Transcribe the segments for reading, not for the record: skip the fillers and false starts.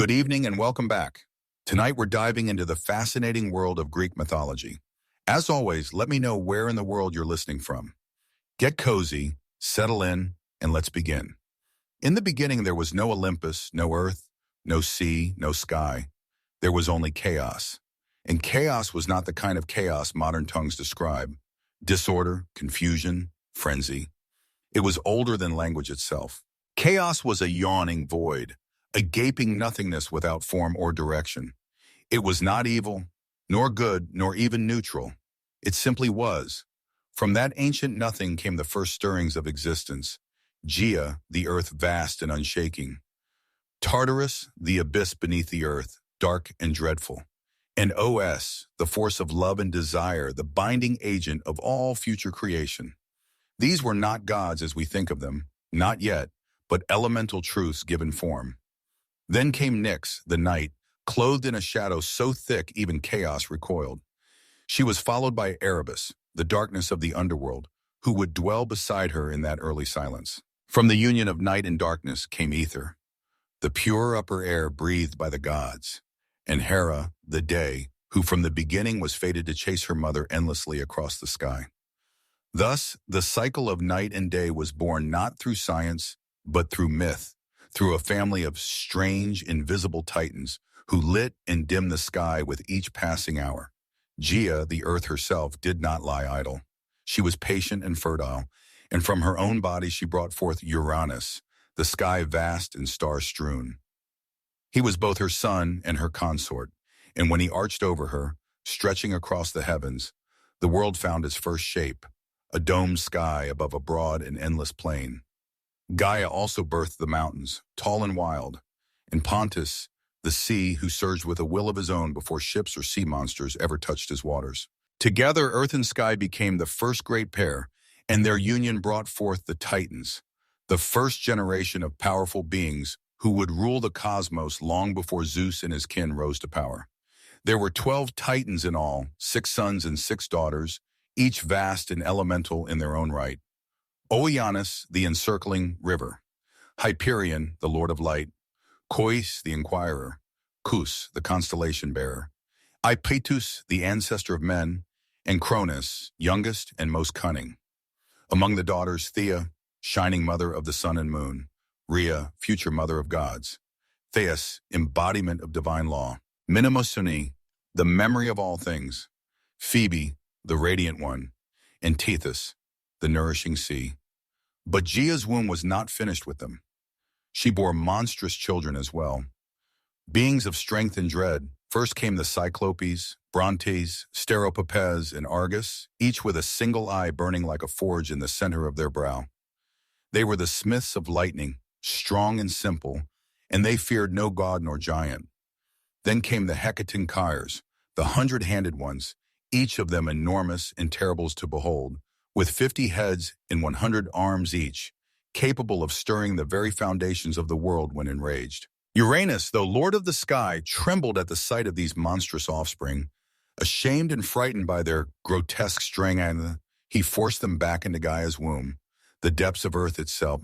Good evening and welcome back. Tonight we're diving into the fascinating world of Greek mythology. As always, let me know where in the world you're listening from. Get cozy, settle in, and let's begin. In the beginning there was no Olympus, no earth, no sea, no sky. There was only chaos. And chaos was not the kind of chaos modern tongues describe. Disorder, confusion, frenzy. It was older than language itself. Chaos was a yawning void, a gaping nothingness without form or direction. It was not evil, nor good, nor even neutral. It simply was. From that ancient nothing came the first stirrings of existence. Gaia, the earth vast and unshaking. Tartarus, the abyss beneath the earth, dark and dreadful. And Os, the force of love and desire, the binding agent of all future creation. These were not gods as we think of them, not yet, but elemental truths given form. Then came Nyx, the night, clothed in a shadow so thick even chaos recoiled. She was followed by Erebus, the darkness of the underworld, who would dwell beside her in that early silence. From the union of night and darkness came Ether, the pure upper air breathed by the gods, and Hera, the day, who from the beginning was fated to chase her mother endlessly across the sky. Thus, the cycle of night and day was born not through science, but through myth, through a family of strange, invisible titans who lit and dimmed the sky with each passing hour. Gaia, the earth herself, did not lie idle. She was patient and fertile, and from her own body she brought forth Uranus, the sky vast and star-strewn. He was both her son and her consort, and when he arched over her, stretching across the heavens, the world found its first shape, a domed sky above a broad and endless plain. Gaia also birthed the mountains, tall and wild, and Pontus, the sea, who surged with a will of his own before ships or sea monsters ever touched his waters. Together, earth and sky became the first great pair, and their union brought forth the Titans, the first generation of powerful beings who would rule the cosmos long before Zeus and his kin rose to power. There were 12 Titans in all, 6 sons and 6 daughters, each vast and elemental in their own right. Oianos, the encircling river. Hyperion, the lord of light. Kois, the inquirer. Kus, the constellation bearer. Ipetus, the ancestor of men. And Cronus, youngest and most cunning. Among the daughters, Thea, shining mother of the sun and moon. Rhea, future mother of gods. Theas, embodiment of divine law. Mnemosyne, the memory of all things. Phoebe, the radiant one. And Tethys, the nourishing sea. But Gaia's womb was not finished with them. She bore monstrous children as well. Beings of strength and dread, first came the Cyclopes, Brontes, Steropapes, and Argus, each with a single eye burning like a forge in the center of their brow. They were the smiths of lightning, strong and simple, and they feared no god nor giant. Then came the Hecatonchires, the 100-handed ones, each of them enormous and terrible to behold, with 50 heads and 100 arms each, capable of stirring the very foundations of the world when enraged. Uranus, though lord of the sky, trembled at the sight of these monstrous offspring. Ashamed and frightened by their grotesque strength, he forced them back into Gaia's womb, the depths of earth itself,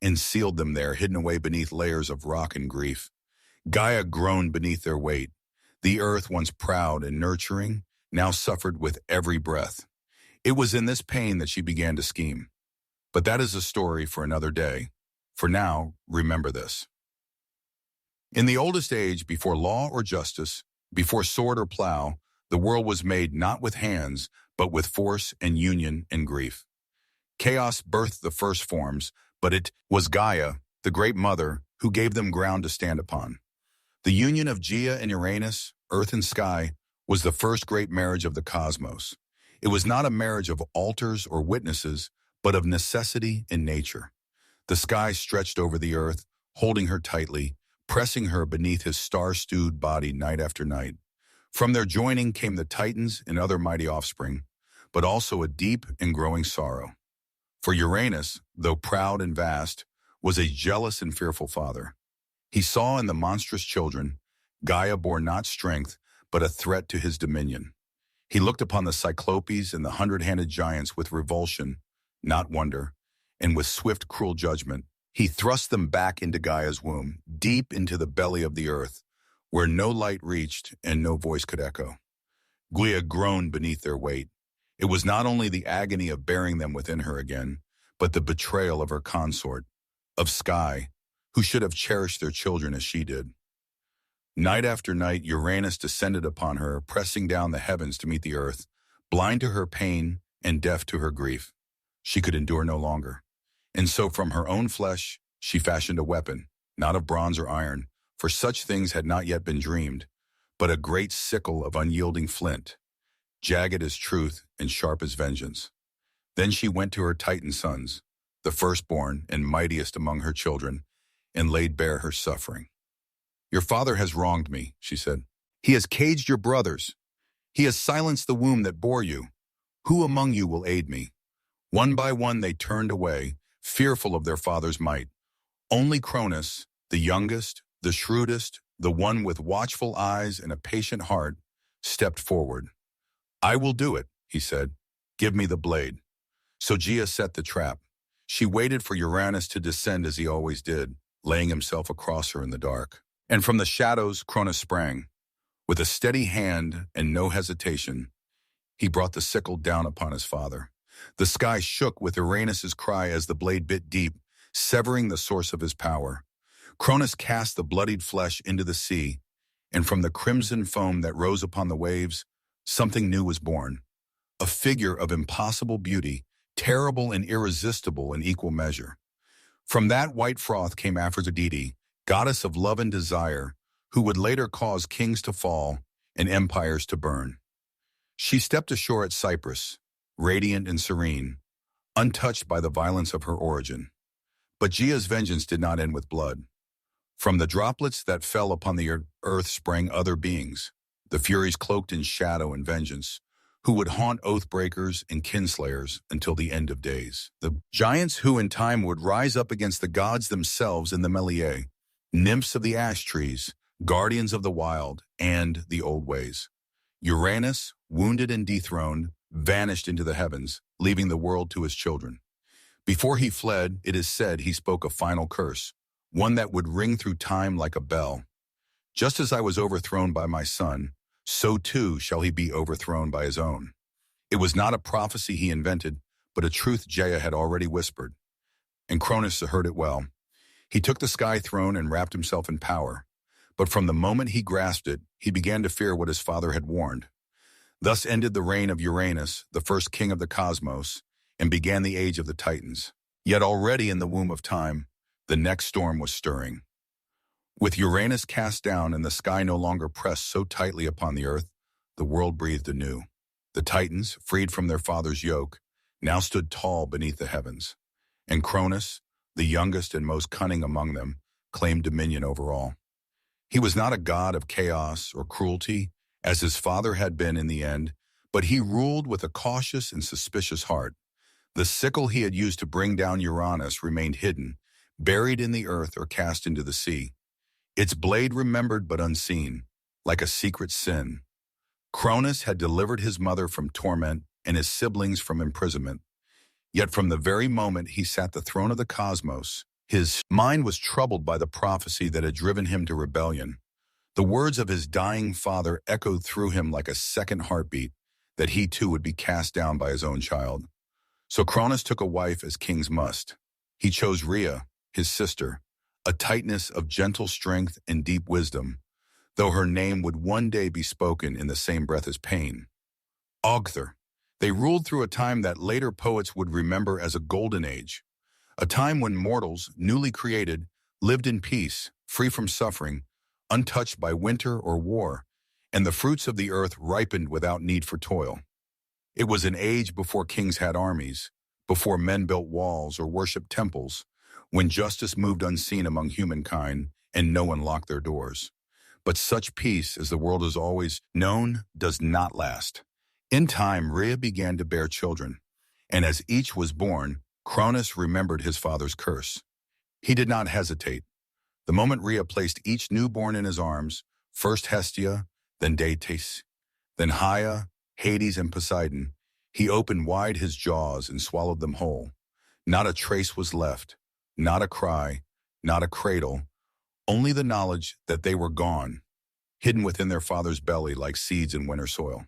and sealed them there, hidden away beneath layers of rock and grief. Gaia groaned beneath their weight. The earth, once proud and nurturing, now suffered with every breath. It was in this pain that she began to scheme. But that is a story for another day. For now, remember this. In the oldest age, before law or justice, before sword or plow, the world was made not with hands, but with force and union and grief. Chaos birthed the first forms, but it was Gaia, the great mother, who gave them ground to stand upon. The union of Gaia and Uranus, earth and sky, was the first great marriage of the cosmos. It was not a marriage of altars or witnesses, but of necessity and nature. The sky stretched over the earth, holding her tightly, pressing her beneath his star-stewed body night after night. From their joining came the Titans and other mighty offspring, but also a deep and growing sorrow. For Uranus, though proud and vast, was a jealous and fearful father. He saw in the monstrous children, Gaia bore not strength, but a threat to his dominion. He looked upon the Cyclopes and the 100-handed giants with revulsion, not wonder, and with swift, cruel judgment, He thrust them back into Gaia's womb, deep into the belly of the earth, where no light reached and no voice could echo. Gaia groaned beneath their weight. It was not only the agony of bearing them within her again, but the betrayal of her consort, of Sky, who should have cherished their children as she did. Night after night, Uranus descended upon her, pressing down the heavens to meet the earth, blind to her pain and deaf to her grief. She could endure no longer. And so from her own flesh, she fashioned a weapon, not of bronze or iron, for such things had not yet been dreamed, but a great sickle of unyielding flint, jagged as truth and sharp as vengeance. Then she went to her Titan sons, the firstborn and mightiest among her children, and laid bare her suffering. Your father has wronged me, she said. He has caged your brothers. He has silenced the womb that bore you. Who among you will aid me? One by one they turned away, fearful of their father's might. Only Cronus, the youngest, the shrewdest, the one with watchful eyes and a patient heart, stepped forward. I will do it, he said. Give me the blade. So Gaia set the trap. She waited for Uranus to descend as he always did, laying himself across her in the dark. And from the shadows Cronus sprang. With a steady hand and no hesitation, he brought the sickle down upon his father. The sky shook with Uranus's cry as the blade bit deep, severing the source of his power. Cronus cast the bloodied flesh into the sea, and from the crimson foam that rose upon the waves, something new was born. A figure of impossible beauty, terrible and irresistible in equal measure. From that white froth came Aphrodite, goddess of love and desire, who would later cause kings to fall and empires to burn. She stepped ashore at Cyprus, radiant and serene, untouched by the violence of her origin. But Gaia's vengeance did not end with blood. From the droplets that fell upon the earth sprang other beings, the Furies cloaked in shadow and vengeance, who would haunt oath-breakers and kinslayers until the end of days. The giants who in time would rise up against the gods themselves in the Melie, nymphs of the ash trees, guardians of the wild, and the old ways. Uranus, wounded and dethroned, vanished into the heavens, leaving the world to his children. Before he fled, it is said he spoke a final curse, one that would ring through time like a bell. Just as I was overthrown by my son, so too shall he be overthrown by his own. It was not a prophecy he invented, but a truth Gaia had already whispered. And Cronus heard it well. He took the sky throne and wrapped himself in power. But from the moment he grasped it, he began to fear what his father had warned. Thus ended the reign of Uranus, the first king of the cosmos, and began the age of the Titans. Yet already in the womb of time, the next storm was stirring. With Uranus cast down and the sky no longer pressed so tightly upon the earth, the world breathed anew. The Titans, freed from their father's yoke, now stood tall beneath the heavens. And Cronus, the youngest and most cunning among them, claimed dominion over all. He was not a god of chaos or cruelty, as his father had been in the end, but he ruled with a cautious and suspicious heart. The sickle he had used to bring down Uranus remained hidden, buried in the earth or cast into the sea. Its blade remembered but unseen, like a secret sin. Cronus had delivered his mother from torment and his siblings from imprisonment. Yet from the very moment he sat the throne of the cosmos, his mind was troubled by the prophecy that had driven him to rebellion. The words of his dying father echoed through him like a second heartbeat, that he too would be cast down by his own child. So Cronus took a wife as kings must. He chose Rhea, his sister, a Titaness of gentle strength and deep wisdom, though her name would one day be spoken in the same breath as pain. Ogther. They ruled through a time that later poets would remember as a golden age, a time when mortals, newly created, lived in peace, free from suffering, untouched by winter or war, and the fruits of the earth ripened without need for toil. It was an age before kings had armies, before men built walls or worshipped temples, when justice moved unseen among humankind and no one locked their doors. But such peace as the world has always known does not last. In time, Rhea began to bear children, and as each was born, Cronus remembered his father's curse. He did not hesitate. The moment Rhea placed each newborn in his arms, first Hestia, then Datis, then Haia, Hades, and Poseidon, he opened wide his jaws and swallowed them whole. Not a trace was left. Not a cry, not a cradle, only the knowledge that they were gone, hidden within their father's belly like seeds in winter soil.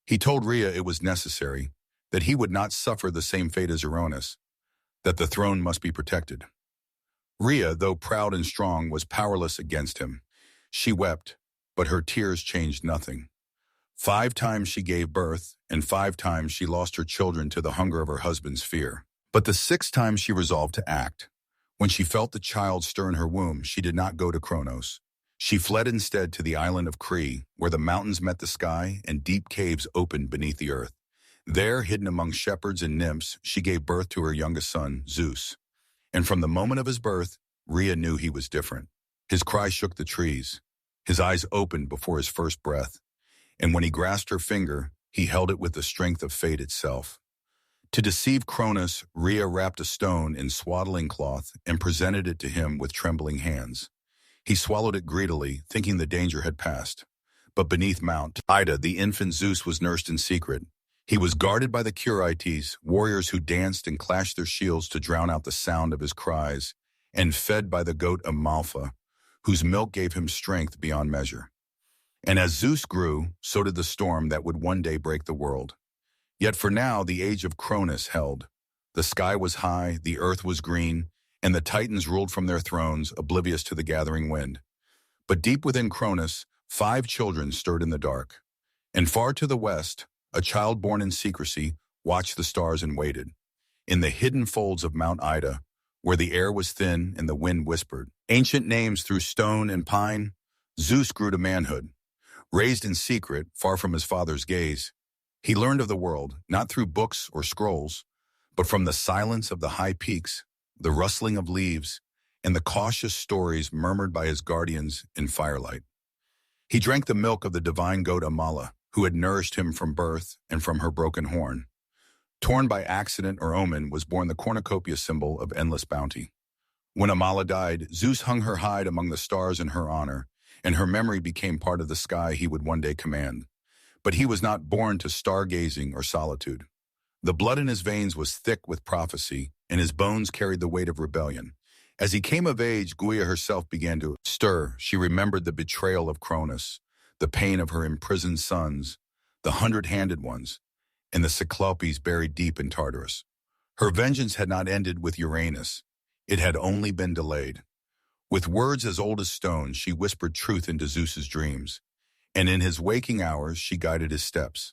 He told Rhea it was necessary, that he would not suffer the same fate as Uranus, that the throne must be protected. Rhea, though proud and strong, was powerless against him. She wept, but her tears changed nothing. 5 times she gave birth, and 5 times she lost her children to the hunger of her husband's fear. But the 6th time she resolved to act. When she felt the child stir in her womb, she did not go to Kronos. She fled instead to the island of Crete, where the mountains met the sky and deep caves opened beneath the earth. There, hidden among shepherds and nymphs, she gave birth to her youngest son, Zeus. And from the moment of his birth, Rhea knew he was different. His cry shook the trees. His eyes opened before his first breath. And when he grasped her finger, he held it with the strength of fate itself. To deceive Cronus, Rhea wrapped a stone in swaddling cloth and presented it to him with trembling hands. He swallowed it greedily, thinking the danger had passed. But beneath Mount Ida, the infant Zeus was nursed in secret. He was guarded by the Curites, warriors who danced and clashed their shields to drown out the sound of his cries, and fed by the goat Amalpha, whose milk gave him strength beyond measure. And as Zeus grew, so did the storm that would one day break the world. Yet for now the age of Cronus held. The sky was high, the earth was green, and the Titans ruled from their thrones, oblivious to the gathering wind. But deep within Cronus, 5 children stirred in the dark. And far to the west, a child born in secrecy watched the stars and waited. In the hidden folds of Mount Ida, where the air was thin and the wind whispered ancient names through stone and pine, Zeus grew to manhood. Raised in secret, far from his father's gaze, he learned of the world, not through books or scrolls, but from the silence of the high peaks, the rustling of leaves, and the cautious stories murmured by his guardians in firelight. He drank the milk of the divine goat Amala, who had nourished him from birth and from her broken horn. Torn by accident or omen was born the cornucopia symbol of endless bounty. When Amala died, Zeus hung her hide among the stars in her honor, and her memory became part of the sky he would one day command. But he was not born to stargazing or solitude. The blood in his veins was thick with prophecy, and his bones carried the weight of rebellion. As he came of age, Gaia herself began to stir. She remembered the betrayal of Cronus, the pain of her imprisoned sons, the 100-handed ones, and the Cyclopes buried deep in Tartarus. Her vengeance had not ended with Uranus. It had only been delayed. With words as old as stone, she whispered truth into Zeus's dreams, and in his waking hours she guided his steps.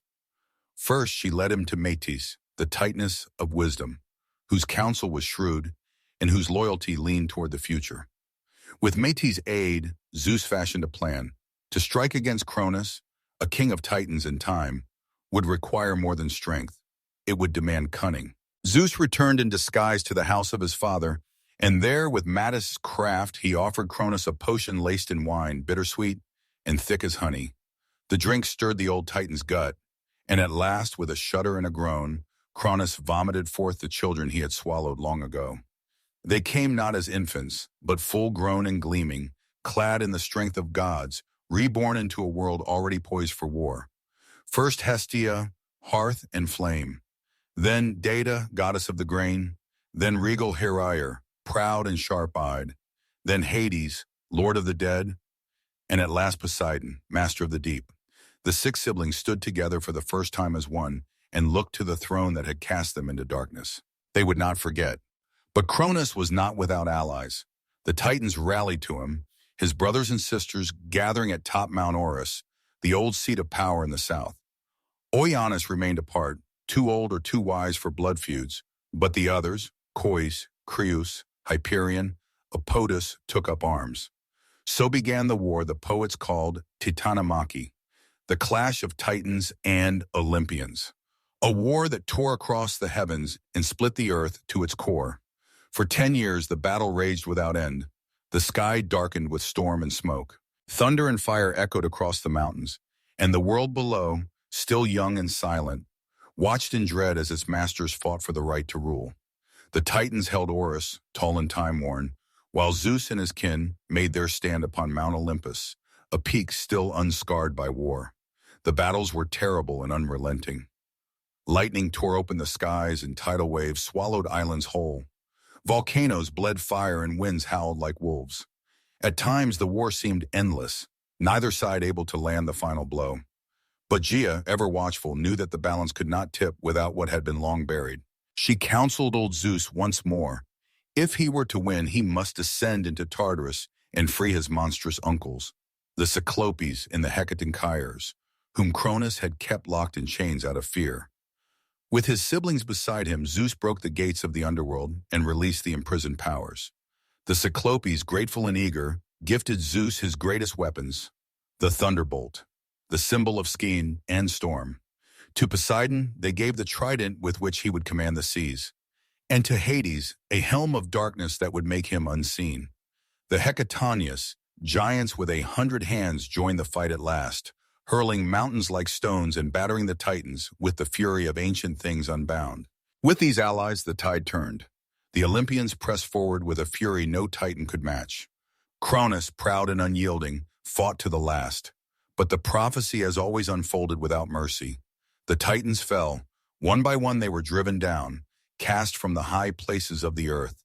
First, she led him to Metis, the Titaness of wisdom, whose counsel was shrewd and whose loyalty leaned toward the future. With Metis' aid, Zeus fashioned a plan. To strike against Cronus, a king of Titans in time, would require more than strength. It would demand cunning. Zeus returned in disguise to the house of his father, and there, with Metis' craft, he offered Cronus a potion laced in wine, bittersweet and thick as honey. The drink stirred the old Titan's gut, and at last, with a shudder and a groan, Cronus vomited forth the children he had swallowed long ago. They came not as infants, but full-grown and gleaming, clad in the strength of gods, reborn into a world already poised for war. First Hestia, hearth and flame. Then Data, goddess of the grain. Then regal Herair, proud and sharp-eyed. Then Hades, lord of the dead. And at last Poseidon, master of the deep. The 6 siblings stood together for the first time as one and looked to the throne that had cast them into darkness. They would not forget. But Cronus was not without allies. The Titans rallied to him, his brothers and sisters gathering at top Mount Orus, the old seat of power in the south. Oianus remained apart, too old or too wise for blood feuds, but the others, Cois, Creus, Hyperion, Apotus, took up arms. So began the war the poets called Titanomachy, the clash of Titans and Olympians. A war that tore across the heavens and split the earth to its core. For 10 years the battle raged without end. The sky darkened with storm and smoke. Thunder and fire echoed across the mountains, and the world below, still young and silent, watched in dread as its masters fought for the right to rule. The Titans held Orus, tall and time-worn, while Zeus and his kin made their stand upon Mount Olympus, a peak still unscarred by war. The battles were terrible and unrelenting. Lightning tore open the skies and tidal waves swallowed islands whole. Volcanoes bled fire and winds howled like wolves. At times, the war seemed endless, neither side able to land the final blow. But Gia, ever watchful, knew that the balance could not tip without what had been long buried. She counseled old Zeus once more. If he were to win, he must descend into Tartarus and free his monstrous uncles, the Cyclopes and the Hecatonchires, whom Cronus had kept locked in chains out of fear. With his siblings beside him, Zeus broke the gates of the underworld and released the imprisoned powers. The Cyclopes, grateful and eager, gifted Zeus his greatest weapons, the thunderbolt, the symbol of skein and storm. To Poseidon, they gave the trident with which he would command the seas, and to Hades, a helm of darkness that would make him unseen. The Hecatonians, giants with 100 hands, joined the fight at last, hurling mountains like stones and battering the Titans with the fury of ancient things unbound. With these allies, the tide turned. The Olympians pressed forward with a fury no Titan could match. Cronus, proud and unyielding, fought to the last. But the prophecy has always unfolded without mercy. The Titans fell. One by one they were driven down, cast from the high places of the earth.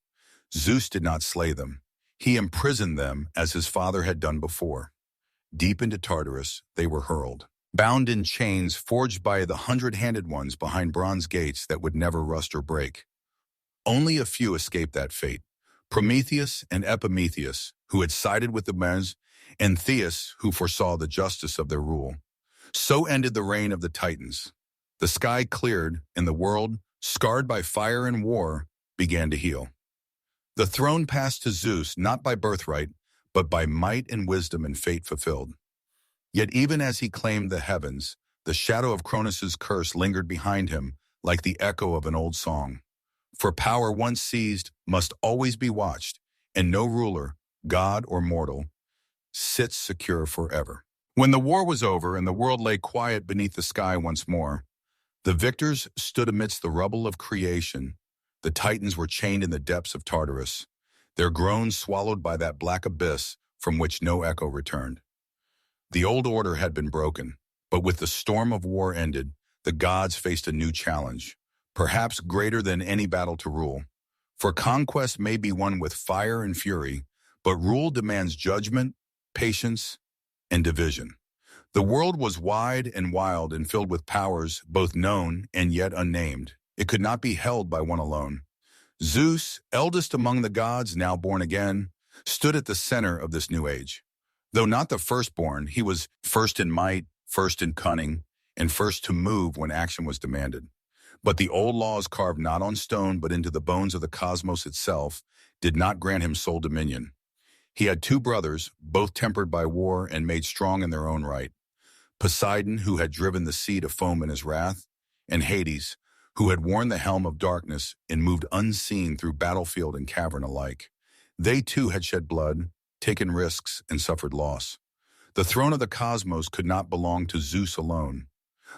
Zeus did not slay them. He imprisoned them as his father had done before. Deep into Tartarus they were hurled, bound in chains forged by the 100-handed ones behind bronze gates that would never rust or break. Only a few escaped that fate. Prometheus and Epimetheus, who had sided with the Mens, and Theus, who foresaw the justice of their rule. So ended the reign of the Titans. The sky cleared, and the world, scarred by fire and war, began to heal. The throne passed to Zeus not by birthright, but by might and wisdom and fate fulfilled. Yet even as he claimed the heavens, the shadow of Cronus's curse lingered behind him like the echo of an old song. For power once seized must always be watched, and no ruler, god or mortal, sits secure forever. When the war was over and the world lay quiet beneath the sky once more, the victors stood amidst the rubble of creation. The Titans were chained in the depths of Tartarus, their groans swallowed by that black abyss from which no echo returned. The old order had been broken, but with the storm of war ended, the gods faced a new challenge, perhaps greater than any battle to rule. For conquest may be won with fire and fury, but rule demands judgment, patience, and division. The world was wide and wild and filled with powers both known and yet unnamed. It could not be held by one alone. Zeus, eldest among the gods, now born again, stood at the center of this new age. Though not the firstborn, he was first in might, first in cunning, and first to move when action was demanded. But the old laws carved not on stone but into the bones of the cosmos itself did not grant him sole dominion. He had two brothers, both tempered by war and made strong in their own right. Poseidon, who had driven the sea to foam in his wrath, and Hades, who had worn the helm of darkness and moved unseen through battlefield and cavern alike. They too had shed blood, taken risks, and suffered loss. The throne of the cosmos could not belong to Zeus alone,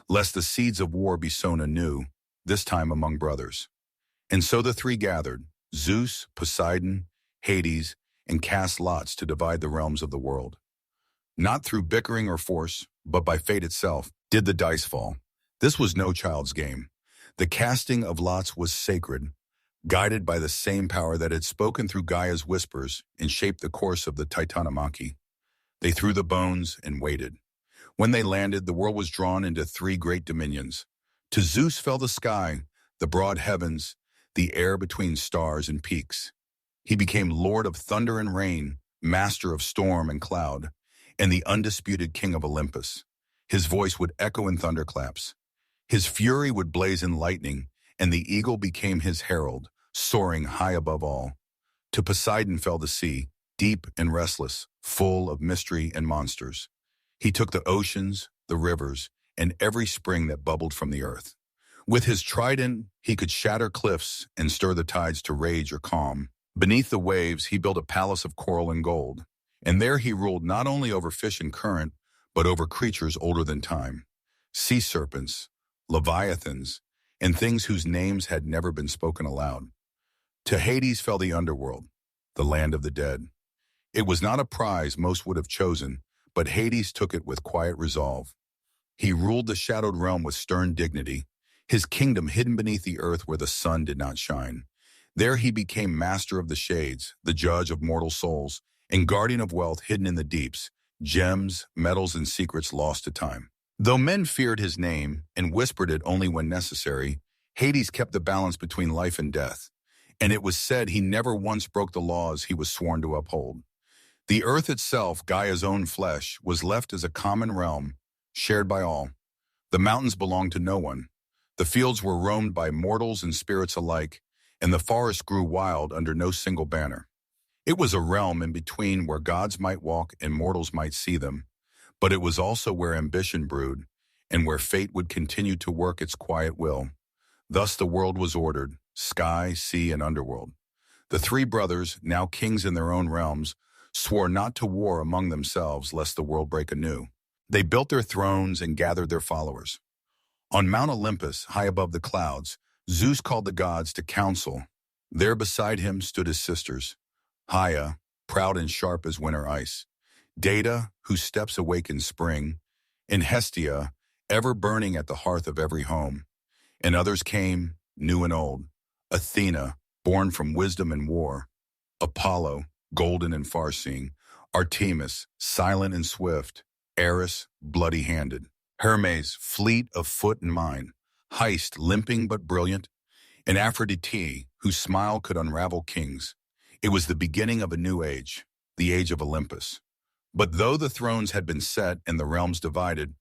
lest the seeds of war be sown anew, this time among brothers. And so the three gathered, Zeus, Poseidon, Hades, and cast lots to divide the realms of the world. Not through bickering or force, but by fate itself, did the dice fall. This was no child's game. The casting of lots was sacred, guided by the same power that had spoken through Gaia's whispers and shaped the course of the Titanomachy. They threw the bones and waited. When they landed, the world was drawn into three great dominions. To Zeus fell the sky, the broad heavens, the air between stars and peaks. He became Lord of thunder and rain, master of storm and cloud, and the undisputed king of Olympus. His voice would echo in thunderclaps. His fury would blaze in lightning, and the eagle became his herald, soaring high above all. To Poseidon fell the sea, deep and restless, full of mystery and monsters. He took the oceans, the rivers, and every spring that bubbled from the earth. With his trident, he could shatter cliffs and stir the tides to rage or calm. Beneath the waves, he built a palace of coral and gold, and there he ruled not only over fish and current, but over creatures older than time, sea serpents, leviathans, and things whose names had never been spoken aloud. To Hades fell the underworld, the land of the dead. It was not a prize most would have chosen, but Hades took it with quiet resolve. He ruled the shadowed realm with stern dignity, his kingdom hidden beneath the earth where the sun did not shine. There he became master of the shades, the judge of mortal souls, and guardian of wealth hidden in the deeps, gems, metals, and secrets lost to time. Though men feared his name and whispered it only when necessary, Hades kept the balance between life and death, and it was said he never once broke the laws he was sworn to uphold. The earth itself, Gaia's own flesh, was left as a common realm, shared by all. The mountains belonged to no one. The fields were roamed by mortals and spirits alike, and the forest grew wild under no single banner. It was a realm in between where gods might walk and mortals might see them, but it was also where ambition brewed, and where fate would continue to work its quiet will. Thus the world was ordered, sky, sea, and underworld. The three brothers, now kings in their own realms, swore not to war among themselves lest the world break anew. They built their thrones and gathered their followers. On Mount Olympus, high above the clouds, Zeus called the gods to council. There beside him stood his sisters, Haia, proud and sharp as winter ice, Data, whose steps awaken spring, and Hestia, ever burning at the hearth of every home. And others came, new and old, Athena, born from wisdom and war, Apollo, golden and far-seeing, Artemis, silent and swift, Eris, bloody-handed, Hermes, fleet of foot and mind, Hist, limping but brilliant, and Aphrodite, whose smile could unravel kings. It was the beginning of a new age, the age of Olympus. But though the thrones had been set and the realms divided,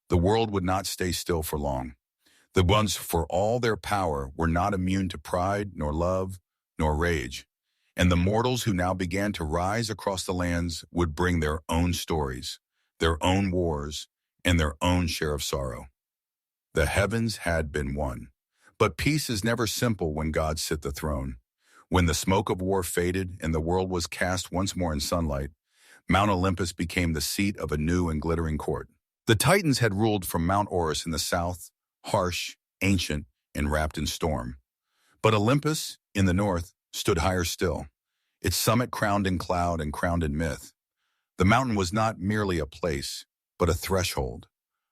the world would not stay still for long. The ones, for all their power, were not immune to pride, nor love, nor rage. And the mortals who now began to rise across the lands would bring their own stories, their own wars, and their own share of sorrow. The heavens had been won. But peace is never simple when gods sit the throne. When the smoke of war faded and the world was cast once more in sunlight, Mount Olympus became the seat of a new and glittering court. The Titans had ruled from Mount Orus in the south, harsh, ancient, and wrapped in storm. But Olympus, in the north, stood higher still, its summit crowned in cloud and crowned in myth. The mountain was not merely a place, but a threshold,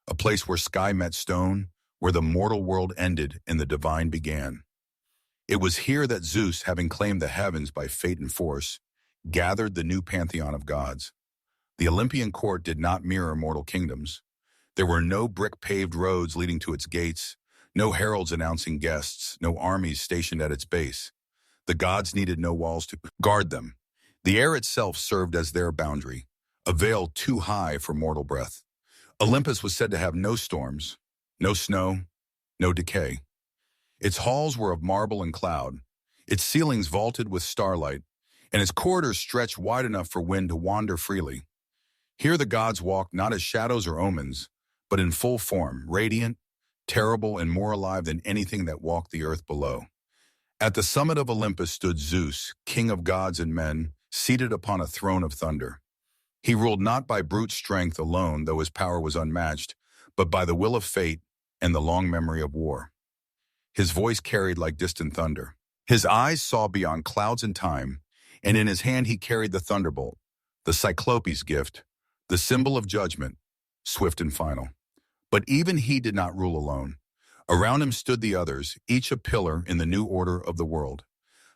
a place where sky met stone, where the mortal world ended and the divine began. It was here that Zeus, having claimed the heavens by fate and force, gathered the new pantheon of gods. The Olympian court did not mirror mortal kingdoms. There were no brick-paved roads leading to its gates, no heralds announcing guests, no armies stationed at its base. The gods needed no walls to guard them. The air itself served as their boundary, a veil too high for mortal breath. Olympus was said to have no storms, no snow, no decay. Its halls were of marble and cloud, its ceilings vaulted with starlight, and its corridors stretched wide enough for wind to wander freely. Here the gods walked not as shadows or omens, but in full form, radiant, terrible, and more alive than anything that walked the earth below. At the summit of Olympus stood Zeus, king of gods and men, seated upon a throne of thunder. He ruled not by brute strength alone, though his power was unmatched, but by the will of fate and the long memory of war. His voice carried like distant thunder. His eyes saw beyond clouds and time, and in his hand he carried the thunderbolt, the Cyclope's gift, the symbol of judgment, swift and final. But even he did not rule alone. Around him stood the others, each a pillar in the new order of the world.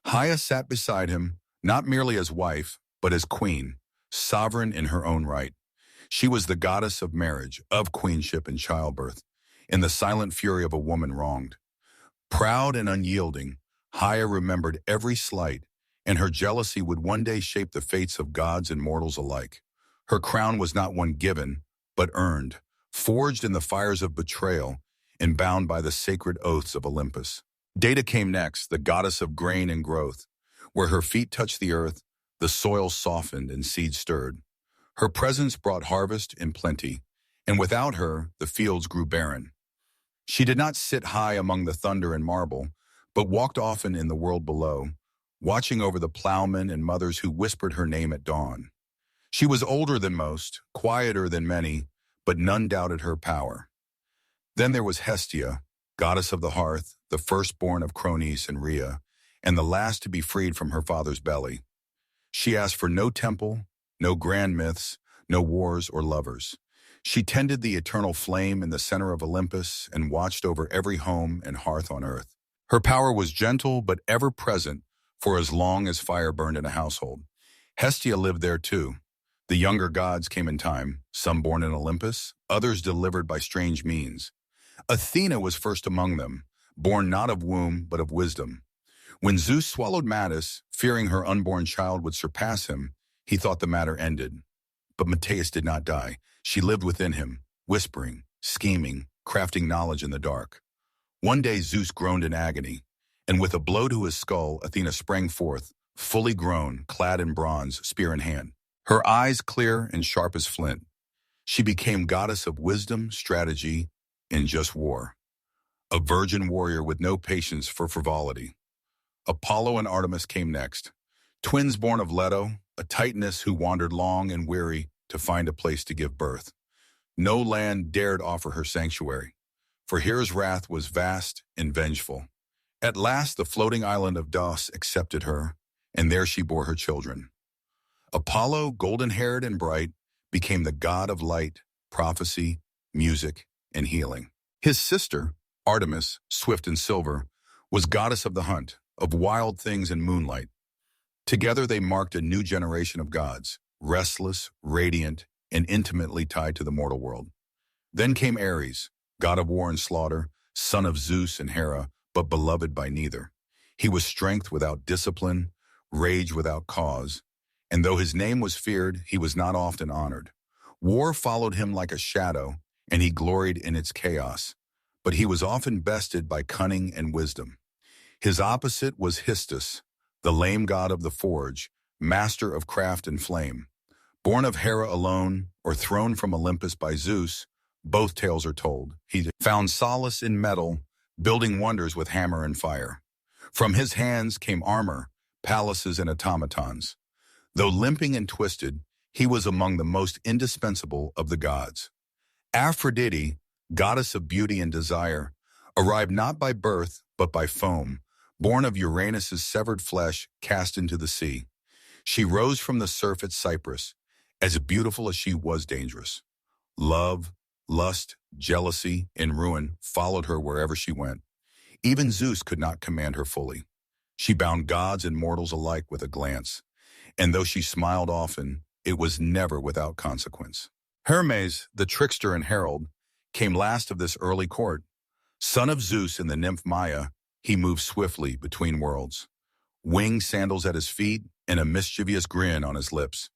Haia sat beside him, not merely as wife, but as queen, sovereign in her own right. She was the goddess of marriage, of queenship and childbirth, in the silent fury of a woman wronged. Proud and unyielding, Haia remembered every slight, and her jealousy would one day shape the fates of gods and mortals alike. Her crown was not one given, but earned, forged in the fires of betrayal, and bound by the sacred oaths of Olympus. Data came next, the goddess of grain and growth. Where her feet touched the earth, the soil softened and seeds stirred. Her presence brought harvest and plenty, and without her, the fields grew barren. She did not sit high among the thunder and marble, but walked often in the world below, watching over the plowmen and mothers who whispered her name at dawn. She was older than most, quieter than many, but none doubted her power. Then there was Hestia, goddess of the hearth, the firstborn of Cronus and Rhea, and the last to be freed from her father's belly. She asked for no temple, no grand myths, no wars or lovers. She tended the eternal flame in the center of Olympus and watched over every home and hearth on earth. Her power was gentle but ever present, for as long as fire burned in a household. Hestia lived there too. The younger gods came in time, some born in Olympus, others delivered by strange means. Athena was first among them, born not of womb but of wisdom. When Zeus swallowed Mattis, fearing her unborn child would surpass him, he thought the matter ended. But Mateus did not die. She lived within him, whispering, scheming, crafting knowledge in the dark. One day Zeus groaned in agony, and with a blow to his skull, Athena sprang forth, fully grown, clad in bronze, spear in hand. Her eyes clear and sharp as flint. She became goddess of wisdom, strategy, and just war. A virgin warrior with no patience for frivolity. Apollo and Artemis came next. Twins born of Leto, a Titaness who wandered long and weary to find a place to give birth. No land dared offer her sanctuary, for Hera's wrath was vast and vengeful. At last the floating island of Dos accepted her, and there she bore her children. Apollo, golden-haired and bright, became the god of light, prophecy, music, and healing. His sister, Artemis, swift and silver, was goddess of the hunt, of wild things and moonlight. Together they marked a new generation of gods, restless, radiant, and intimately tied to the mortal world. Then came Ares, god of war and slaughter, son of Zeus and Hera, but beloved by neither. He was strength without discipline, rage without cause, and though his name was feared, he was not often honored. War followed him like a shadow, and he gloried in its chaos, but he was often bested by cunning and wisdom. His opposite was Histus, the lame god of the forge, master of craft and flame. Born of Hera alone, or thrown from Olympus by Zeus, both tales are told. He found solace in metal, building wonders with hammer and fire. From his hands came armor, palaces, and automatons. Though limping and twisted, he was among the most indispensable of the gods. Aphrodite, goddess of beauty and desire, arrived not by birth, but by foam, born of Uranus's severed flesh cast into the sea. She rose from the surf at Cyprus, as beautiful as she was dangerous. Love, lust, jealousy, and ruin followed her wherever she went. Even Zeus could not command her fully. She bound gods and mortals alike with a glance, and though she smiled often, it was never without consequence. Hermes, the trickster and herald, came last of this early court. Son of Zeus and the nymph Maia, he moved swiftly between worlds, winged sandals at his feet and a mischievous grin on his lips.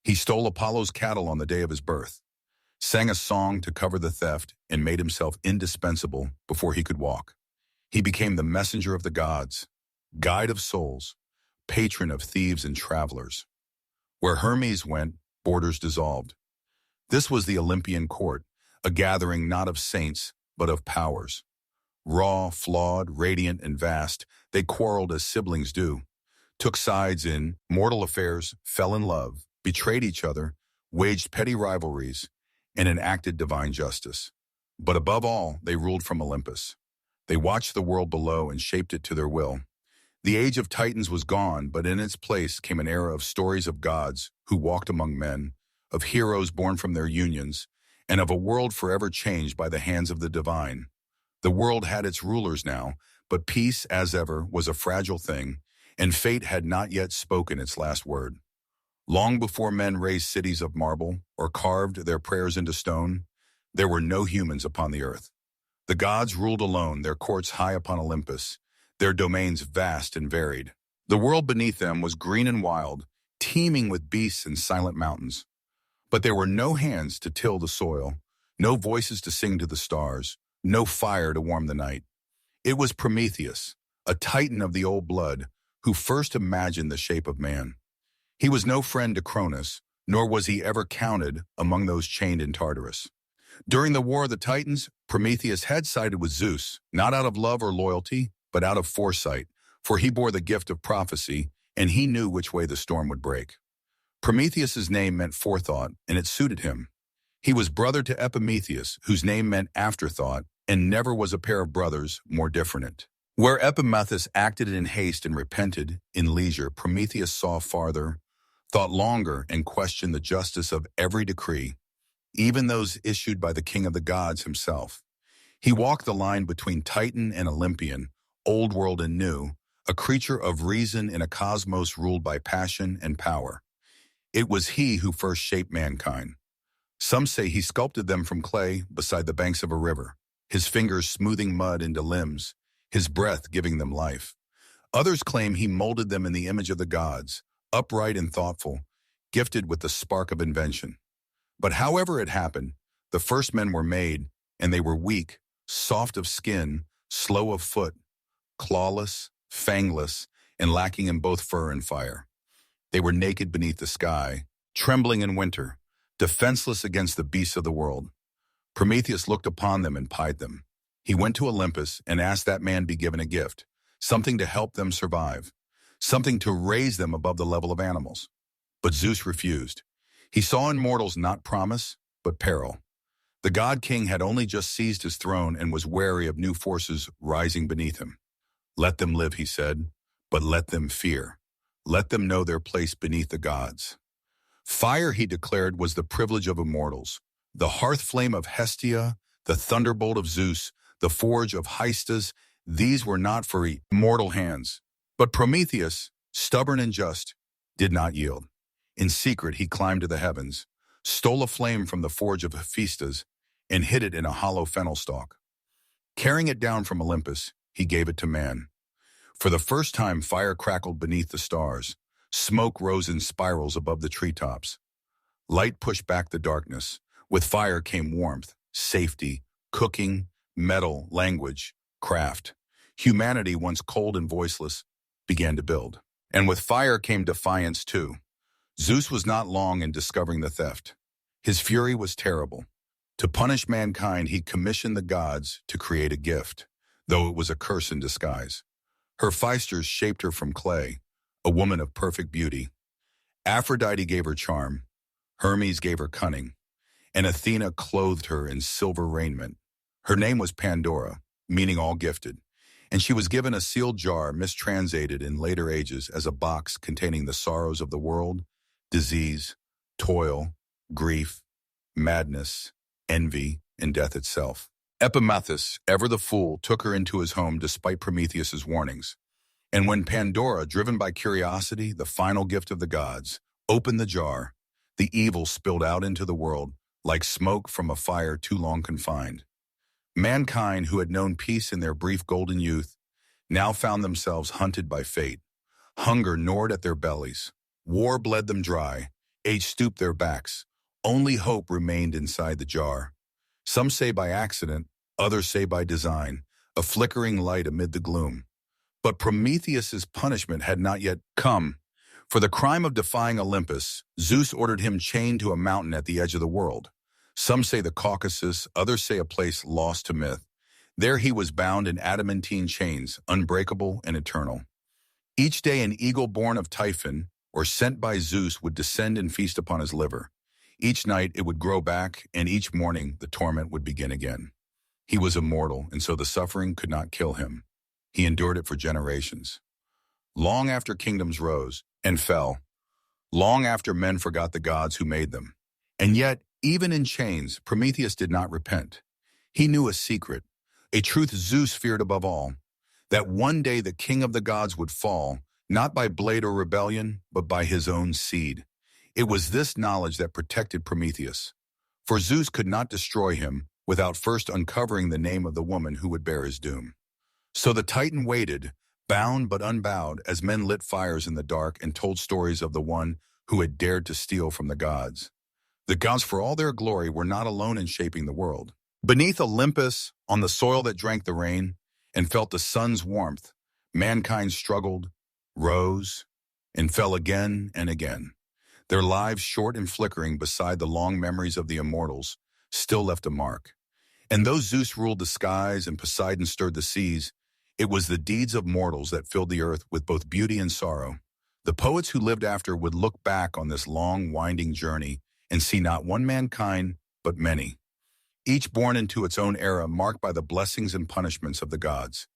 He stole Apollo's cattle on the day of his birth, sang a song to cover the theft, and made himself indispensable before he could walk. He became the messenger of the gods, guide of souls, patron of thieves and travelers. Where Hermes went, borders dissolved. This was the Olympian court, a gathering not of saints, but of powers. Raw, flawed, radiant, and vast, they quarreled as siblings do, took sides in mortal affairs, fell in love, betrayed each other, waged petty rivalries, and enacted divine justice. But above all, they ruled from Olympus. They watched the world below and shaped it to their will. The age of Titans was gone, but in its place came an era of stories of gods who walked among men, of heroes born from their unions, and of a world forever changed by the hands of the divine. The world had its rulers now, but peace, as ever, was a fragile thing, and fate had not yet spoken its last word. Long before men raised cities of marble or carved their prayers into stone, there were no humans upon the earth. The gods ruled alone, their courts high upon Olympus, their domains vast and varied. The world beneath them was green and wild, teeming with beasts and silent mountains. But there were no hands to till the soil, no voices to sing to the stars, no fire to warm the night. It was Prometheus, a titan of the old blood, who first imagined the shape of man. He was no friend to Cronus, nor was he ever counted among those chained in Tartarus. During the War of the Titans, Prometheus had sided with Zeus, not out of love or loyalty, but out of foresight, for he bore the gift of prophecy, and he knew which way the storm would break. Prometheus's name meant forethought, and it suited him. He was brother to Epimetheus, whose name meant afterthought, and never was a pair of brothers more different. Where Epimetheus acted in haste and repented in leisure, Prometheus saw farther, thought longer, and questioned the justice of every decree, even those issued by the king of the gods himself. He walked the line between Titan and Olympian, old world and new, a creature of reason in a cosmos ruled by passion and power. It was he who first shaped mankind. Some say he sculpted them from clay beside the banks of a river, his fingers smoothing mud into limbs, his breath giving them life. Others claim he molded them in the image of the gods, upright and thoughtful, gifted with the spark of invention. But however it happened, the first men were made, and they were weak, soft of skin, slow of foot, clawless, fangless, and lacking in both fur and fire. They were naked beneath the sky, trembling in winter, defenseless against the beasts of the world. Prometheus looked upon them and pied them. He went to Olympus and asked that man be given a gift, something to help them survive, something to raise them above the level of animals. But Zeus refused. He saw in mortals not promise, but peril. The god king had only just seized his throne and was wary of new forces rising beneath him. Let them live, he said, but let them fear. Let them know their place beneath the gods. Fire, he declared, was the privilege of immortals. The hearth flame of Hestia, the thunderbolt of Zeus, the forge of Hystas, these were not for mortal hands. But Prometheus, stubborn and just, did not yield. In secret, he climbed to the heavens, stole a flame from the forge of Hephaestus, and hid it in a hollow fennel stalk. Carrying it down from Olympus, he gave it to man. For the first time, fire crackled beneath the stars. Smoke rose in spirals above the treetops. Light pushed back the darkness. With fire came warmth, safety, cooking, metal, language, craft. Humanity, once cold and voiceless, began to build. And with fire came defiance too. Zeus was not long in discovering the theft. His fury was terrible. To punish mankind, he commissioned the gods to create a gift, though it was a curse in disguise. Hephaestus shaped her from clay, a woman of perfect beauty. Aphrodite gave her charm, Hermes gave her cunning, and Athena clothed her in silver raiment. Her name was Pandora, meaning all gifted, and she was given a sealed jar mistranslated in later ages as a box containing the sorrows of the world, disease, toil, grief, madness, envy, and death itself. Epimetheus, ever the fool, took her into his home despite Prometheus's warnings. And when Pandora, driven by curiosity, the final gift of the gods, opened the jar, the evil spilled out into the world like smoke from a fire too long confined. Mankind, who had known peace in their brief golden youth, now found themselves hunted by fate. Hunger gnawed at their bellies. War bled them dry. Age stooped their backs. Only hope remained inside the jar. Some say by accident, others say by design, a flickering light amid the gloom. But Prometheus's punishment had not yet come. For the crime of defying Olympus, Zeus ordered him chained to a mountain at the edge of the world. Some say the Caucasus, others say a place lost to myth. There he was bound in adamantine chains, unbreakable and eternal. Each day an eagle born of Typhon, or sent by Zeus, would descend and feast upon his liver. Each night it would grow back, and each morning the torment would begin again. He was immortal, and so the suffering could not kill him. He endured it for generations. Long after kingdoms rose and fell, long after men forgot the gods who made them. And yet, even in chains, Prometheus did not repent. He knew a secret, a truth Zeus feared above all, that one day the king of the gods would fall, not by blade or rebellion, but by his own seed. It was this knowledge that protected Prometheus. For Zeus could not destroy him without first uncovering the name of the woman who would bear his doom. So the Titan waited, bound but unbowed, as men lit fires in the dark and told stories of the one who had dared to steal from the gods. The gods, for all their glory, were not alone in shaping the world. Beneath Olympus, on the soil that drank the rain and felt the sun's warmth, mankind struggled, rose, and fell again and again. Their lives, short and flickering beside the long memories of the immortals, still left a mark. And though Zeus ruled the skies and Poseidon stirred the seas, it was the deeds of mortals that filled the earth with both beauty and sorrow. The poets who lived after would look back on this long, winding journey and see not one mankind, but many, each born into its own era, marked by the blessings and punishments of the gods.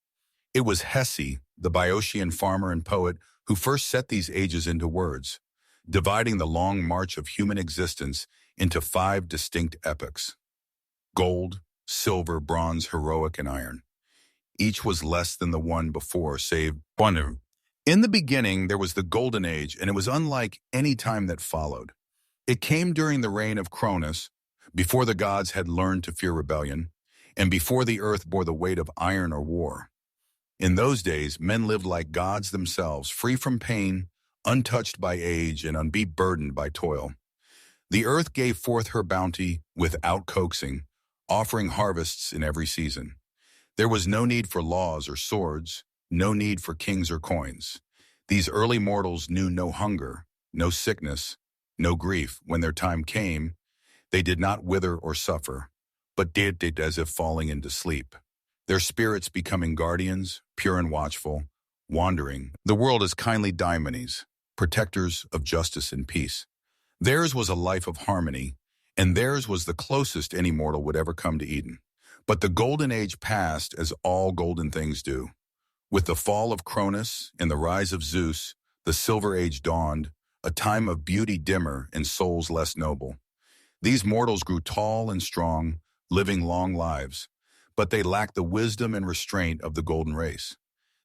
It was Hesi, the Boeotian farmer and poet, who first set these ages into words, dividing the long march of human existence into 5 distinct epochs: gold, silver, bronze, heroic, and iron. Each was less than the one before, save one In the beginning, there was the Golden Age, and it was unlike any time that followed. It came during the reign of Cronus, before the gods had learned to fear rebellion, and before the earth bore the weight of iron or war. In those days, men lived like gods themselves, free from pain, untouched by age, and unburdened by toil. The earth gave forth her bounty without coaxing, offering harvests in every season. There was no need for laws or swords, no need for kings or coins. These early mortals knew no hunger, no sickness, no grief. When their time came, they did not wither or suffer, but did it as if falling into sleep. Their spirits becoming guardians, pure and watchful, wandering the world as kindly daimones, protectors of justice and peace. Theirs was a life of harmony, and theirs was the closest any mortal would ever come to Eden. But the Golden Age passed as all golden things do. With the fall of Cronus and the rise of Zeus, the Silver Age dawned, a time of beauty dimmer and souls less noble. These mortals grew tall and strong, living long lives, but they lacked the wisdom and restraint of the golden race.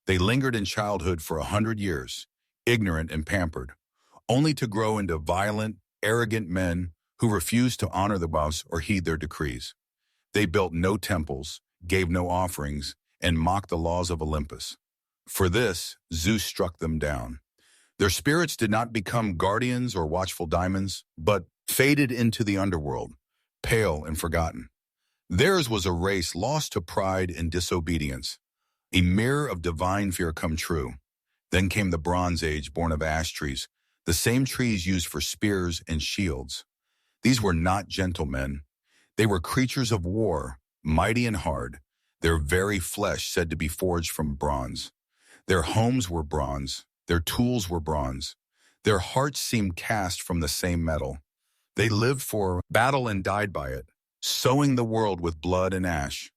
They lingered in childhood for 100 years, ignorant and pampered, only to grow into violent, arrogant men who refused to honor the gods or heed their decrees. They built no temples, gave no offerings, and mocked the laws of Olympus. For this, Zeus struck them down. Their spirits did not become guardians or watchful daimons, but faded into the underworld, pale and forgotten. Theirs was a race lost to pride and disobedience, a mirror of divine fear come true. Then came the Bronze Age, born of ash trees, the same trees used for spears and shields. These were not gentle men. They were creatures of war, mighty and hard, their very flesh said to be forged from bronze. Their homes were bronze, their tools were bronze. Their hearts seemed cast from the same metal. They lived for battle and died by it, sowing the world with blood and ash.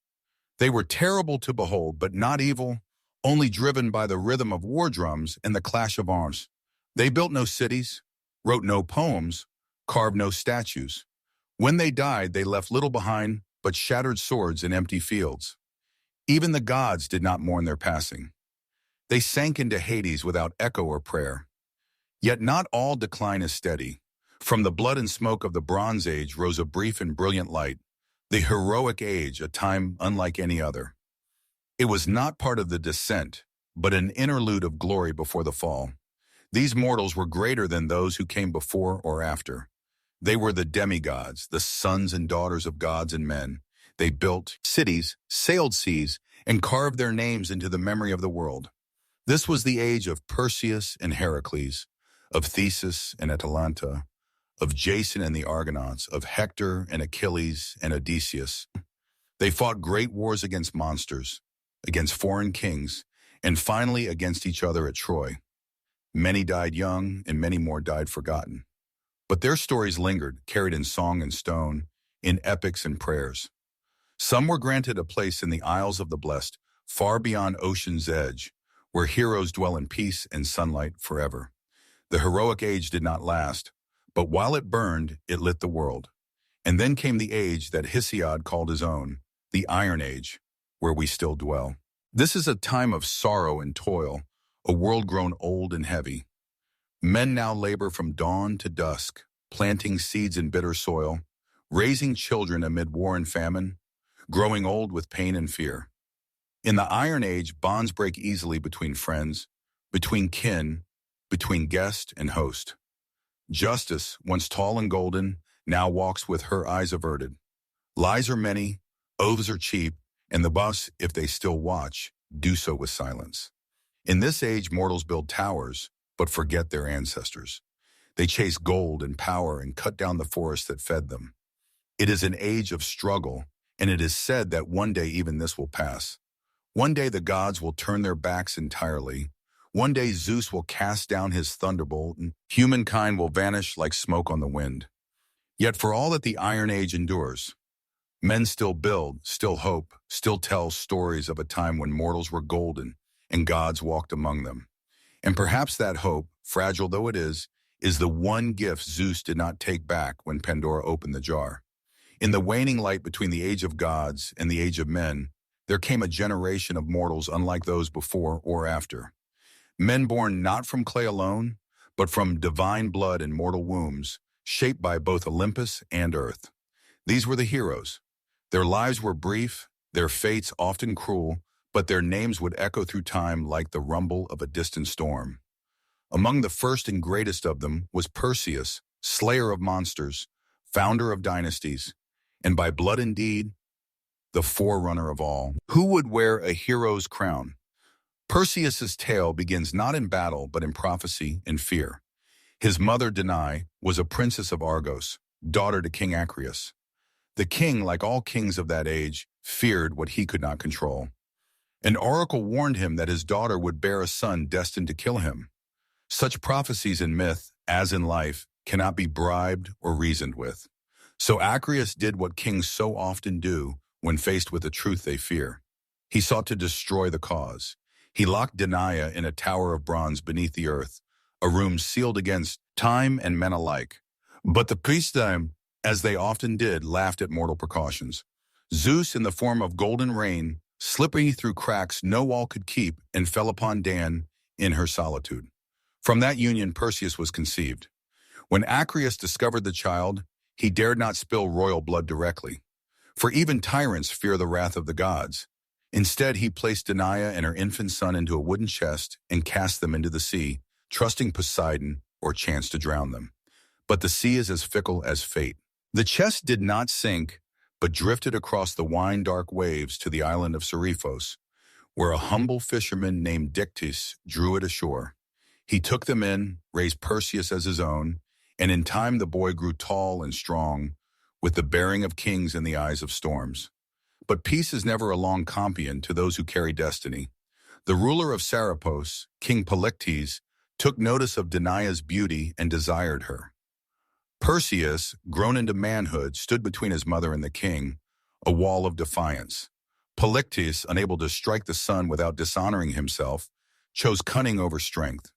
They were terrible to behold, but not evil, only driven by the rhythm of war drums and the clash of arms. They built no cities, wrote no poems, carved no statues. When they died, they left little behind but shattered swords and empty fields. Even the gods did not mourn their passing. They sank into Hades without echo or prayer. Yet not all decline is steady. From the blood and smoke of the Bronze Age rose a brief and brilliant light, the heroic age, a time unlike any other. It was not part of the descent, but an interlude of glory before the fall. These mortals were greater than those who came before or after. They were the demigods, the sons and daughters of gods and men. They built cities, sailed seas, and carved their names into the memory of the world. This was the age of Perseus and Heracles, of Theseus and Atalanta, of Jason and the Argonauts, of Hector and Achilles and Odysseus. They fought great wars against monsters, against foreign kings, and finally against each other at Troy. Many died young, and many more died forgotten. But their stories lingered, carried in song and stone, in epics and prayers. Some were granted a place in the Isles of the Blessed, far beyond ocean's edge, where heroes dwell in peace and sunlight forever. The heroic age did not last, but while it burned, it lit the world. And then came the age that Hesiod called his own, the Iron Age, where we still dwell. This is a time of sorrow and toil, a world grown old and heavy. Men now labor from dawn to dusk, planting seeds in bitter soil, raising children amid war and famine, growing old with pain and fear. In the Iron Age, bonds break easily between friends, between kin, between guest and host. Justice, once tall and golden, now walks with her eyes averted. Lies are many, oaths are cheap, and the boss, if they still watch, do so with silence. In this age, mortals build towers, but forget their ancestors. They chase gold and power and cut down the forests that fed them. It is an age of struggle, and it is said that one day even this will pass. One day the gods will turn their backs entirely. One day Zeus will cast down his thunderbolt, and humankind will vanish like smoke on the wind. Yet for all that the Iron Age endures, men still build, still hope, still tell stories of a time when mortals were golden and gods walked among them. And perhaps that hope, fragile though it is the one gift Zeus did not take back when Pandora opened the jar. In the waning light between the age of gods and the age of men, there came a generation of mortals unlike those before or after. Men born not from clay alone, but from divine blood and mortal wombs, shaped by both Olympus and earth. These were the heroes. Their lives were brief, their fates often cruel, but their names would echo through time like the rumble of a distant storm. Among the first and greatest of them was Perseus, slayer of monsters, founder of dynasties, and by blood and deed, the forerunner of all. Who would wear a hero's crown? Perseus's tale begins not in battle, but in prophecy and fear. His mother, Danae, was a princess of Argos, daughter to King Acreus. The king, like all kings of that age, feared what he could not control. An oracle warned him that his daughter would bear a son destined to kill him. Such prophecies in myth, as in life, cannot be bribed or reasoned with. So Acreus did what kings so often do when faced with the truth they fear. He sought to destroy the cause. He locked Danae in a tower of bronze beneath the earth, a room sealed against time and men alike. But the priests, as they often did, laughed at mortal precautions. Zeus, in the form of golden rain, slipping through cracks no wall could keep, and fell upon Dan in her solitude. From that union Perseus was conceived. When Acreus discovered the child, he dared not spill royal blood directly, for even tyrants fear the wrath of the gods. Instead, he placed Danae and her infant son into a wooden chest and cast them into the sea, trusting Poseidon or chance to drown them. But the sea is as fickle as fate. The chest did not sink, but drifted across the wine-dark waves to the island of Seriphos, where a humble fisherman named Dictys drew it ashore. He took them in, raised Perseus as his own, and in time the boy grew tall and strong, with the bearing of kings and the eyes of storms. But peace is never a long compion to those who carry destiny. The ruler of Seriphos, King Polyctes, took notice of Danae's beauty and desired her. Perseus, grown into manhood, stood between his mother and the king, a wall of defiance. Polyctes, unable to strike the son without dishonoring himself, chose cunning over strength.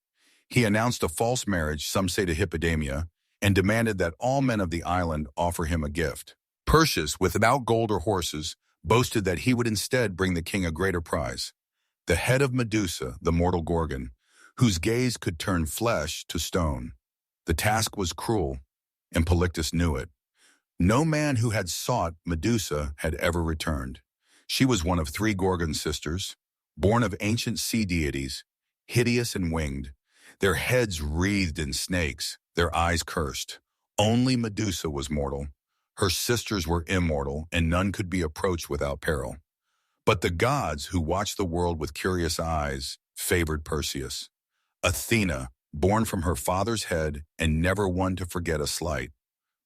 He announced a false marriage, some say to Hippodamia, and demanded that all men of the island offer him a gift. Perseus, without gold or horses, boasted that he would instead bring the king a greater prize, the head of Medusa, the mortal Gorgon, whose gaze could turn flesh to stone. The task was cruel, and Polyctes knew it. No man who had sought Medusa had ever returned. She was one of 3 Gorgon sisters, born of ancient sea deities, hideous and winged, their heads wreathed in snakes, their eyes cursed. Only Medusa was mortal. Her sisters were immortal, and none could be approached without peril. But the gods, who watched the world with curious eyes, favored Perseus. Athena, born from her father's head and never one to forget a slight.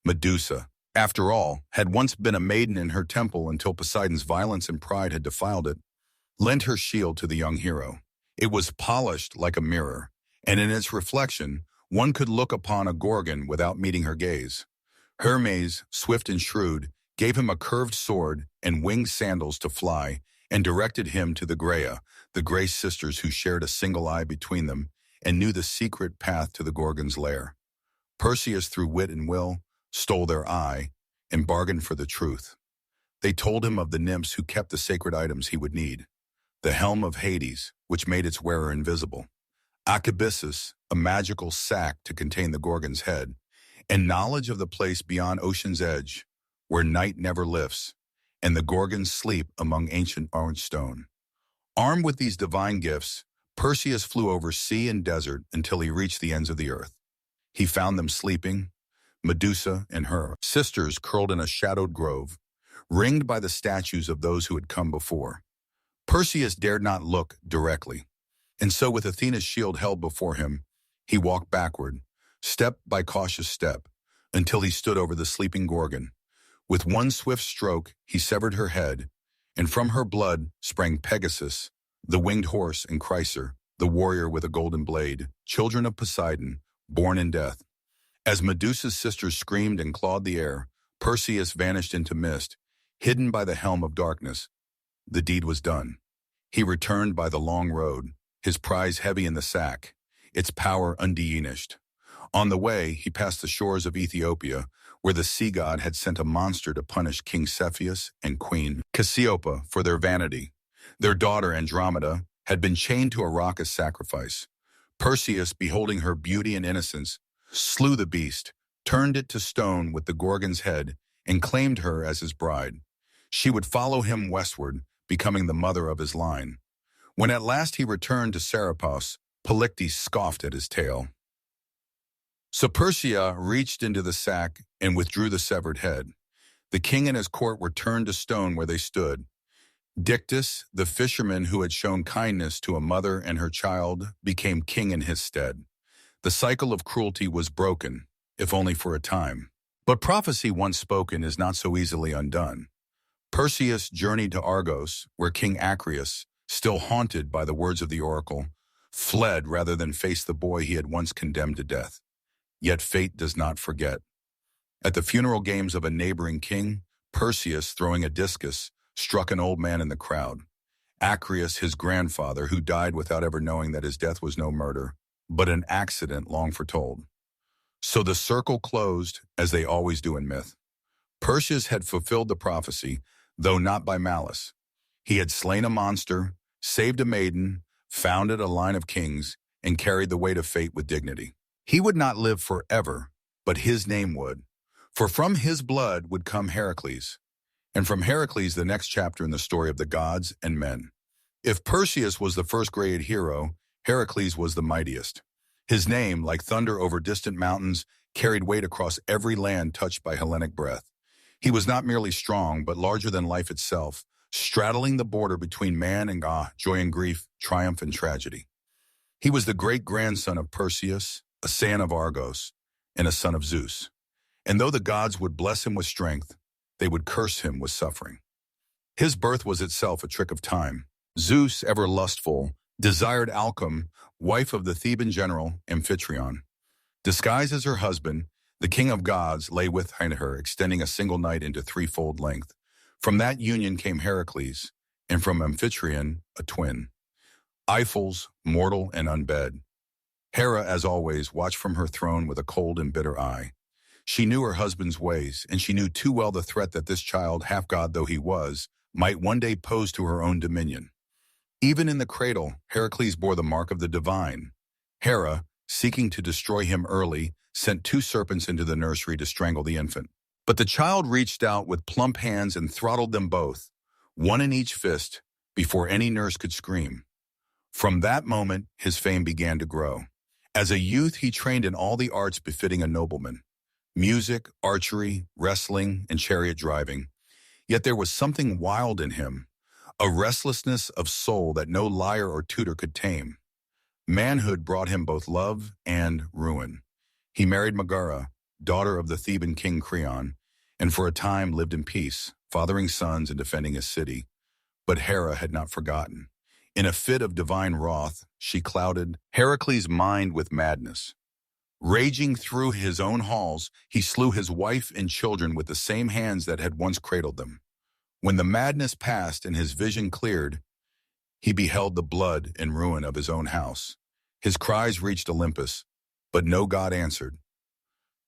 Medusa, after all, had once been a maiden in her temple until Poseidon's violence and pride had defiled it, lent her shield to the young hero. It was polished like a mirror, and in its reflection, one could look upon a Gorgon without meeting her gaze. Hermes, swift and shrewd, gave him a curved sword and winged sandals to fly, and directed him to the Graea, the Grey sisters who shared a single eye between them and knew the secret path to the Gorgon's lair. Perseus, through wit and will, stole their eye and bargained for the truth. They told him of the nymphs who kept the sacred items he would need, the helm of Hades, which made its wearer invisible, Arquebussus, a magical sack to contain the Gorgon's head, and knowledge of the place beyond ocean's edge, where night never lifts, and the Gorgons sleep among ancient orange stone. Armed with these divine gifts, Perseus flew over sea and desert until he reached the ends of the earth. He found them sleeping, Medusa and her sisters curled in a shadowed grove, ringed by the statues of those who had come before. Perseus dared not look directly, and so with Athena's shield held before him, he walked backward, step by cautious step, until he stood over the sleeping Gorgon. With one swift stroke, he severed her head, and from her blood sprang Pegasus, the winged horse, and Chryser, the warrior with a golden blade, children of Poseidon, born in death. As Medusa's sisters screamed and clawed the air, Perseus vanished into mist, hidden by the helm of darkness. The deed was done. He returned by the long road, his prize heavy in the sack, its power undiminished. On the way, he passed the shores of Ethiopia, where the sea god had sent a monster to punish King Cepheus and Queen Cassiope for their vanity. Their daughter, Andromeda, had been chained to a rock as sacrifice. Perseus, beholding her beauty and innocence, slew the beast, turned it to stone with the Gorgon's head, and claimed her as his bride. She would follow him westward, becoming the mother of his line. When at last he returned to Serapis, Polyctes scoffed at his tale. So Perseus reached into the sack and withdrew the severed head. The king and his court were turned to stone where they stood. Dictys, the fisherman who had shown kindness to a mother and her child, became king in his stead. The cycle of cruelty was broken, if only for a time. But prophecy once spoken is not so easily undone. Perseus journeyed to Argos, where King Acreus, still haunted by the words of the oracle, fled rather than face the boy he had once condemned to death. Yet fate does not forget. At the funeral games of a neighboring king, Perseus, throwing a discus, struck an old man in the crowd. Acreus, his grandfather, who died without ever knowing that his death was no murder, but an accident long foretold. So the circle closed, as they always do in myth. Perseus had fulfilled the prophecy, though not by malice. He had slain a monster, saved a maiden, founded a line of kings, and carried the weight of fate with dignity. He would not live forever, but his name would. For from his blood would come Heracles, and from Heracles the next chapter in the story of the gods and men. If Perseus was the first great hero, Heracles was the mightiest. His name, like thunder over distant mountains, carried weight across every land touched by Hellenic breath. He was not merely strong, but larger than life itself, straddling the border between man and God, joy and grief, triumph and tragedy. He was the great-grandson of Perseus, a son of Argos, and a son of Zeus. And though the gods would bless him with strength, they would curse him with suffering. His birth was itself a trick of time. Zeus, ever lustful, desired Alcmene, wife of the Theban general Amphitryon. Disguised as her husband, the king of gods lay with her, extending a single night into threefold length. From that union came Heracles, and from Amphitryon, a twin. Eiffels, mortal and unbed. Hera, as always, watched from her throne with a cold and bitter eye. She knew her husband's ways, and she knew too well the threat that this child, half-god though he was, might one day pose to her own dominion. Even in the cradle, Heracles bore the mark of the divine. Hera, seeking to destroy him early, sent 2 serpents into the nursery to strangle the infant. But the child reached out with plump hands and throttled them both, one in each fist, before any nurse could scream. From that moment, his fame began to grow. As a youth, he trained in all the arts befitting a nobleman: music, archery, wrestling, and chariot driving. Yet there was something wild in him, a restlessness of soul that no lyre or tutor could tame. Manhood brought him both love and ruin. He married Megara, daughter of the Theban king Creon, and for a time lived in peace, fathering sons and defending his city. But Hera had not forgotten. In a fit of divine wrath, she clouded Heracles' mind with madness. Raging through his own halls, he slew his wife and children with the same hands that had once cradled them. When the madness passed and his vision cleared, he beheld the blood and ruin of his own house. His cries reached Olympus, but no god answered.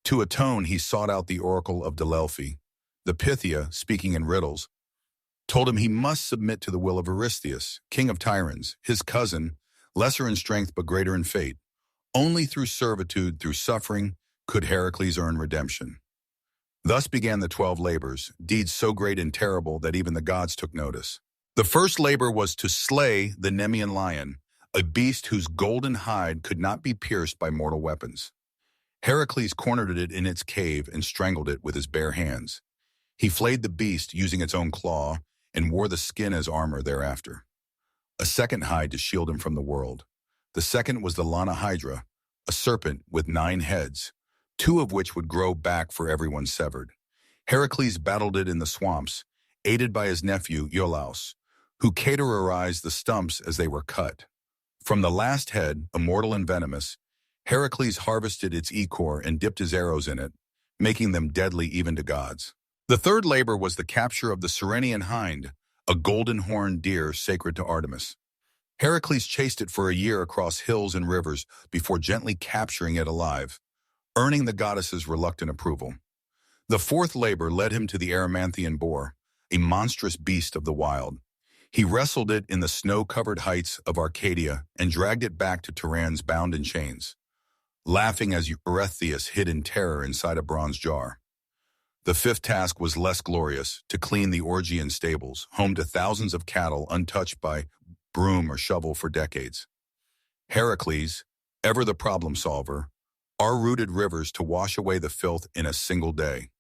To atone, he sought out the oracle of Delphi. The Pythia, speaking in riddles, told him he must submit to the will of Eurystheus, king of Tyrans, his cousin, lesser in strength but greater in fate. Only through servitude, through suffering, could Heracles earn redemption. Thus began the 12 labors, deeds so great and terrible that even the gods took notice. The first labor was to slay the Nemean lion, a beast whose golden hide could not be pierced by mortal weapons. Heracles cornered it in its cave and strangled it with his bare hands. He flayed the beast using its own claw and wore the skin as armor thereafter. A second hide to shield him from the world. The second was the Lana Hydra, a serpent with 9 heads, 2 of which would grow back for everyone severed. Heracles battled it in the swamps, aided by his nephew Iolaus, who cauterized the stumps as they were cut. From the last head, immortal and venomous, Heracles harvested its ichor and dipped his arrows in it, making them deadly even to gods. The third labor was the capture of the Ceryneian hind, a golden-horned deer sacred to Artemis. Heracles chased it for a year across hills and rivers before gently capturing it alive, earning the goddess's reluctant approval. The fourth labor led him to the Erymanthian boar, a monstrous beast of the wild. He wrestled it in the snow-covered heights of Arcadia and dragged it back to Tiran's bound in chains, laughing as Eurystheus hid in terror inside a bronze jar. The fifth task was less glorious, to clean the Orgian stables, home to thousands of cattle untouched by broom or shovel for decades. Heracles, ever the problem solver, rooted rivers to wash away the filth in a single day.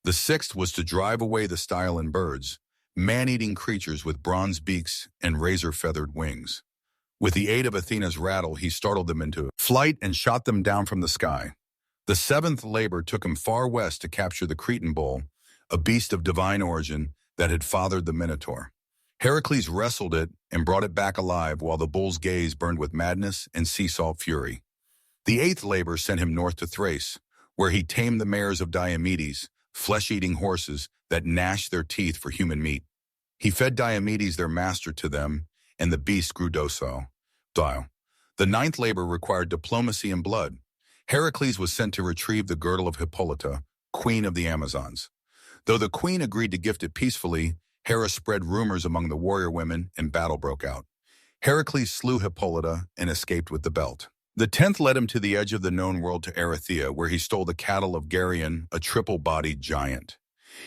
The sixth was to drive away the style birds, man-eating creatures with bronze beaks and razor-feathered wings. With the aid of Athena's rattle, he startled them into flight and shot them down from the sky. The seventh labor took him far west to capture the Cretan bull, a beast of divine origin that had fathered the Minotaur. Heracles wrestled it and brought it back alive while the bull's gaze burned with madness and sea salt fury. The eighth labor sent him north to Thrace, where he tamed the mares of Diomedes, flesh-eating horses that gnashed their teeth for human meat. He fed Diomedes their master to them, and the beast grew docile. The ninth labor required diplomacy and blood. Heracles was sent to retrieve the girdle of Hippolyta, queen of the Amazons. Though the queen agreed to gift it peacefully, Hera spread rumors among the warrior women and battle broke out. Heracles slew Hippolyta and escaped with the belt. The 10th led him to the edge of the known world to Erythea, where he stole the cattle of Geryon, a triple-bodied giant.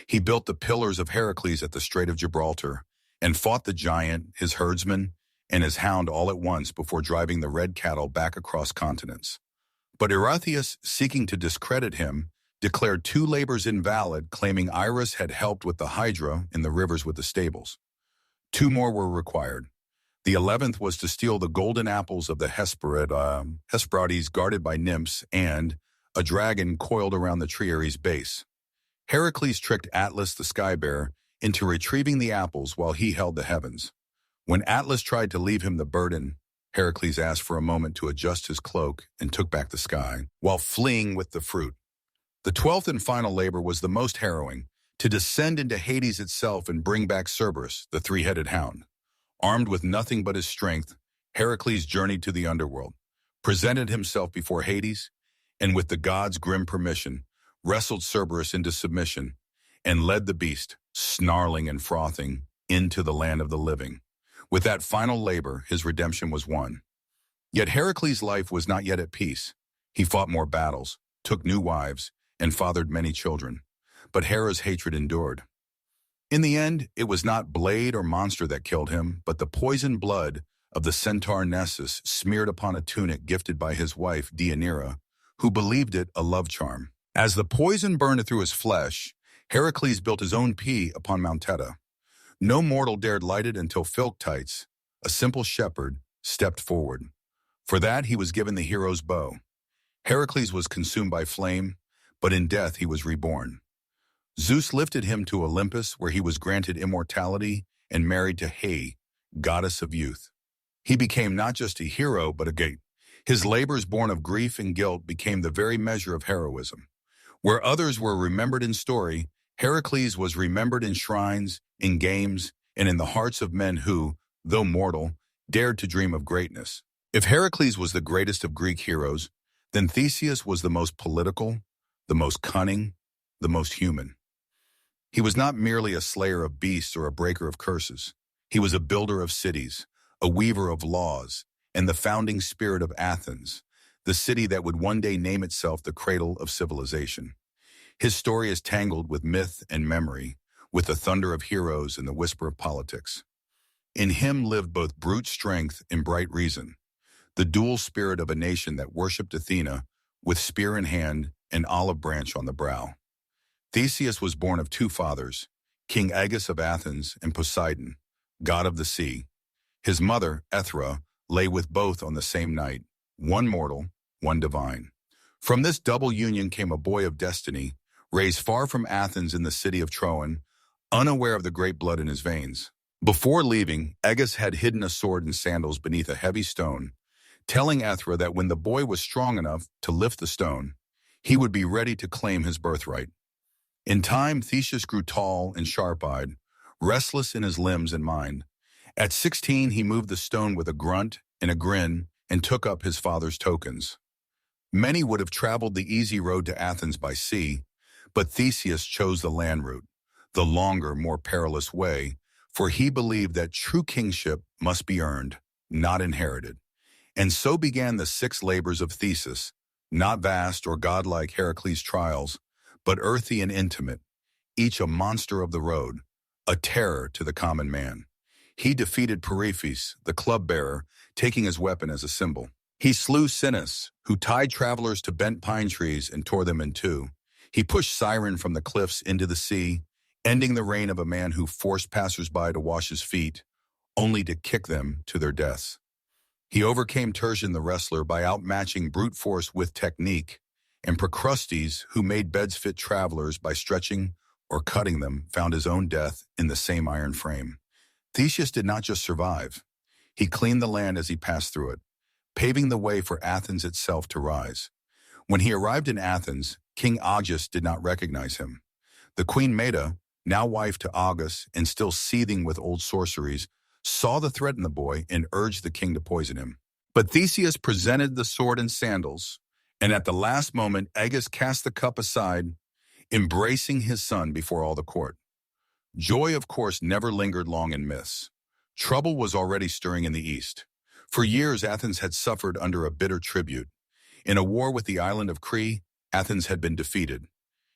He built the pillars of Heracles at the Strait of Gibraltar and fought the giant, his herdsman, and his hound all at once before driving the red cattle back across continents. But Eurystheus, seeking to discredit him, declared 2 labors invalid, claiming Iris had helped with the Hydra in the rivers with the stables. 2 more were required. The 11th was to steal the golden apples of the Hesperides guarded by nymphs and a dragon coiled around the Triaries base. Heracles tricked Atlas the sky-bearer into retrieving the apples while he held the heavens. When Atlas tried to leave him the burden, Heracles asked for a moment to adjust his cloak and took back the sky, while fleeing with the fruit. The 12th and final labor was the most harrowing, to descend into Hades itself and bring back Cerberus, the 3-headed hound. Armed with nothing but his strength, Heracles journeyed to the underworld, presented himself before Hades, and with the gods' grim permission, wrestled Cerberus into submission, and led the beast, snarling and frothing, into the land of the living. With that final labor, his redemption was won. Yet Heracles' life was not yet at peace. He fought more battles, took new wives, and fathered many children. But Hera's hatred endured. In the end, it was not blade or monster that killed him, but the poisoned blood of the centaur Nessus smeared upon a tunic gifted by his wife Deianira, who believed it a love charm. As the poison burned through his flesh, Heracles built his own pea upon Mount Teta. No mortal dared light it until Philoctetes, a simple shepherd, stepped forward. For that he was given the hero's bow. Heracles was consumed by flame, but in death he was reborn. Zeus lifted him to Olympus, where he was granted immortality and married to Hea, goddess of youth. He became not just a hero, but a god. His labors born of grief and guilt became the very measure of heroism. Where others were remembered in story, Heracles was remembered in shrines, in games, and in the hearts of men who, though mortal, dared to dream of greatness. If Heracles was the greatest of Greek heroes, then Theseus was the most political, the most cunning, the most human. He was not merely a slayer of beasts or a breaker of curses. He was a builder of cities, a weaver of laws, and the founding spirit of Athens, the city that would one day name itself the cradle of civilization. His story is tangled with myth and memory, with the thunder of heroes and the whisper of politics. In him lived both brute strength and bright reason, the dual spirit of a nation that worshipped Athena with spear in hand and olive branch on the brow. Theseus was born of 2 fathers, King Aegus of Athens and Poseidon, god of the sea. His mother, Aethra, lay with both on the same night, one mortal, one divine. From this double union came a boy of destiny, raised far from Athens in the city of Troan, unaware of the great blood in his veins. Before leaving, Aegus had hidden a sword and sandals beneath a heavy stone, telling Aethra that when the boy was strong enough to lift the stone, he would be ready to claim his birthright. In time, Theseus grew tall and sharp-eyed, restless in his limbs and mind. At 16, he moved the stone with a grunt and a grin and took up his father's tokens. Many would have traveled the easy road to Athens by sea, but Theseus chose the land route, the longer, more perilous way, for he believed that true kingship must be earned, not inherited. And so began the 6 labors of Theseus, not vast or godlike Heracles' trials, but earthy and intimate, each a monster of the road, a terror to the common man. He defeated Periphas, the club-bearer, taking his weapon as a symbol. He slew Sinis, who tied travelers to bent pine trees and tore them in two. He pushed Siren from the cliffs into the sea, ending the reign of a man who forced passers-by to wash his feet, only to kick them to their deaths. He overcame Tertian the wrestler by outmatching brute force with technique, and Procrustes, who made beds fit travelers by stretching or cutting them, found his own death in the same iron frame. Theseus did not just survive. He cleaned the land as he passed through it, paving the way for Athens itself to rise. When he arrived in Athens, King Augeas did not recognize him. The Queen Meda, now wife to Augeas and still seething with old sorceries, saw the threat in the boy and urged the king to poison him. But Theseus presented the sword and sandals, and at the last moment Augeas cast the cup aside, embracing his son before all the court. Joy, of course, never lingered long in myths. Trouble was already stirring in the east. For years, Athens had suffered under a bitter tribute. In a war with the island of Crete, Athens had been defeated,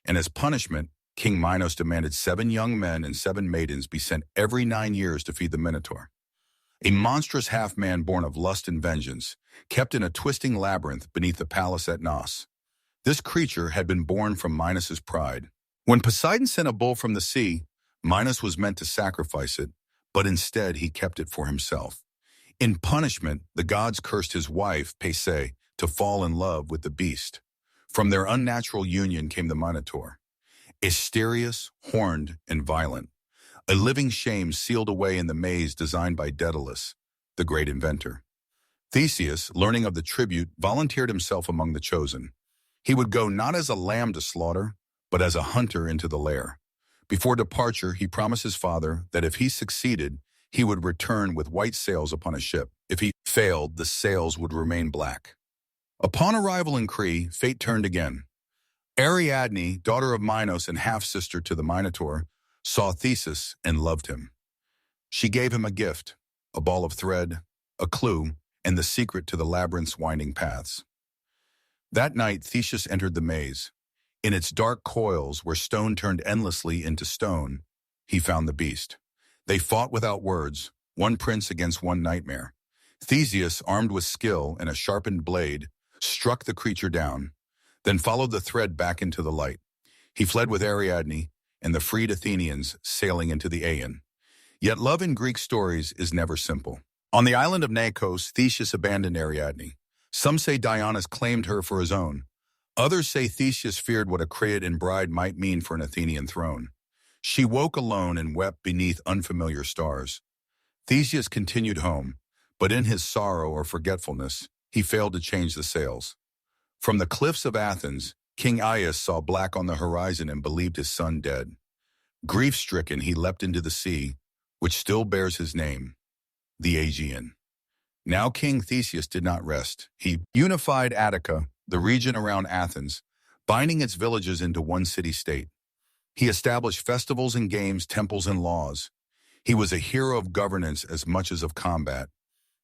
and as punishment, King Minos demanded 7 young men and 7 maidens be sent every 9 years to feed the Minotaur, a monstrous half-man born of lust and vengeance, kept in a twisting labyrinth beneath the palace at Knos. This creature had been born from Minos's pride. When Poseidon sent a bull from the sea, Minos was meant to sacrifice it, but instead he kept it for himself. In punishment, the gods cursed his wife, Pasea, to fall in love with the beast. From their unnatural union came the Minotaur, mysterious, horned, and violent, a living shame sealed away in the maze designed by Daedalus, the great inventor. Theseus, learning of the tribute, volunteered himself among the chosen. He would go not as a lamb to slaughter, but as a hunter into the lair. Before departure, he promised his father that if he succeeded, he would return with white sails upon a ship. If he failed, the sails would remain black. Upon arrival in Crete, fate turned again. Ariadne, daughter of Minos and half-sister to the Minotaur, saw Theseus and loved him. She gave him a gift, a ball of thread, a clue, and the secret to the labyrinth's winding paths. That night, Theseus entered the maze. In its dark coils, where stone turned endlessly into stone, he found the beast. They fought without words, one prince against one nightmare. Theseus, armed with skill and a sharpened blade, struck the creature down, then followed the thread back into the light. He fled with Ariadne and the freed Athenians sailing into the Aegean. Yet love in Greek stories is never simple. On the island of Naxos, Theseus abandoned Ariadne. Some say Dionysus claimed her for his own. Others say Theseus feared what a Cretan bride might mean for an Athenian throne. She woke alone and wept beneath unfamiliar stars. Theseus continued home, but in his sorrow or forgetfulness, he failed to change the sails. From the cliffs of Athens, King Aias saw black on the horizon and believed his son dead. Grief-stricken, he leapt into the sea, which still bears his name, the Aegean. Now King Theseus did not rest. He unified Attica, the region around Athens, binding its villages into one city-state. He established festivals and games, temples and laws. He was a hero of governance as much as of combat.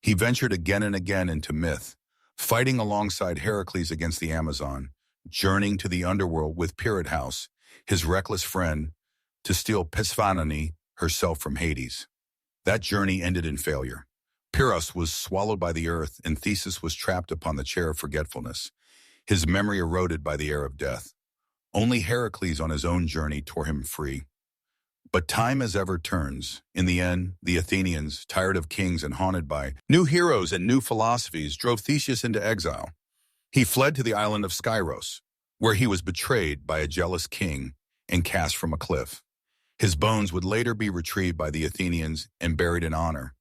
He ventured again and again into myth, fighting alongside Heracles against the Amazon, journeying to the underworld with Pirate House, his reckless friend, to steal Persephone herself from Hades. That journey ended in failure. Pyrrhus was swallowed by the earth, and Theseus was trapped upon the chair of forgetfulness, his memory eroded by the air of death. Only Heracles on his own journey tore him free. But time as ever turns. In the end, the Athenians, tired of kings and haunted by new heroes and new philosophies, drove Theseus into exile. He fled to the island of Skyros, where he was betrayed by a jealous king and cast from a cliff. His bones would later be retrieved by the Athenians and buried in honor.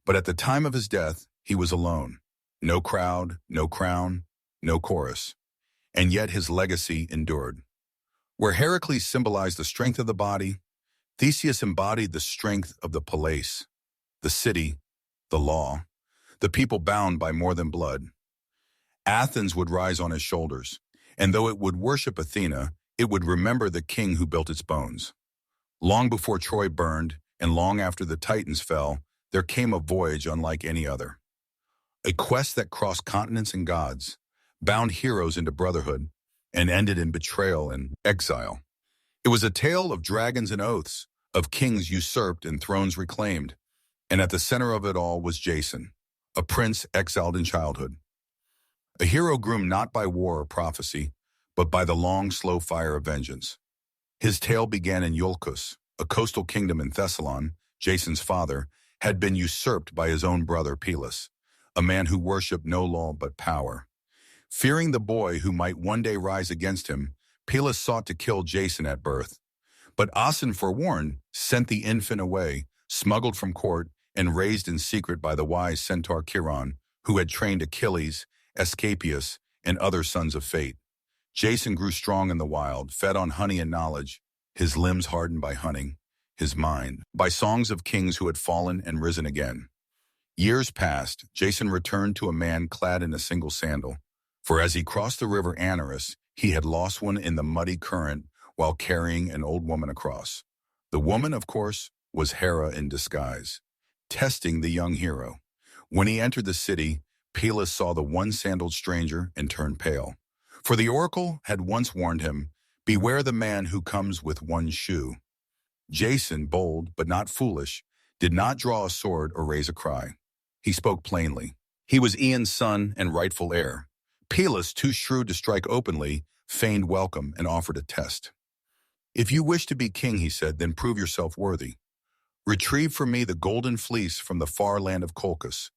But at the time of his death, he was alone. No crowd, no crown, no chorus. And yet his legacy endured. Where Heracles symbolized the strength of the body, Theseus embodied the strength of the palace, the city, the law, the people bound by more than blood. Athens would rise on his shoulders, and though it would worship Athena, it would remember the king who built its bones. Long before Troy burned, and long after the Titans fell, there came a voyage unlike any other. A quest that crossed continents and gods, bound heroes into brotherhood, and ended in betrayal and exile. It was a tale of dragons and oaths, of kings usurped and thrones reclaimed, and at the center of it all was Jason, a prince exiled in childhood. A hero groomed not by war or prophecy, but by the long, slow fire of vengeance. His tale began in Iolcus, a coastal kingdom in Thessalon. Jason's father had been usurped by his own brother Pelus, a man who worshipped no law but power. Fearing the boy who might one day rise against him, Pelus sought to kill Jason at birth. But Asen, forewarned, sent the infant away, smuggled from court, and raised in secret by the wise centaur Chiron, who had trained Achilles, Asclepius, and other sons of fate. Jason grew strong in the wild, fed on honey and knowledge, his limbs hardened by hunting, his mind by songs of kings who had fallen and risen again. Years passed. Jason returned to a man clad in a single sandal, for as he crossed the river Anarus, he had lost one in the muddy current while carrying an old woman across. The woman, of course, was Hera in disguise, testing the young hero. When he entered the city, Pelus saw the one-sandaled stranger and turned pale. For the oracle had once warned him, "Beware the man who comes with one shoe." Jason, bold but not foolish, did not draw a sword or raise a cry. He spoke plainly. He was Aeon's son and rightful heir. Pelus, too shrewd to strike openly, feigned welcome and offered a test. "If you wish to be king," he said, "then prove yourself worthy. Retrieve for me the golden fleece from the far land of Colchis.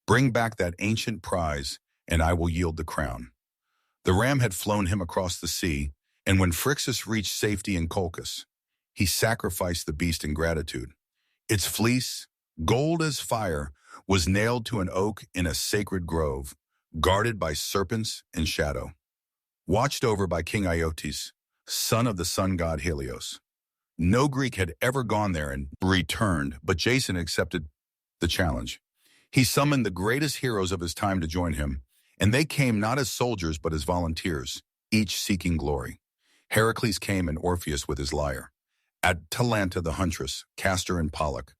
Bring back that ancient prize, and I will yield the crown." The ram had flown him across the sea, and when Phrixus reached safety in Colchis, he sacrificed the beast in gratitude. Its fleece, gold as fire, was nailed to an oak in a sacred grove, guarded by serpents and shadow, watched over by King Iotes, son of the sun god Helios. No Greek had ever gone there and returned, but Jason accepted the challenge. He summoned the greatest heroes of his time to join him, and they came not as soldiers but as volunteers, each seeking glory. Heracles came and Orpheus with his lyre. Atalanta the huntress, Castor and Pollux,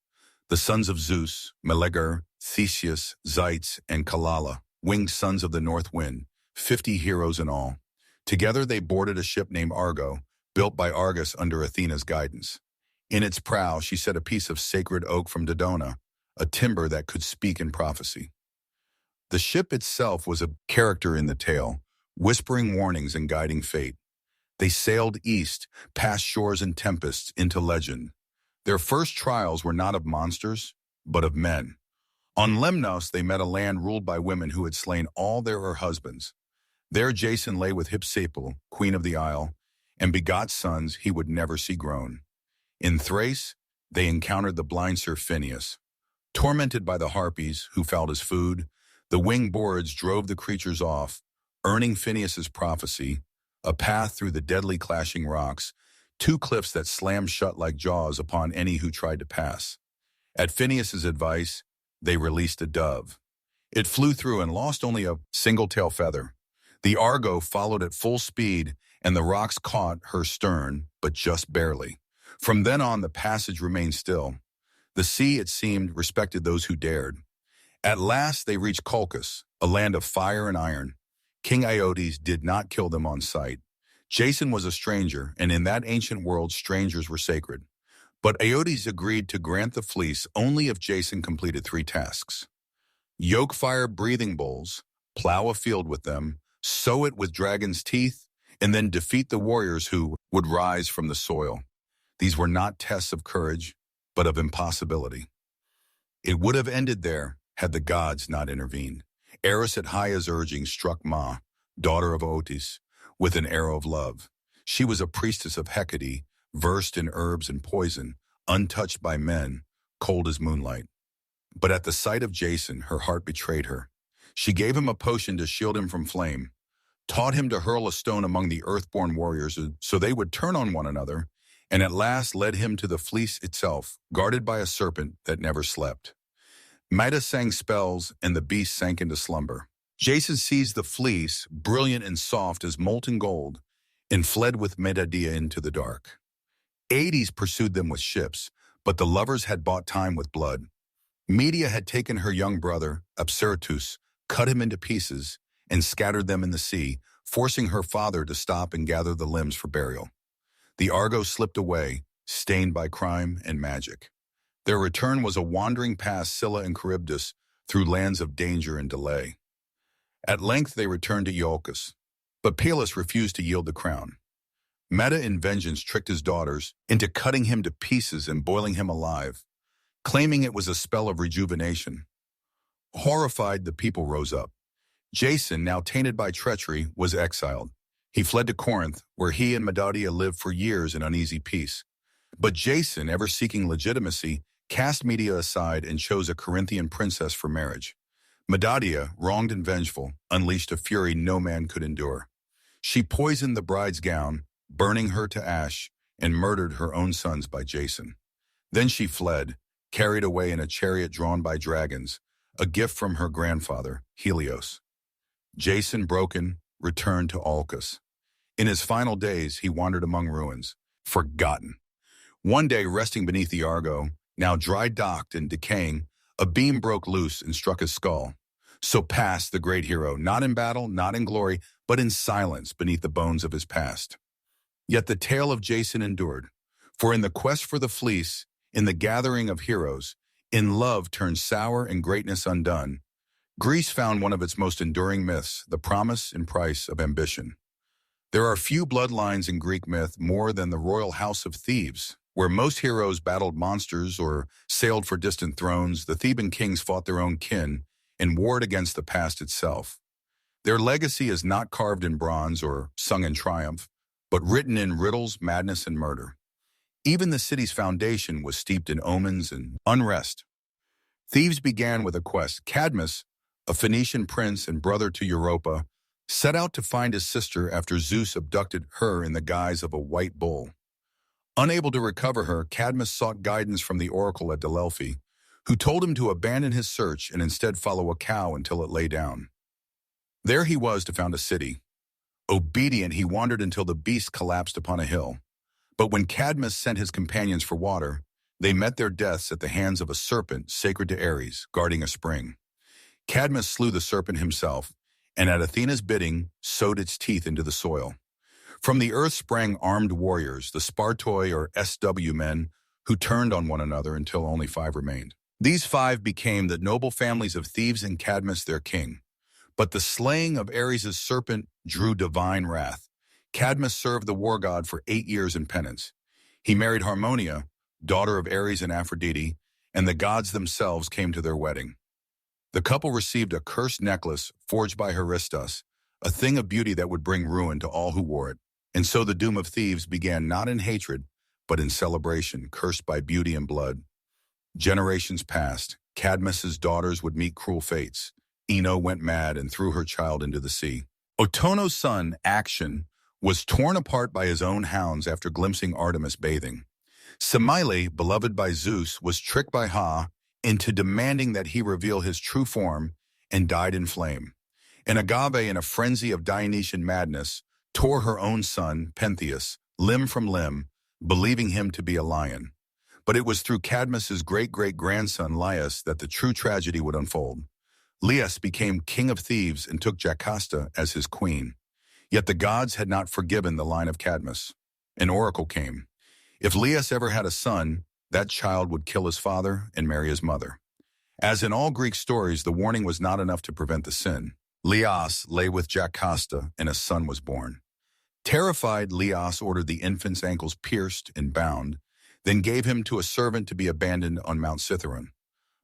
the sons of Zeus, Meleager, Theseus, Zeus, and Kalala, winged sons of the north wind, 50 heroes in all. Together they boarded a ship named Argo, built by Argus under Athena's guidance. In its prow she set a piece of sacred oak from Dodona, a timber that could speak in prophecy. The ship itself was a character in the tale, whispering warnings and guiding fate. They sailed east, past shores and tempests, into legend. Their first trials were not of monsters, but of men. On Lemnos they met a land ruled by women who had slain all their husbands. There Jason lay with Hypsipyle, queen of the isle, and begot sons he would never see grown. In Thrace they encountered the blind Sir Phineus. Tormented by the harpies, who fouled his food, the winged boards drove the creatures off, earning Phineus's prophecy, a path through the deadly clashing rocks, two cliffs that slammed shut like jaws upon any who tried to pass. At Phineus's advice, they released a dove. It flew through and lost only a single tail feather. The Argo followed at full speed, and the rocks caught her stern, but just barely. From then on, the passage remained still. The sea, it seemed, respected those who dared. At last they reached Colchis, a land of fire and iron. King Iotes did not kill them on sight. Jason was a stranger, and in that ancient world strangers were sacred. But Iotes agreed to grant the fleece only if Jason completed 3 tasks. Yoke fire breathing bulls, plow a field with them, sow it with dragon's teeth, and then defeat the warriors who would rise from the soil. These were not tests of courage, but of impossibility. It would have ended there had the gods not intervened. Eris at Haia's urging struck Ma, daughter of Otis, with an arrow of love. She was a priestess of Hecate, versed in herbs and poison, untouched by men, cold as moonlight. But at the sight of Jason, her heart betrayed her. She gave him a potion to shield him from flame, taught him to hurl a stone among the earthborn warriors so they would turn on one another, and at last led him to the fleece itself, guarded by a serpent that never slept. Midas sang spells, and the beast sank into slumber. Jason seized the fleece, brilliant and soft as molten gold, and fled with Medea into the dark. Hades pursued them with ships, But the lovers had bought time with blood. Medea had taken her young brother, Absyrtus, cut him into pieces, and scattered them in the sea, forcing her father to stop and gather the limbs for burial. The Argo slipped away, stained by crime and magic. Their return was a wandering past Scylla and Charybdis through lands of danger and delay. At length they returned to Iolcus, but Peleus refused to yield the crown. Meta in vengeance tricked his daughters into cutting him to pieces and boiling him alive, claiming it was a spell of rejuvenation. Horrified, the people rose up. Jason, now tainted by treachery, was exiled. He fled to Corinth, where he and Medea lived for years in uneasy peace. But Jason, ever seeking legitimacy, cast Medea aside and chose a Corinthian princess for marriage. Medea, wronged and vengeful, unleashed a fury no man could endure. She poisoned the bride's gown, burning her to ash, and murdered her own sons by Jason. Then she fled, carried away in a chariot drawn by dragons, a gift from her grandfather, Helios. Jason, broken, returned to Iolcus. In his final days, he wandered among ruins, forgotten. One day, resting beneath the Argo, now dry-docked and decaying, a beam broke loose and struck his skull. So passed the great hero, not in battle, not in glory, but in silence beneath the bones of his past. Yet the tale of Jason endured, for in the quest for the fleece, in the gathering of heroes, in love turned sour and greatness undone, Greece found one of its most enduring myths, the promise and price of ambition. There are few bloodlines in Greek myth more than the royal house of Thebes, where most heroes battled monsters or sailed for distant thrones. The Theban kings fought their own kin and warred against the past itself. Their legacy is not carved in bronze or sung in triumph, but written in riddles, madness, and murder. Even the city's foundation was steeped in omens and unrest. Thebes began with a quest. Cadmus, a Phoenician prince and brother to Europa, set out to find his sister after Zeus abducted her in the guise of a white bull. Unable to recover her, Cadmus sought guidance from the oracle at Delphi, who told him to abandon his search and instead follow a cow until it lay down. There he was to found a city. Obedient, he wandered until the beast collapsed upon a hill. But when Cadmus sent his companions for water, they met their deaths at the hands of a serpent sacred to Ares, guarding a spring. Cadmus slew the serpent himself, and at Athena's bidding, sowed its teeth into the soil. From the earth sprang armed warriors, the Spartoi or SW men, who turned on one another until only 5 remained. These 5 became the noble families of Thebes and Cadmus their king. But the slaying of Ares' serpent drew divine wrath. Cadmus served the war god for 8 years in penance. He married Harmonia, daughter of Ares and Aphrodite, and the gods themselves came to their wedding. The couple received a cursed necklace forged by Hephaestus, a thing of beauty that would bring ruin to all who wore it. And so the doom of Thebes began not in hatred, but in celebration, cursed by beauty and blood. Generations passed. Cadmus's daughters would meet cruel fates. Ino went mad and threw her child into the sea. Otono's son, Action, was torn apart by his own hounds after glimpsing Artemis bathing. Semele, beloved by Zeus, was tricked by Ha into demanding that he reveal his true form and died in flame. And Agave, in a frenzy of Dionysian madness, tore her own son, Pentheus, limb from limb, believing him to be a lion. But it was through Cadmus's great-great-grandson, Laius, that the true tragedy would unfold. Laius became king of Thebes and took Jocasta as his queen. Yet the gods had not forgiven the line of Cadmus. An oracle came. If Laius ever had a son, that child would kill his father and marry his mother. As in all Greek stories, the warning was not enough to prevent the sin. Laius lay with Jocasta, and a son was born. Terrified, Laius ordered the infant's ankles pierced and bound, then gave him to a servant to be abandoned on Mount Cithaeron.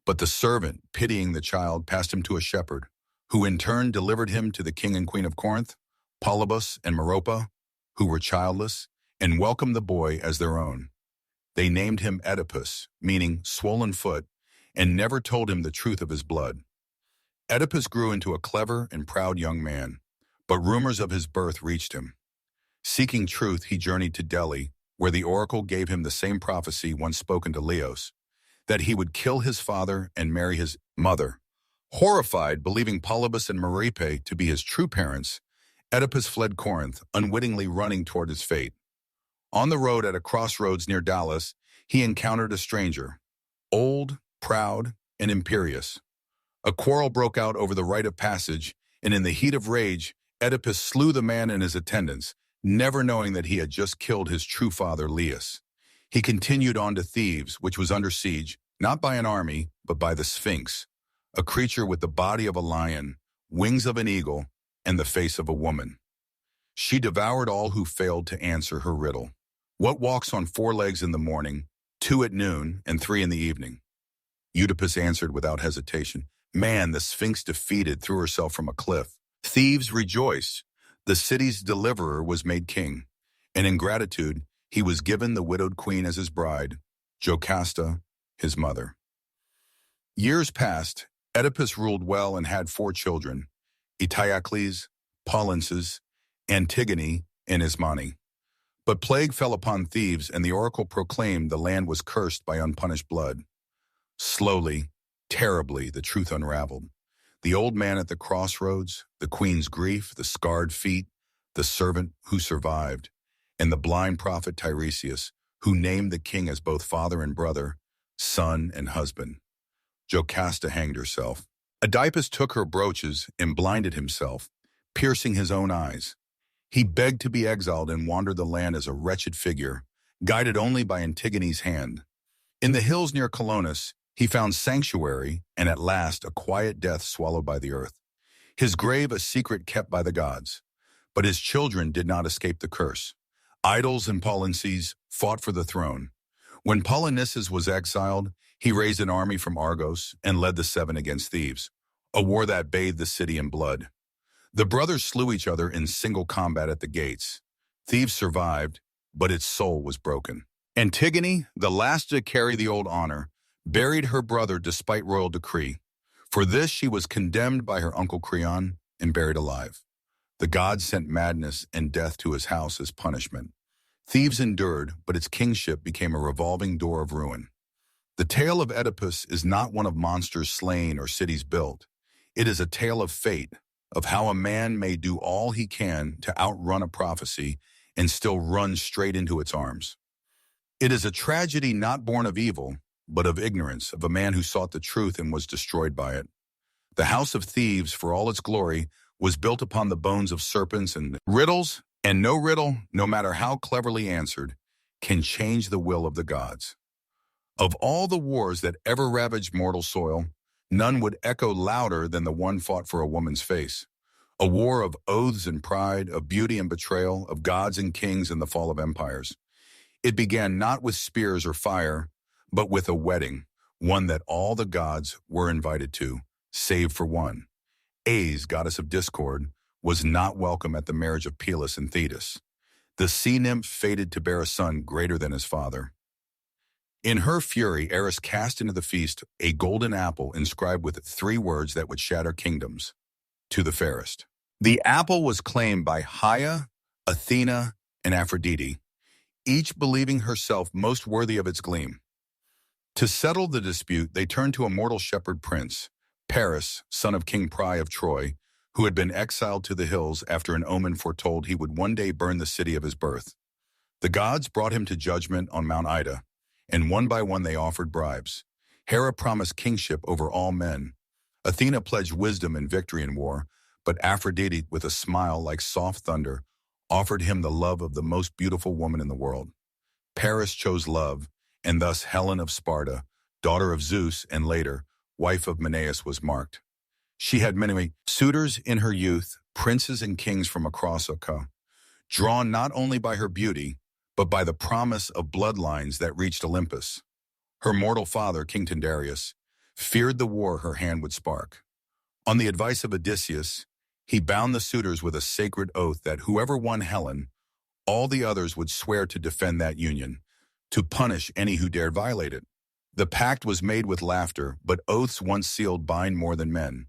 But the servant, pitying the child, passed him to a shepherd, who in turn delivered him to the king and queen of Corinth, Polybus and Merope, who were childless, and welcomed the boy as their own. They named him Oedipus, meaning swollen foot, and never told him the truth of his blood. Oedipus grew into a clever and proud young man, but rumors of his birth reached him. Seeking truth, he journeyed to Delhi, where the oracle gave him the same prophecy once spoken to Laios, that he would kill his father and marry his mother. Horrified, believing Polybus and Merope to be his true parents, Oedipus fled Corinth, unwittingly running toward his fate. On the road at a crossroads near Dallas, he encountered a stranger, old, proud, and imperious. A quarrel broke out over the rite of passage, and in the heat of rage, Oedipus slew the man and his attendants, never knowing that he had just killed his true father, Laius. He continued on to Thebes, which was under siege, not by an army, but by the Sphinx, a creature with the body of a lion, wings of an eagle, and the face of a woman. She devoured all who failed to answer her riddle. What walks on 4 legs in the morning, 2 at noon, and 3 in the evening? Oedipus answered without hesitation. Man, the Sphinx defeated threw herself from a cliff. Thebes rejoiced. The city's deliverer was made king, and in gratitude, he was given the widowed queen as his bride, Jocasta, his mother. Years passed. Oedipus ruled well and had 4 children, Eteocles, Polynces, Antigone, and Ismene. But plague fell upon Thebes, and the oracle proclaimed the land was cursed by unpunished blood. Slowly, terribly, the truth unraveled. The old man at the crossroads, the queen's grief, the scarred feet, the servant who survived, and the blind prophet Tiresias, who named the king as both father and brother, son and husband. Jocasta hanged herself. Oedipus took her brooches and blinded himself, piercing his own eyes. He begged to be exiled and wandered the land as a wretched figure, guided only by Antigone's hand. In the hills near Colonus, he found sanctuary and at last a quiet death swallowed by the earth. His grave a secret kept by the gods. But his children did not escape the curse. Idols and Polynces fought for the throne. When Polynices was exiled, he raised an army from Argos and led the 7 against Thebes, a war that bathed the city in blood. The brothers slew each other in single combat at the gates. Thebes survived, but its soul was broken. Antigone, the last to carry the old honor, buried her brother despite royal decree. For this she was condemned by her uncle Creon and buried alive. The gods sent madness and death to his house as punishment. Thebes endured, but its kingship became a revolving door of ruin. The tale of Oedipus is not one of monsters slain or cities built. It is a tale of fate, of how a man may do all he can to outrun a prophecy and still run straight into its arms. It is a tragedy not born of evil, but of ignorance, of a man who sought the truth and was destroyed by it. The house of Thebes, for all its glory, was built upon the bones of serpents and riddles, and no riddle, no matter how cleverly answered, can change the will of the gods. Of all the wars that ever ravaged mortal soil, none would echo louder than the one fought for a woman's face. A war of oaths and pride, of beauty and betrayal, of gods and kings and the fall of empires. It began not with spears or fire, but with a wedding, one that all the gods were invited to, save for one. Aes, goddess of discord, was not welcome at the marriage of Pelus and Thetis. The sea nymph fated to bear a son greater than his father. In her fury, Eris cast into the feast a golden apple inscribed with 3 words that would shatter kingdoms. To the fairest. The apple was claimed by Haia, Athena, and Aphrodite, each believing herself most worthy of its gleam. To settle the dispute, they turned to a mortal shepherd prince, Paris, son of King Priam of Troy, who had been exiled to the hills after an omen foretold he would one day burn the city of his birth. The gods brought him to judgment on Mount Ida, and one by one they offered bribes. Hera promised kingship over all men. Athena pledged wisdom and victory in war, but Aphrodite, with a smile like soft thunder, offered him the love of the most beautiful woman in the world. Paris chose love, and thus Helen of Sparta, daughter of Zeus and later, wife of Menelaus, was marked. She had many suitors in her youth, princes and kings from across Oka, drawn not only by her beauty, but by the promise of bloodlines that reached Olympus. Her mortal father, King Tyndareus, feared the war her hand would spark. On the advice of Odysseus, he bound the suitors with a sacred oath that whoever won Helen, all the others would swear to defend that union, to punish any who dared violate it. The pact was made with laughter, but oaths once sealed bind more than men.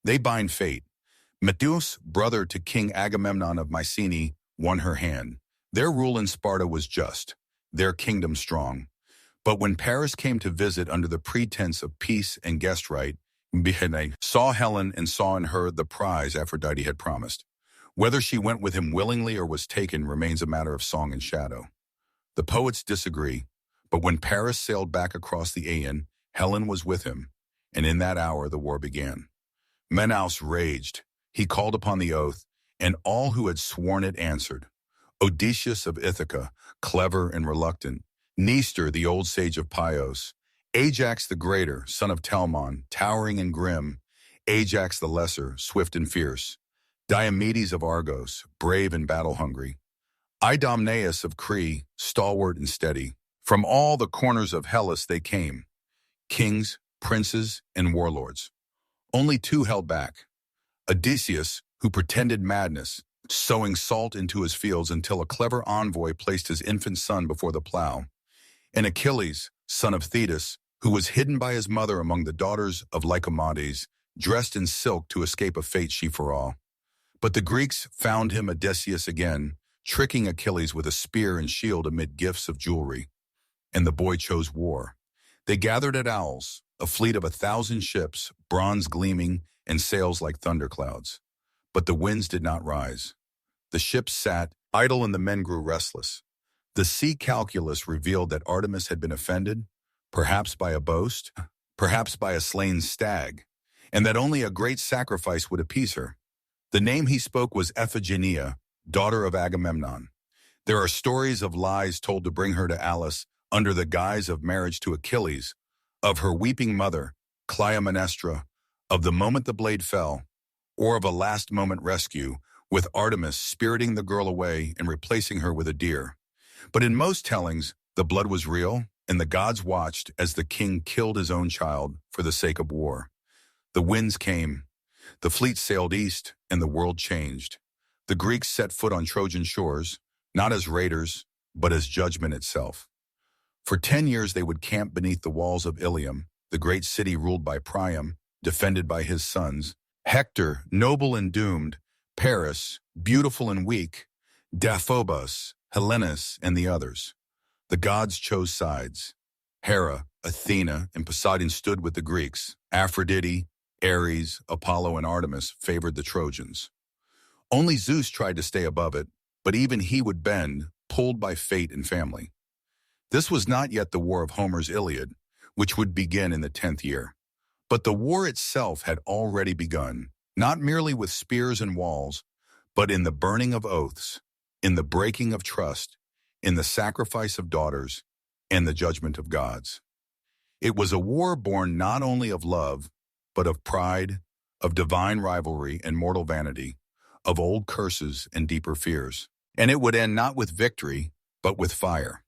They bind fate. Methuselah, brother to King Agamemnon of Mycenae, won her hand. Their rule in Sparta was just, their kingdom strong. But when Paris came to visit under the pretense of peace and guest right, Behene saw Helen and saw in her the prize Aphrodite had promised. Whether she went with him willingly or was taken remains a matter of song and shadow. The poets disagree. But when Paris sailed back across the Aegean, Helen was with him, and in that hour the war began. Menelaus raged. He called upon the oath, and all who had sworn it answered. Odysseus of Ithaca, clever and reluctant, Nestor, the old sage of Pylos, Ajax the greater, son of Telamon, towering and grim, Ajax the lesser, swift and fierce, Diomedes of Argos, brave and battle-hungry, Idomeneus of Crete, stalwart and steady. From all the corners of Hellas they came, kings, princes, and warlords. Only two held back. Odysseus, who pretended madness, sowing salt into his fields until a clever envoy placed his infant son before the plow, and Achilles, son of Thetis, who was hidden by his mother among the daughters of Lycomedes, dressed in silk to escape a fate she foresaw. But the Greeks found him Odysseus again, tricking Achilles with a spear and shield amid gifts of jewelry. And the boy chose war. They gathered at Owls, a fleet of 1,000 ships, bronze gleaming and sails like thunderclouds. But the winds did not rise. The ships sat idle and the men grew restless. The sea calculus revealed that Artemis had been offended, perhaps by a boast, perhaps by a slain stag, and that only a great sacrifice would appease her. The name he spoke was Iphigenia, daughter of Agamemnon. There are stories of lies told to bring her to Alice under the guise of marriage to Achilles, of her weeping mother, Clytemnestra, of the moment the blade fell, or of a last-moment rescue, with Artemis spiriting the girl away and replacing her with a deer. But in most tellings, the blood was real, and the gods watched as the king killed his own child for the sake of war. The winds came, the fleet sailed east, and the world changed. The Greeks set foot on Trojan shores, not as raiders, but as judgment itself. For 10 years they would camp beneath the walls of Ilium, the great city ruled by Priam, defended by his sons, Hector, noble and doomed, Paris, beautiful and weak, Deiphobus, Helenus, and the others. The gods chose sides. Hera, Athena, and Poseidon stood with the Greeks. Aphrodite, Ares, Apollo, and Artemis favored the Trojans. Only Zeus tried to stay above it, but even he would bend, pulled by fate and family. This was not yet the war of Homer's Iliad, which would begin in the 10th year. But the war itself had already begun, not merely with spears and walls, but in the burning of oaths, in the breaking of trust, in the sacrifice of daughters, and the judgment of gods. It was a war born not only of love, but of pride, of divine rivalry and mortal vanity, of old curses and deeper fears. And it would end not with victory, but with fire.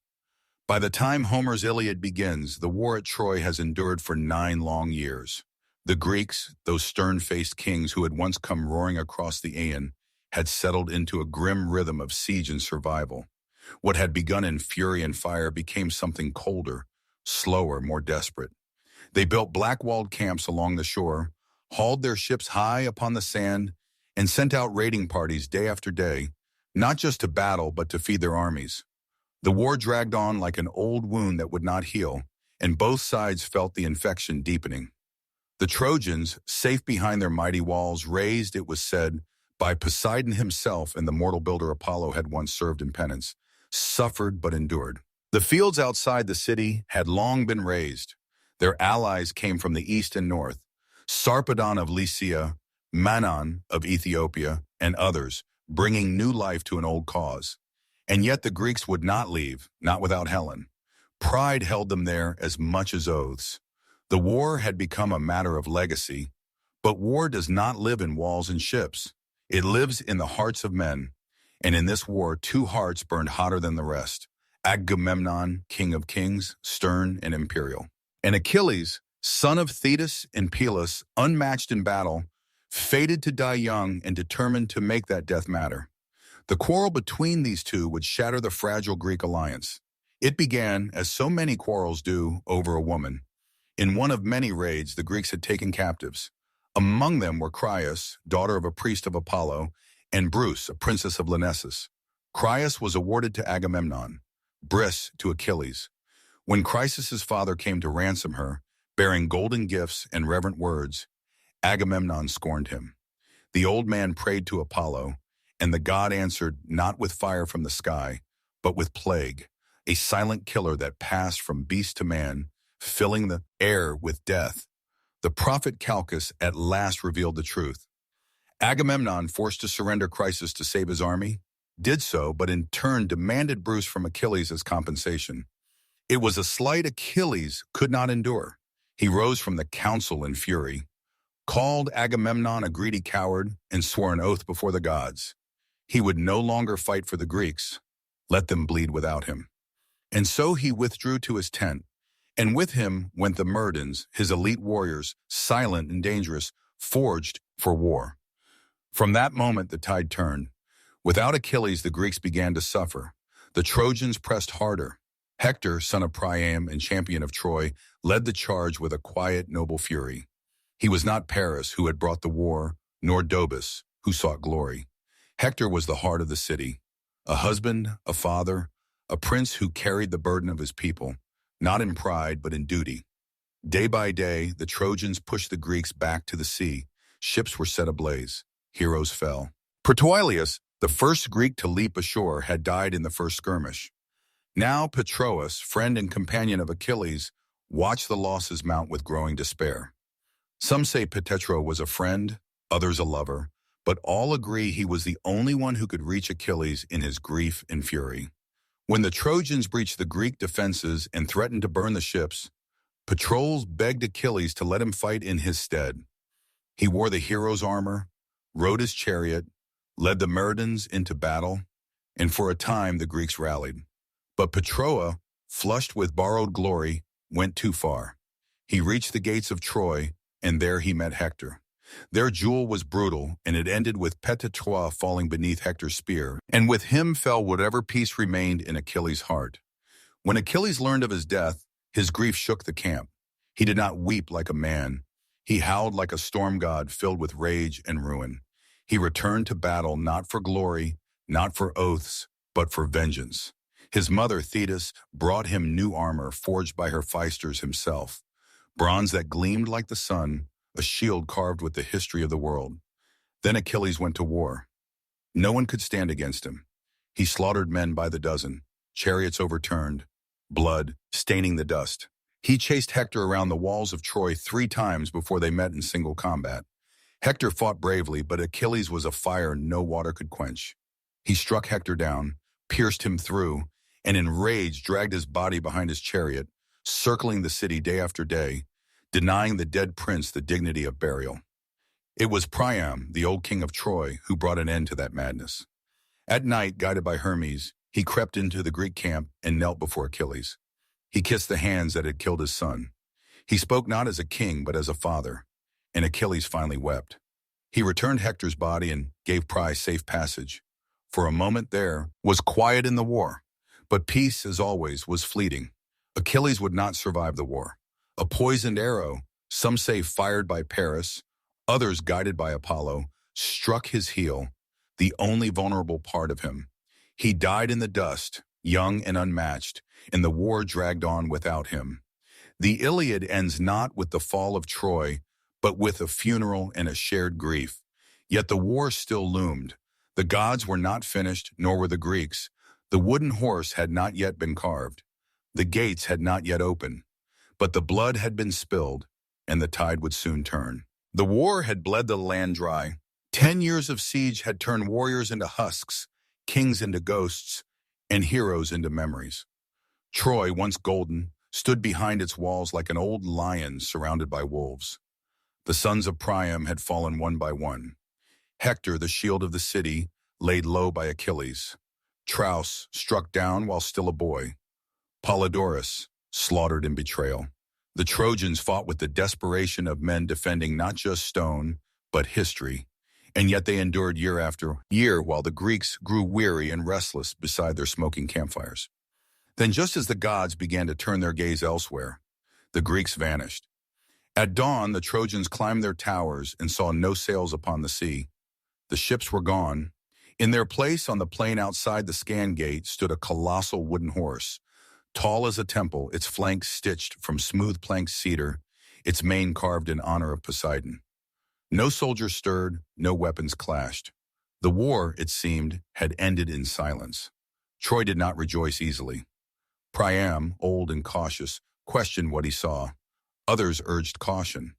By the time Homer's Iliad begins, the war at Troy has endured for 9 long years. The Greeks, those stern-faced kings who had once come roaring across the Aegean, had settled into a grim rhythm of siege and survival. What had begun in fury and fire became something colder, slower, more desperate. They built black-walled camps along the shore, hauled their ships high upon the sand, and sent out raiding parties day after day, not just to battle but to feed their armies. The war dragged on like an old wound that would not heal, and both sides felt the infection deepening. The Trojans, safe behind their mighty walls, raised, it was said, by Poseidon himself and the mortal builder Apollo had once served in penance, suffered but endured. The fields outside the city had long been razed. Their allies came from the east and north, Sarpedon of Lycia, Manon of Ethiopia, and others, bringing new life to an old cause. And yet the Greeks would not leave, not without Helen. Pride held them there as much as oaths. The war had become a matter of legacy, but war does not live in walls and ships. It lives in the hearts of men, and in this war 2 hearts burned hotter than the rest. Agamemnon, king of kings, stern and imperial, and Achilles, son of Thetis and Peleus, unmatched in battle, fated to die young and determined to make that death matter. The quarrel between these two would shatter the fragile Greek alliance. It began, as so many quarrels do, over a woman. In one of many raids, the Greeks had taken captives. Among them were Crius, daughter of a priest of Apollo, and Bruce, a princess of Lyrnessus. Crius was awarded to Agamemnon, Briss to Achilles. When Chryses' father came to ransom her, bearing golden gifts and reverent words, Agamemnon scorned him. The old man prayed to Apollo, and the god answered not with fire from the sky, but with plague, a silent killer that passed from beast to man, filling the air with death. The prophet Calchas at last revealed the truth. Agamemnon, forced to surrender Chrysos to save his army, did so, but in turn demanded Bruce from Achilles as compensation. It was a slight Achilles could not endure. He rose from the council in fury, called Agamemnon a greedy coward, and swore an oath before the gods. He would no longer fight for the Greeks. Let them bleed without him. And so he withdrew to his tent, and with him went the Myrmidons, his elite warriors, silent and dangerous, forged for war. From that moment the tide turned. Without Achilles, the Greeks began to suffer. The Trojans pressed harder. Hector, son of Priam and champion of Troy, led the charge with a quiet, noble fury. He was not Paris, who had brought the war, nor Dobus, who sought glory. Hector was the heart of the city, a husband, a father, a prince who carried the burden of his people, not in pride but in duty. Day by day, the Trojans pushed the Greeks back to the sea. Ships were set ablaze. Heroes fell. Protoileus, the first Greek to leap ashore, had died in the first skirmish. Now Patroclus, friend and companion of Achilles, watched the losses mount with growing despair. Some say Patroclus was a friend, others a lover, but all agree he was the only one who could reach Achilles in his grief and fury. When the Trojans breached the Greek defenses and threatened to burn the ships, Patroclus begged Achilles to let him fight in his stead. He wore the hero's armor, rode his chariot, led the Myrmidons into battle, and for a time the Greeks rallied. But Patroclus, flushed with borrowed glory, went too far. He reached the gates of Troy, and there he met Hector. Their duel was brutal, and it ended with Patroclus falling beneath Hector's spear, and with him fell whatever peace remained in Achilles' heart. When Achilles learned of his death, his grief shook the camp. He did not weep like a man. He howled like a storm god filled with rage and ruin. He returned to battle not for glory, not for oaths, but for vengeance. His mother, Thetis, brought him new armor forged by Hephaestus himself, bronze that gleamed like the sun, a shield carved with the history of the world. Then Achilles went to war. No one could stand against him. He slaughtered men by the dozen, chariots overturned, blood staining the dust. He chased Hector around the walls of Troy 3 times before they met in single combat. Hector fought bravely, but Achilles was a fire no water could quench. He struck Hector down, pierced him through, and in rage dragged his body behind his chariot, circling the city day after day, denying the dead prince the dignity of burial. It was Priam, the old king of Troy, who brought an end to that madness. At night, guided by Hermes, he crept into the Greek camp and knelt before Achilles. He kissed the hands that had killed his son. He spoke not as a king, but as a father, and Achilles finally wept. He returned Hector's body and gave Priam safe passage. For a moment there was quiet in the war, but peace, as always, was fleeting. Achilles would not survive the war. A poisoned arrow, some say fired by Paris, others guided by Apollo, struck his heel, the only vulnerable part of him. He died in the dust, young and unmatched, and the war dragged on without him. The Iliad ends not with the fall of Troy, but with a funeral and a shared grief. Yet the war still loomed. The gods were not finished, nor were the Greeks. The wooden horse had not yet been carved. The gates had not yet opened. But the blood had been spilled, and the tide would soon turn. The war had bled the land dry. 10 years of siege had turned warriors into husks, kings into ghosts, and heroes into memories. Troy, once golden, stood behind its walls like an old lion surrounded by wolves. The sons of Priam had fallen one by one. Hector, the shield of the city, laid low by Achilles. Tros, struck down while still a boy. Polydorus, slaughtered in betrayal. The Trojans fought with the desperation of men defending not just stone, but history, and yet they endured year after year while the Greeks grew weary and restless beside their smoking campfires. Then just as the gods began to turn their gaze elsewhere, the Greeks vanished. At dawn, the Trojans climbed their towers and saw no sails upon the sea. The ships were gone. In their place on the plain outside the Scan Gate stood a colossal wooden horse, tall as a temple, its flanks stitched from smooth planked cedar, its mane carved in honor of Poseidon. No soldiers stirred, no weapons clashed. The war, it seemed, had ended in silence. Troy did not rejoice easily. Priam, old and cautious, questioned what he saw. Others urged caution.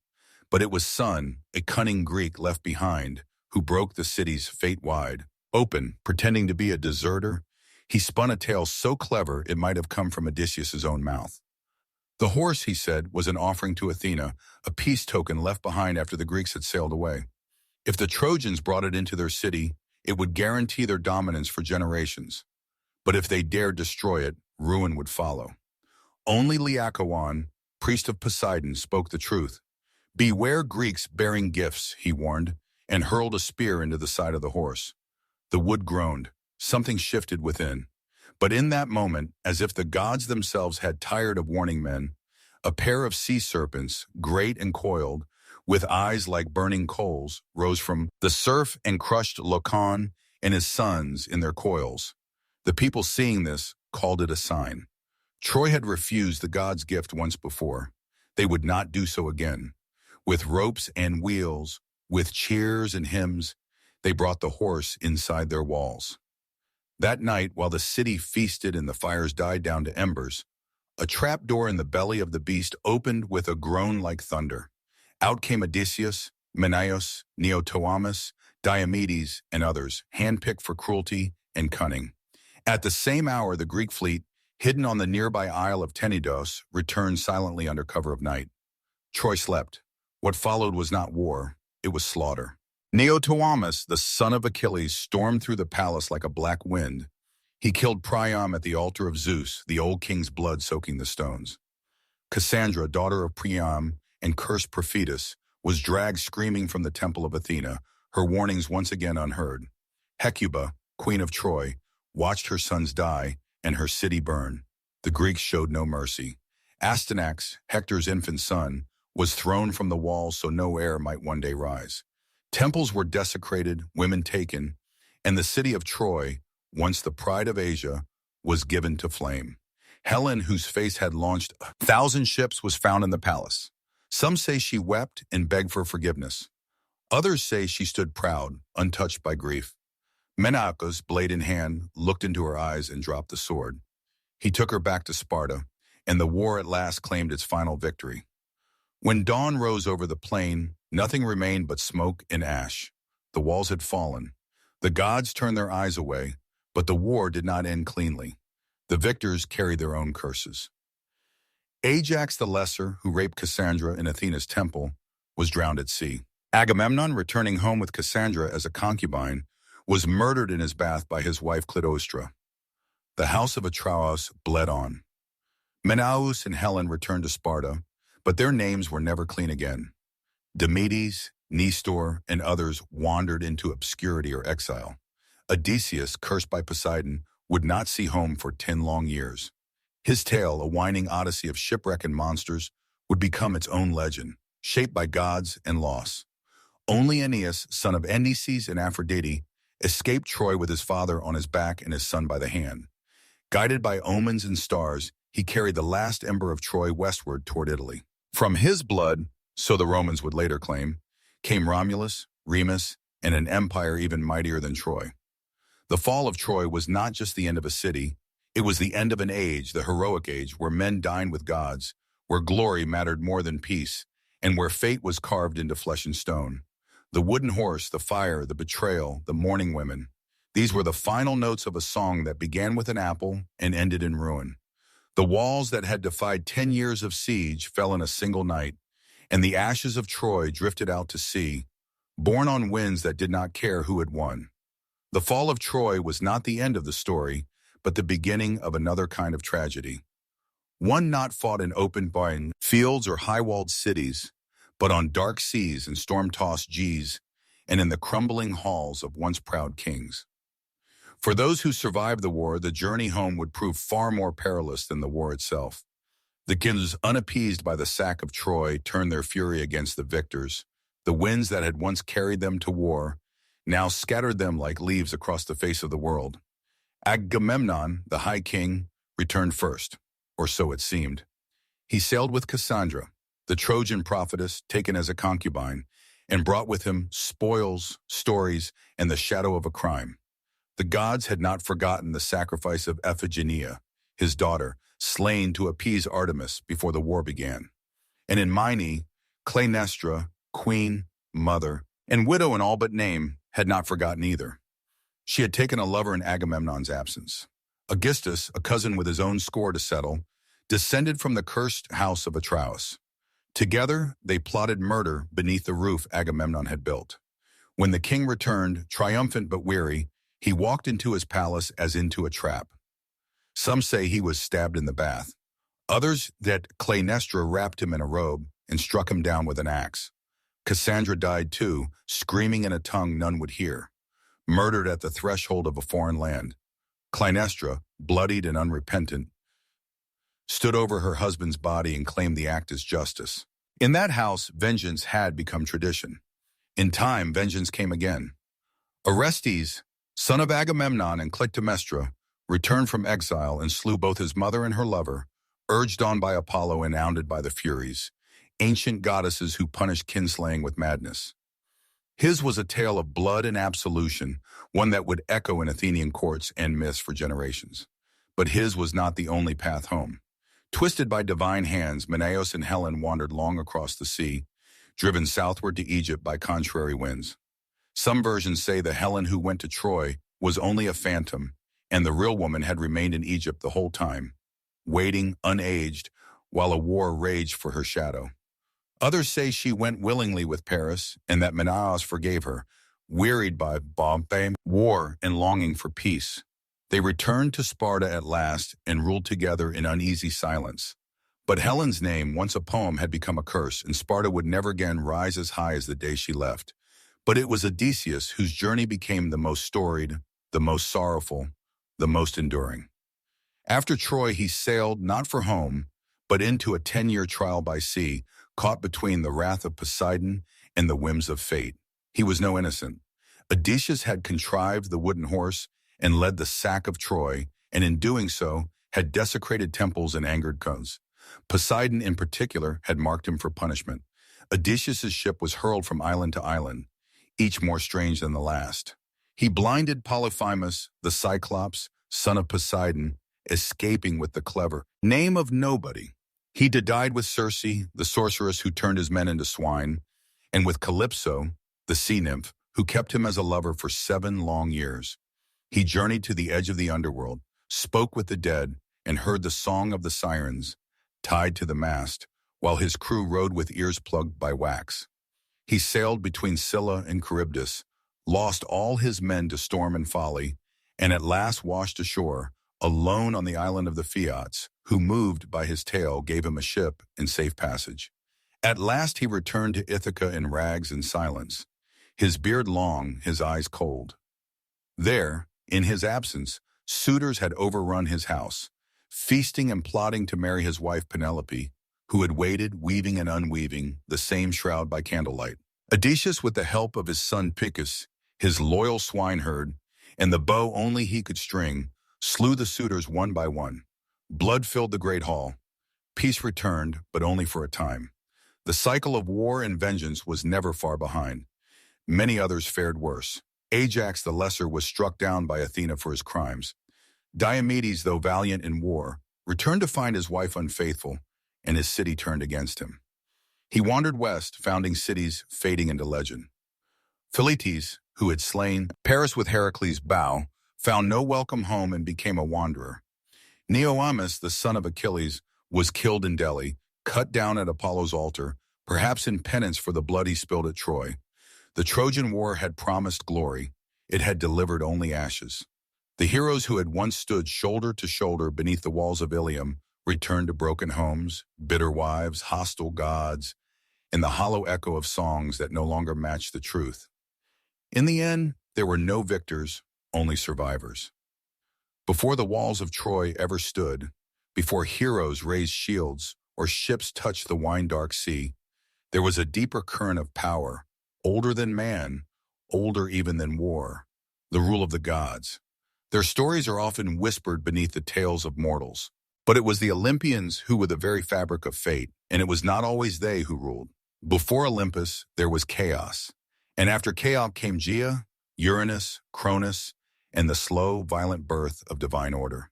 But it was Sun, a cunning Greek left behind, who broke the city's fate wide. Open, pretending to be a deserter, he spun a tale so clever it might have come from Odysseus' own mouth. The horse, he said, was an offering to Athena, a peace token left behind after the Greeks had sailed away. If the Trojans brought it into their city, it would guarantee their dominance for generations. But if they dared destroy it, ruin would follow. Only Laocoon, priest of Poseidon, spoke the truth. "Beware Greeks bearing gifts," he warned, and hurled a spear into the side of the horse. The wood groaned. Something shifted within. But in that moment, as if the gods themselves had tired of warning men, a pair of sea serpents, great and coiled, with eyes like burning coals, rose from the surf and crushed Laocoon and his sons in their coils. The people seeing this called it a sign. Troy had refused the gods' gift once before. They would not do so again. With ropes and wheels, with cheers and hymns, they brought the horse inside their walls. That night, while the city feasted and the fires died down to embers, a trapdoor in the belly of the beast opened with a groan like thunder. Out came Odysseus, Menelaus, Neoptolemus, Diomedes, and others, handpicked for cruelty and cunning. At the same hour, the Greek fleet, hidden on the nearby isle of Tenedos, returned silently under cover of night. Troy slept. What followed was not war, it was slaughter. Neoptolemus, the son of Achilles, stormed through the palace like a black wind. He killed Priam at the altar of Zeus, the old king's blood soaking the stones. Cassandra, daughter of Priam and cursed prophetess, was dragged screaming from the temple of Athena, her warnings once again unheard. Hecuba, queen of Troy, watched her sons die and her city burn. The Greeks showed no mercy. Astyanax, Hector's infant son, was thrown from the walls so no heir might one day rise. Temples were desecrated, women taken, and the city of Troy, once the pride of Asia, was given to flame. Helen, whose face had launched 1,000 ships, was found in the palace. Some say she wept and begged for forgiveness. Others say she stood proud, untouched by grief. Menelaus, blade in hand, looked into her eyes and dropped the sword. He took her back to Sparta, and the war at last claimed its final victory. When dawn rose over the plain, nothing remained but smoke and ash. The walls had fallen. The gods turned their eyes away, but the war did not end cleanly. The victors carried their own curses. Ajax the Lesser, who raped Cassandra in Athena's temple, was drowned at sea. Agamemnon, returning home with Cassandra as a concubine, was murdered in his bath by his wife Clytemnestra. The house of Atreus bled on. Menelaus and Helen returned to Sparta, but their names were never clean again. Diomedes, Nestor, and others wandered into obscurity or exile. Odysseus, cursed by Poseidon, would not see home for 10 long years. His tale, a whining odyssey of shipwreck and monsters, would become its own legend, shaped by gods and loss. Only Aeneas, son of Anchises and Aphrodite, escaped Troy with his father on his back and his son by the hand. Guided by omens and stars, he carried the last ember of Troy westward toward Italy. From his blood, so the Romans would later claim, came Romulus, Remus, and an empire even mightier than Troy. The fall of Troy was not just the end of a city, it was the end of an age, the heroic age, where men dined with gods, where glory mattered more than peace, and where fate was carved into flesh and stone. The wooden horse, the fire, the betrayal, the mourning women, these were the final notes of a song that began with an apple and ended in ruin. The walls that had defied 10 years of siege fell in a single night, and the ashes of Troy drifted out to sea, borne on winds that did not care who had won. The fall of Troy was not the end of the story, but the beginning of another kind of tragedy. One not fought in open fields or high-walled cities, but on dark seas and storm-tossed Gs, and in the crumbling halls of once proud kings. For those who survived the war, the journey home would prove far more perilous than the war itself. The kings, unappeased by the sack of Troy, turned their fury against the victors. The winds that had once carried them to war now scattered them like leaves across the face of the world. Agamemnon, the high king, returned first, or so it seemed. He sailed with Cassandra, the Trojan prophetess, taken as a concubine, and brought with him spoils, stories, and the shadow of a crime. The gods had not forgotten the sacrifice of Iphigenia, his daughter, slain to appease Artemis before the war began. And in Myne, Clytemnestra, queen, mother, and widow in all but name, had not forgotten either. She had taken a lover in Agamemnon's absence. Aegisthus, a cousin with his own score to settle, descended from the cursed house of Atreus. Together, they plotted murder beneath the roof Agamemnon had built. When the king returned, triumphant but weary, he walked into his palace as into a trap. Some say he was stabbed in the bath. Others that Clytemnestra wrapped him in a robe and struck him down with an axe. Cassandra died too, screaming in a tongue none would hear, murdered at the threshold of a foreign land. Clytemnestra, bloodied and unrepentant, stood over her husband's body and claimed the act as justice. In that house, vengeance had become tradition. In time, vengeance came again. Orestes, son of Agamemnon and Clytemnestra, returned from exile and slew both his mother and her lover, urged on by Apollo and hounded by the Furies, ancient goddesses who punished kinslaying with madness. His was a tale of blood and absolution, one that would echo in Athenian courts and myths for generations. But his was not the only path home. Twisted by divine hands, Menelaus and Helen wandered long across the sea, driven southward to Egypt by contrary winds. Some versions say the Helen who went to Troy was only a phantom, and the real woman had remained in Egypt the whole time, waiting, unaged, while a war raged for her shadow. Others say she went willingly with Paris, and that Menelaus forgave her, wearied by Bombay, war, and longing for peace. They returned to Sparta at last and ruled together in uneasy silence. But Helen's name, once a poem, had become a curse, and Sparta would never again rise as high as the day she left. But it was Odysseus whose journey became the most storied, the most sorrowful, the most enduring. After Troy, he sailed not for home, but into a 10-year trial by sea, caught between the wrath of Poseidon and the whims of fate. He was no innocent. Odysseus had contrived the wooden horse and led the sack of Troy, and in doing so, had desecrated temples and angered gods. Poseidon, in particular, had marked him for punishment. Odysseus' ship was hurled from island to island, each more strange than the last. He blinded Polyphemus, the Cyclops, son of Poseidon, escaping with the clever name of nobody. He died with Circe, the sorceress who turned his men into swine, and with Calypso, the sea nymph, who kept him as a lover for 7 long years. He journeyed to the edge of the underworld, spoke with the dead, and heard the song of the sirens, tied to the mast, while his crew rode with ears plugged by wax. He sailed between Scylla and Charybdis, lost all his men to storm and folly, and at last washed ashore, alone on the island of the Phaeacs, who, moved by his tale, gave him a ship and safe passage. At last he returned to Ithaca in rags and silence, his beard long, his eyes cold. There, in his absence, suitors had overrun his house, feasting and plotting to marry his wife Penelope, who had waited, weaving and unweaving, the same shroud by candlelight. Odysseus, with the help of his son Picus, his loyal swineherd, and the bow only he could string, slew the suitors one by one. Blood filled the great hall. Peace returned, but only for a time. The cycle of war and vengeance was never far behind. Many others fared worse. Ajax the Lesser was struck down by Athena for his crimes. Diomedes, though valiant in war, returned to find his wife unfaithful, and his city turned against him. He wandered west, founding cities fading into legend. Philoctetes, who had slain Paris with Heracles' bow, found no welcome home and became a wanderer. Neoptolemus, the son of Achilles, was killed in Delhi, cut down at Apollo's altar, perhaps in penance for the blood he spilled at Troy. The Trojan War had promised glory. It had delivered only ashes. The heroes who had once stood shoulder to shoulder beneath the walls of Ilium returned to broken homes, bitter wives, hostile gods, and the hollow echo of songs that no longer matched the truth. In the end, there were no victors, only survivors. Before the walls of Troy ever stood, before heroes raised shields or ships touched the wine-dark sea, there was a deeper current of power, older than man, older even than war, the rule of the gods. Their stories are often whispered beneath the tales of mortals. But it was the Olympians who were the very fabric of fate, and it was not always they who ruled. Before Olympus, there was chaos. And after chaos came Gaia, Uranus, Cronus, and the slow, violent birth of divine order.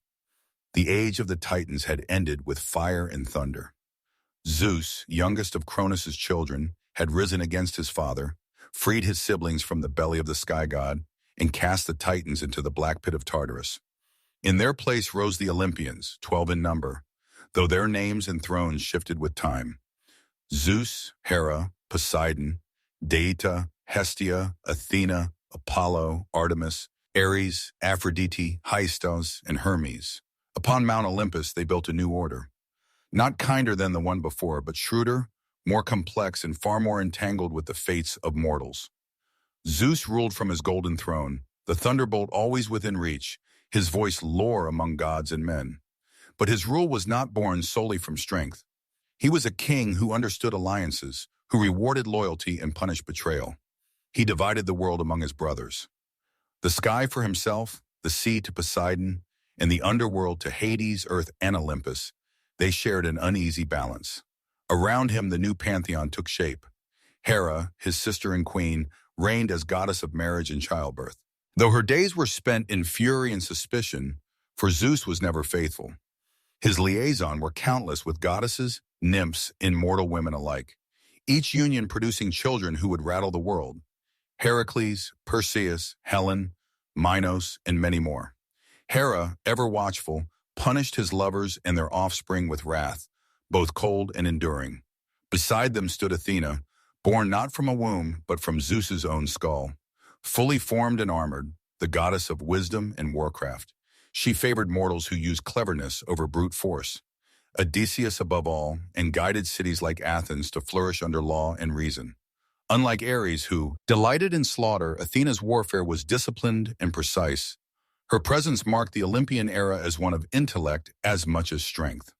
The age of the Titans had ended with fire and thunder. Zeus, youngest of Cronus's children, had risen against his father, freed his siblings from the belly of the sky god, and cast the Titans into the black pit of Tartarus. In their place rose the Olympians, 12 in number, though their names and thrones shifted with time. Zeus, Hera, Poseidon, Deita, Hestia, Athena, Apollo, Artemis, Ares, Aphrodite, Hystos, and Hermes. Upon Mount Olympus they built a new order. Not kinder than the one before, but shrewder, more complex, and far more entangled with the fates of mortals. Zeus ruled from his golden throne, the thunderbolt always within reach, his voice lore among gods and men. But his rule was not born solely from strength. He was a king who understood alliances, who rewarded loyalty and punished betrayal. He divided the world among his brothers. The sky for himself, the sea to Poseidon, and the underworld to Hades, Earth, and Olympus. They shared an uneasy balance. Around him the new pantheon took shape. Hera, his sister and queen, reigned as goddess of marriage and childbirth. Though her days were spent in fury and suspicion, for Zeus was never faithful. His liaison were countless with goddesses, nymphs, and mortal women alike, each union producing children who would rattle the world. Heracles, Perseus, Helen, Minos, and many more. Hera, ever watchful, punished his lovers and their offspring with wrath, both cold and enduring. Beside them stood Athena, born not from a womb, but from Zeus's own skull. Fully formed and armored, the goddess of wisdom and warcraft. She favored mortals who used cleverness over brute force. Odysseus above all, and guided cities like Athens to flourish under law and reason. Unlike Ares, who delighted in slaughter, Athena's warfare was disciplined and precise. Her presence marked the Olympian era as one of intellect as much as strength.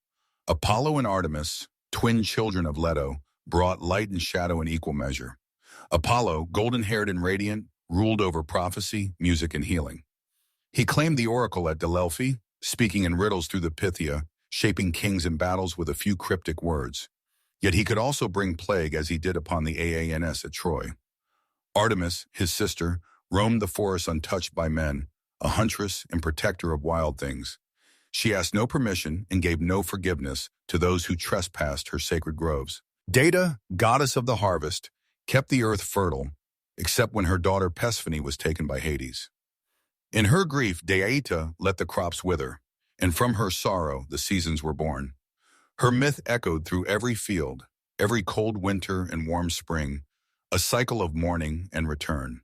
Apollo and Artemis, twin children of Leto, brought light and shadow in equal measure. Apollo, golden-haired and radiant, ruled over prophecy, music, and healing. He claimed the oracle at Delphi, speaking in riddles through the Pythia, shaping kings and battles with a few cryptic words. Yet he could also bring plague as he did upon the Aans at Troy. Artemis, his sister, roamed the forests untouched by men, a huntress and protector of wild things. She asked no permission and gave no forgiveness to those who trespassed her sacred groves. Deita, goddess of the harvest, kept the earth fertile, except when her daughter Persephone was taken by Hades. In her grief, Deita let the crops wither, and from her sorrow the seasons were born. Her myth echoed through every field, every cold winter and warm spring, a cycle of mourning and return.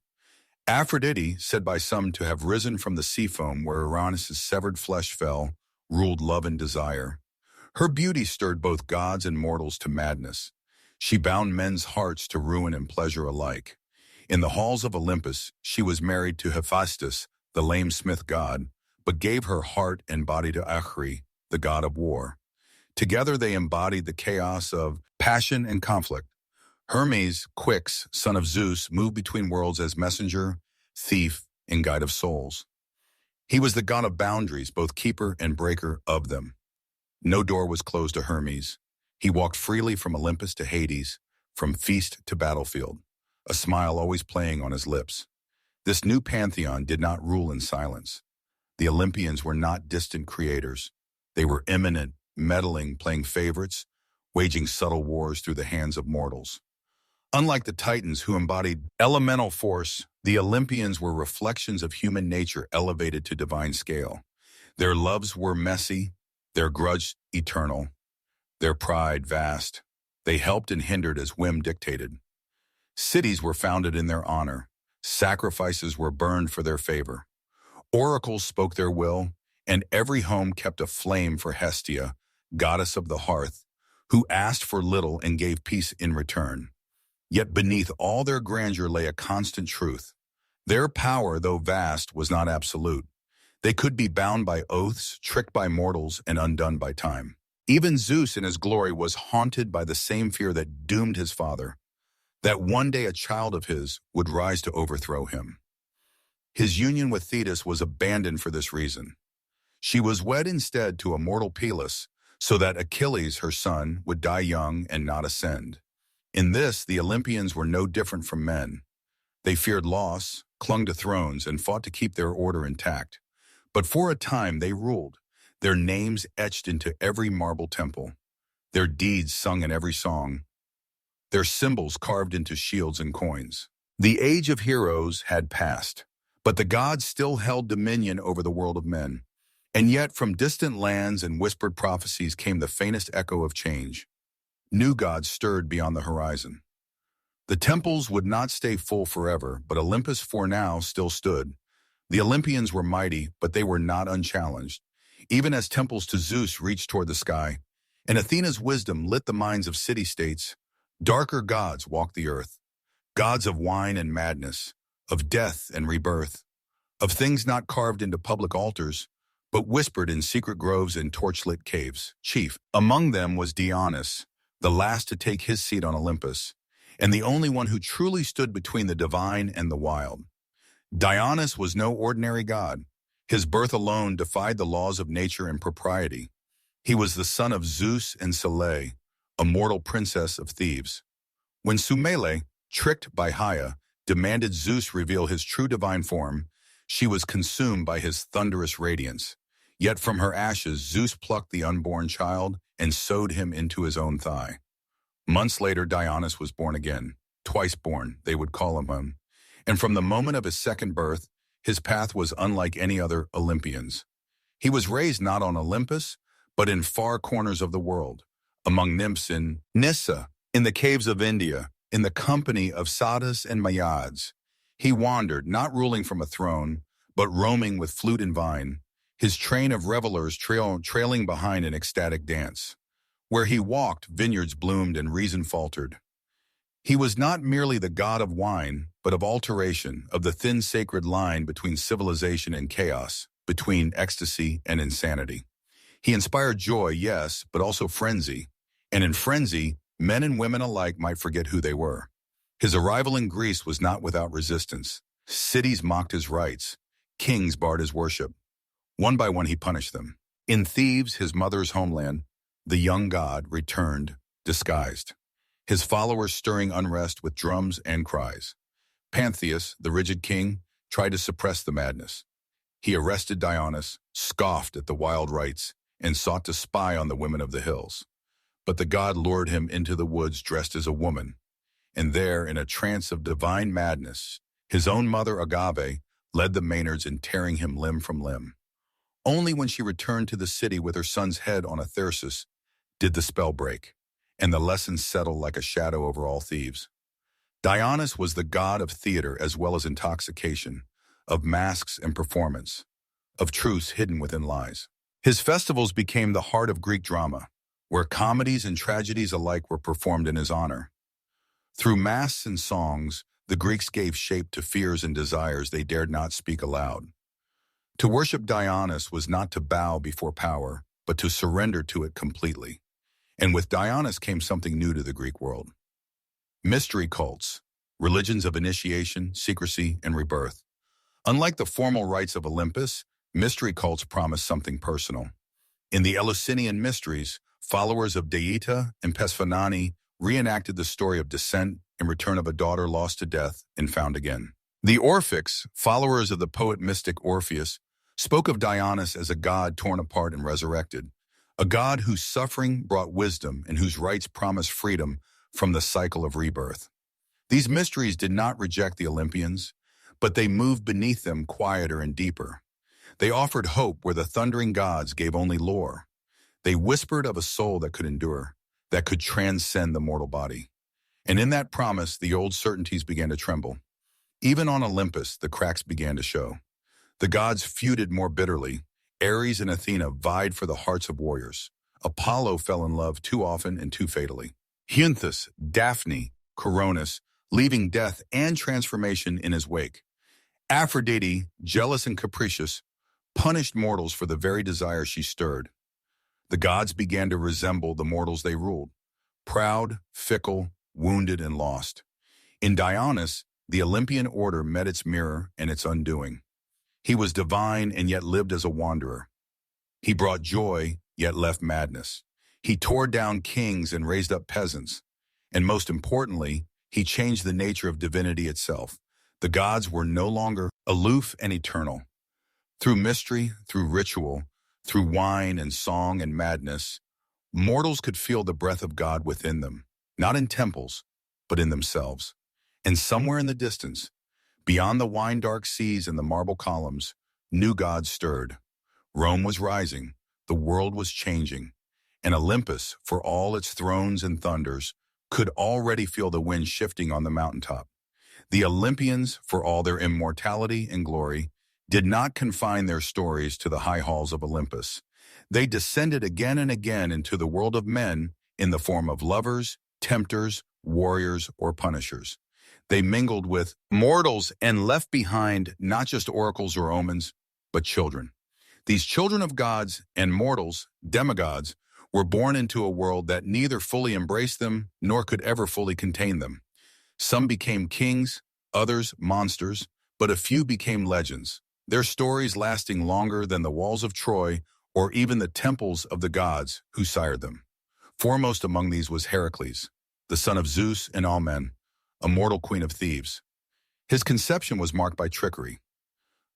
Aphrodite, said by some to have risen from the sea foam where Uranus' severed flesh fell, ruled love and desire. Her beauty stirred both gods and mortals to madness. She bound men's hearts to ruin and pleasure alike. In the halls of Olympus, she was married to Hephaestus, the lame smith god, but gave her heart and body to Achri, the god of war. Together they embodied the chaos of passion and conflict. Hermes, Quix, son of Zeus, moved between worlds as messenger, thief, and guide of souls. He was the god of boundaries, both keeper and breaker of them. No door was closed to Hermes. He walked freely from Olympus to Hades, from feast to battlefield, a smile always playing on his lips. This new pantheon did not rule in silence. The Olympians were not distant creators. They were immanent, meddling, playing favorites, waging subtle wars through the hands of mortals. Unlike the Titans, who embodied elemental force, the Olympians were reflections of human nature elevated to divine scale. Their loves were messy, their grudge eternal, their pride vast. They helped and hindered as whim dictated. Cities were founded in their honor. Sacrifices were burned for their favor. Oracles spoke their will, and every home kept a flame for Hestia, goddess of the hearth, who asked for little and gave peace in return. Yet beneath all their grandeur lay a constant truth. Their power, though vast, was not absolute. They could be bound by oaths, tricked by mortals, and undone by time. Even Zeus in his glory was haunted by the same fear that doomed his father, that one day a child of his would rise to overthrow him. His union with Thetis was abandoned for this reason. She was wed instead to a mortal Peleus, so that Achilles, her son, would die young and not ascend. In this, the Olympians were no different from men. They feared loss, clung to thrones, and fought to keep their order intact. But for a time they ruled. their names etched into every marble temple, their deeds sung in every song, their symbols carved into shields and coins. The age of heroes had passed, but the gods still held dominion over the world of men. And yet from distant lands and whispered prophecies came the faintest echo of change. New gods stirred beyond the horizon. The temples would not stay full forever, but Olympus for now still stood. The Olympians were mighty, but they were not unchallenged. Even as temples to Zeus reached toward the sky, and Athena's wisdom lit the minds of city-states, darker gods walked the earth. Gods of wine and madness, of death and rebirth, of things not carved into public altars, but whispered in secret groves and torchlit caves. Chief among them was Dionysus, the last to take his seat on Olympus, and the only one who truly stood between the divine and the wild. Dionysus was no ordinary god. His birth alone defied the laws of nature and propriety. He was the son of Zeus and Selene, a mortal princess of Thebes. When Semele, tricked by Haya, demanded Zeus reveal his true divine form, she was consumed by his thunderous radiance. Yet from her ashes Zeus plucked the unborn child and sewed him into his own thigh. Months later Dionysus was born again, twice born, they would call him, and from the moment of his second birth, his path was unlike any other Olympian's. He was raised not on Olympus, but in far corners of the world, among nymphs in Nyssa, in the caves of India, in the company of satyrs and Naiads. He wandered, not ruling from a throne, but roaming with flute and vine, his train of revelers trailing behind in ecstatic dance. Where he walked, vineyards bloomed and reason faltered. He was not merely the god of wine, but of alteration, of the thin sacred line between civilization and chaos, between ecstasy and insanity. He inspired joy, yes, but also frenzy. And in frenzy, men and women alike might forget who they were. His arrival in Greece was not without resistance. Cities mocked his rites. Kings barred his worship. One by one he punished them. In Thebes, his mother's homeland, the young god returned, disguised, his followers stirring unrest with drums and cries. Pantheus, the rigid king, tried to suppress the madness. He arrested Dionysus, scoffed at the wild rites, and sought to spy on the women of the hills. But the god lured him into the woods dressed as a woman, and there, in a trance of divine madness, his own mother Agave led the Maynards in tearing him limb from limb. Only when she returned to the city with her son's head on a thyrsus did the spell break, and the lesson settle like a shadow over all Thebes. Dionysus was the god of theater as well as intoxication, of masks and performance, of truths hidden within lies. His festivals became the heart of Greek drama, where comedies and tragedies alike were performed in his honor. Through masks and songs, the Greeks gave shape to fears and desires they dared not speak aloud. To worship Dionysus was not to bow before power, but to surrender to it completely. And with Dionysus came something new to the Greek world. Mystery cults, religions of initiation, secrecy, and rebirth. Unlike the formal rites of Olympus, mystery cults promised something personal. In the Eleusinian mysteries, followers of Deita and Persephone reenacted the story of descent and return of a daughter lost to death and found again. The Orphics, followers of the poet-mystic Orpheus, spoke of Dionysus as a god torn apart and resurrected, a god whose suffering brought wisdom and whose rites promised freedom from the cycle of rebirth. These mysteries did not reject the Olympians, but they moved beneath them quieter and deeper. They offered hope where the thundering gods gave only lore. They whispered of a soul that could endure, that could transcend the mortal body. And in that promise, the old certainties began to tremble. Even on Olympus, the cracks began to show. The gods feuded more bitterly. Ares and Athena vied for the hearts of warriors. Apollo fell in love too often and too fatally. Hynthus, Daphne, Coronis, leaving death and transformation in his wake. Aphrodite, jealous and capricious, punished mortals for the very desire she stirred. The gods began to resemble the mortals they ruled, proud, fickle, wounded, and lost. In Dionysus, the Olympian order met its mirror and its undoing. He was divine and yet lived as a wanderer. He brought joy, yet left madness. He tore down kings and raised up peasants. And most importantly, he changed the nature of divinity itself. The gods were no longer aloof and eternal. Through mystery, through ritual, Through wine and song and madness, mortals could feel the breath of God within them, not in temples, but in themselves. And somewhere in the distance, beyond the wine-dark seas and the marble columns, new gods stirred. Rome was rising, the world was changing, and Olympus, for all its thrones and thunders, could already feel the wind shifting on the mountaintop. The Olympians, for all their immortality and glory, did not confine their stories to the high halls of Olympus. They descended again and again into the world of men in the form of lovers, tempters, warriors, or punishers. They mingled with mortals and left behind not just oracles or omens, but children. These children of gods and mortals, demigods, were born into a world that neither fully embraced them nor could ever fully contain them. Some became kings, others monsters, but a few became legends, their stories lasting longer than the walls of Troy or even the temples of the gods who sired them. Foremost among these was Heracles, the son of Zeus and all men, a mortal queen of Thebes. His conception was marked by trickery.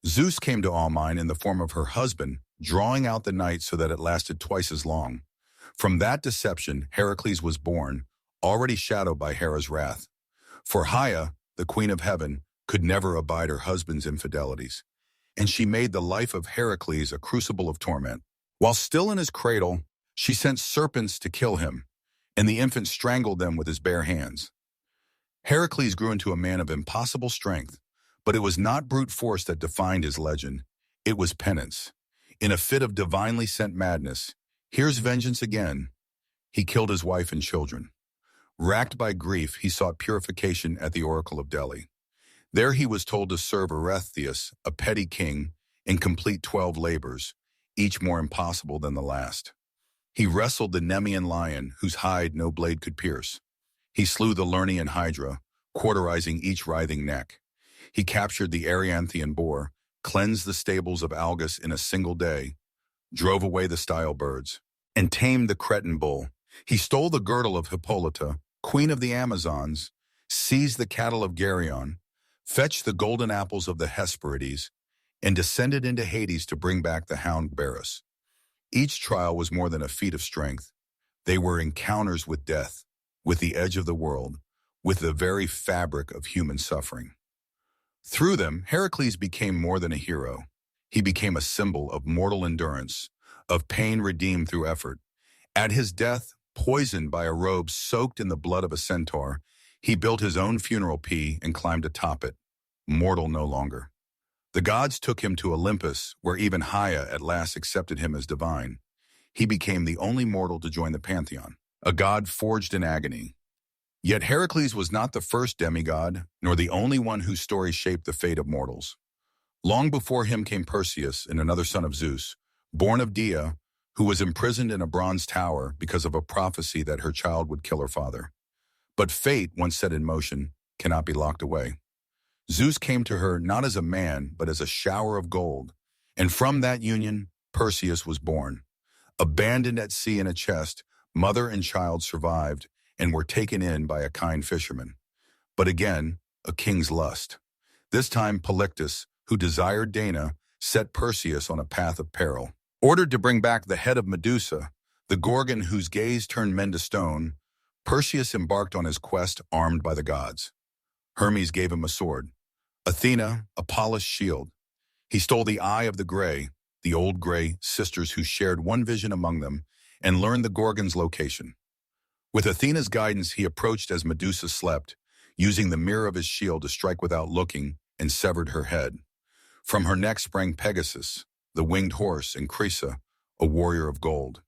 Zeus came to Almine in the form of her husband, drawing out the night so that it lasted twice as long. From that deception, Heracles was born, already shadowed by Hera's wrath. For Haia, the queen of heaven, could never abide her husband's infidelities, and she made the life of Heracles a crucible of torment. While still in his cradle, she sent serpents to kill him, and the infant strangled them with his bare hands. Heracles grew into a man of impossible strength, but it was not brute force that defined his legend. It was penance. In a fit of divinely sent madness, here's vengeance again. He killed his wife and children. Racked by grief, he sought purification at the Oracle of Delhi. There he was told to serve Eurystheus, a petty king, and complete 12 labors, each more impossible than the last. He wrestled the Nemean lion, whose hide no blade could pierce. He slew the Lernaean hydra, cauterizing each writhing neck. He captured the Eryanthian boar, cleansed the stables of Algus in a single day, drove away the style birds, and tamed the Cretan bull. He stole the girdle of Hippolyta, queen of the Amazons, seized the cattle of Geryon, fetched the golden apples of the Hesperides, and descended into Hades to bring back the hound Berus. Each trial was more than a feat of strength. They were encounters with death, with the edge of the world, with the very fabric of human suffering. Through them, Heracles became more than a hero. He became a symbol of mortal endurance, of pain redeemed through effort. At his death, poisoned by a robe soaked in the blood of a centaur, he built his own funeral pea and climbed atop it, mortal no longer. The gods took him to Olympus, where even Haia at last accepted him as divine. He became the only mortal to join the pantheon, a god forged in agony. Yet Heracles was not the first demigod, nor the only one whose story shaped the fate of mortals. Long before him came Perseus, and another son of Zeus, born of Dia, who was imprisoned in a bronze tower because of a prophecy that her child would kill her father. But fate, once set in motion, cannot be locked away. Zeus came to her not as a man, but as a shower of gold, and from that union, Perseus was born. Abandoned at sea in a chest, mother and child survived and were taken in by a kind fisherman. But again, a king's lust. This time, Polyctus, who desired Dana, set Perseus on a path of peril. Ordered to bring back the head of Medusa, the Gorgon whose gaze turned men to stone, Perseus embarked on his quest armed by the gods. Hermes gave him a sword, Athena a polished shield. He stole the eye of the Grey, the old Grey sisters who shared one vision among them, and learned the Gorgon's location. With Athena's guidance, he approached as Medusa slept, using the mirror of his shield to strike without looking, and severed her head. From her neck sprang Pegasus, the winged horse, and Crisa, a warrior of gold.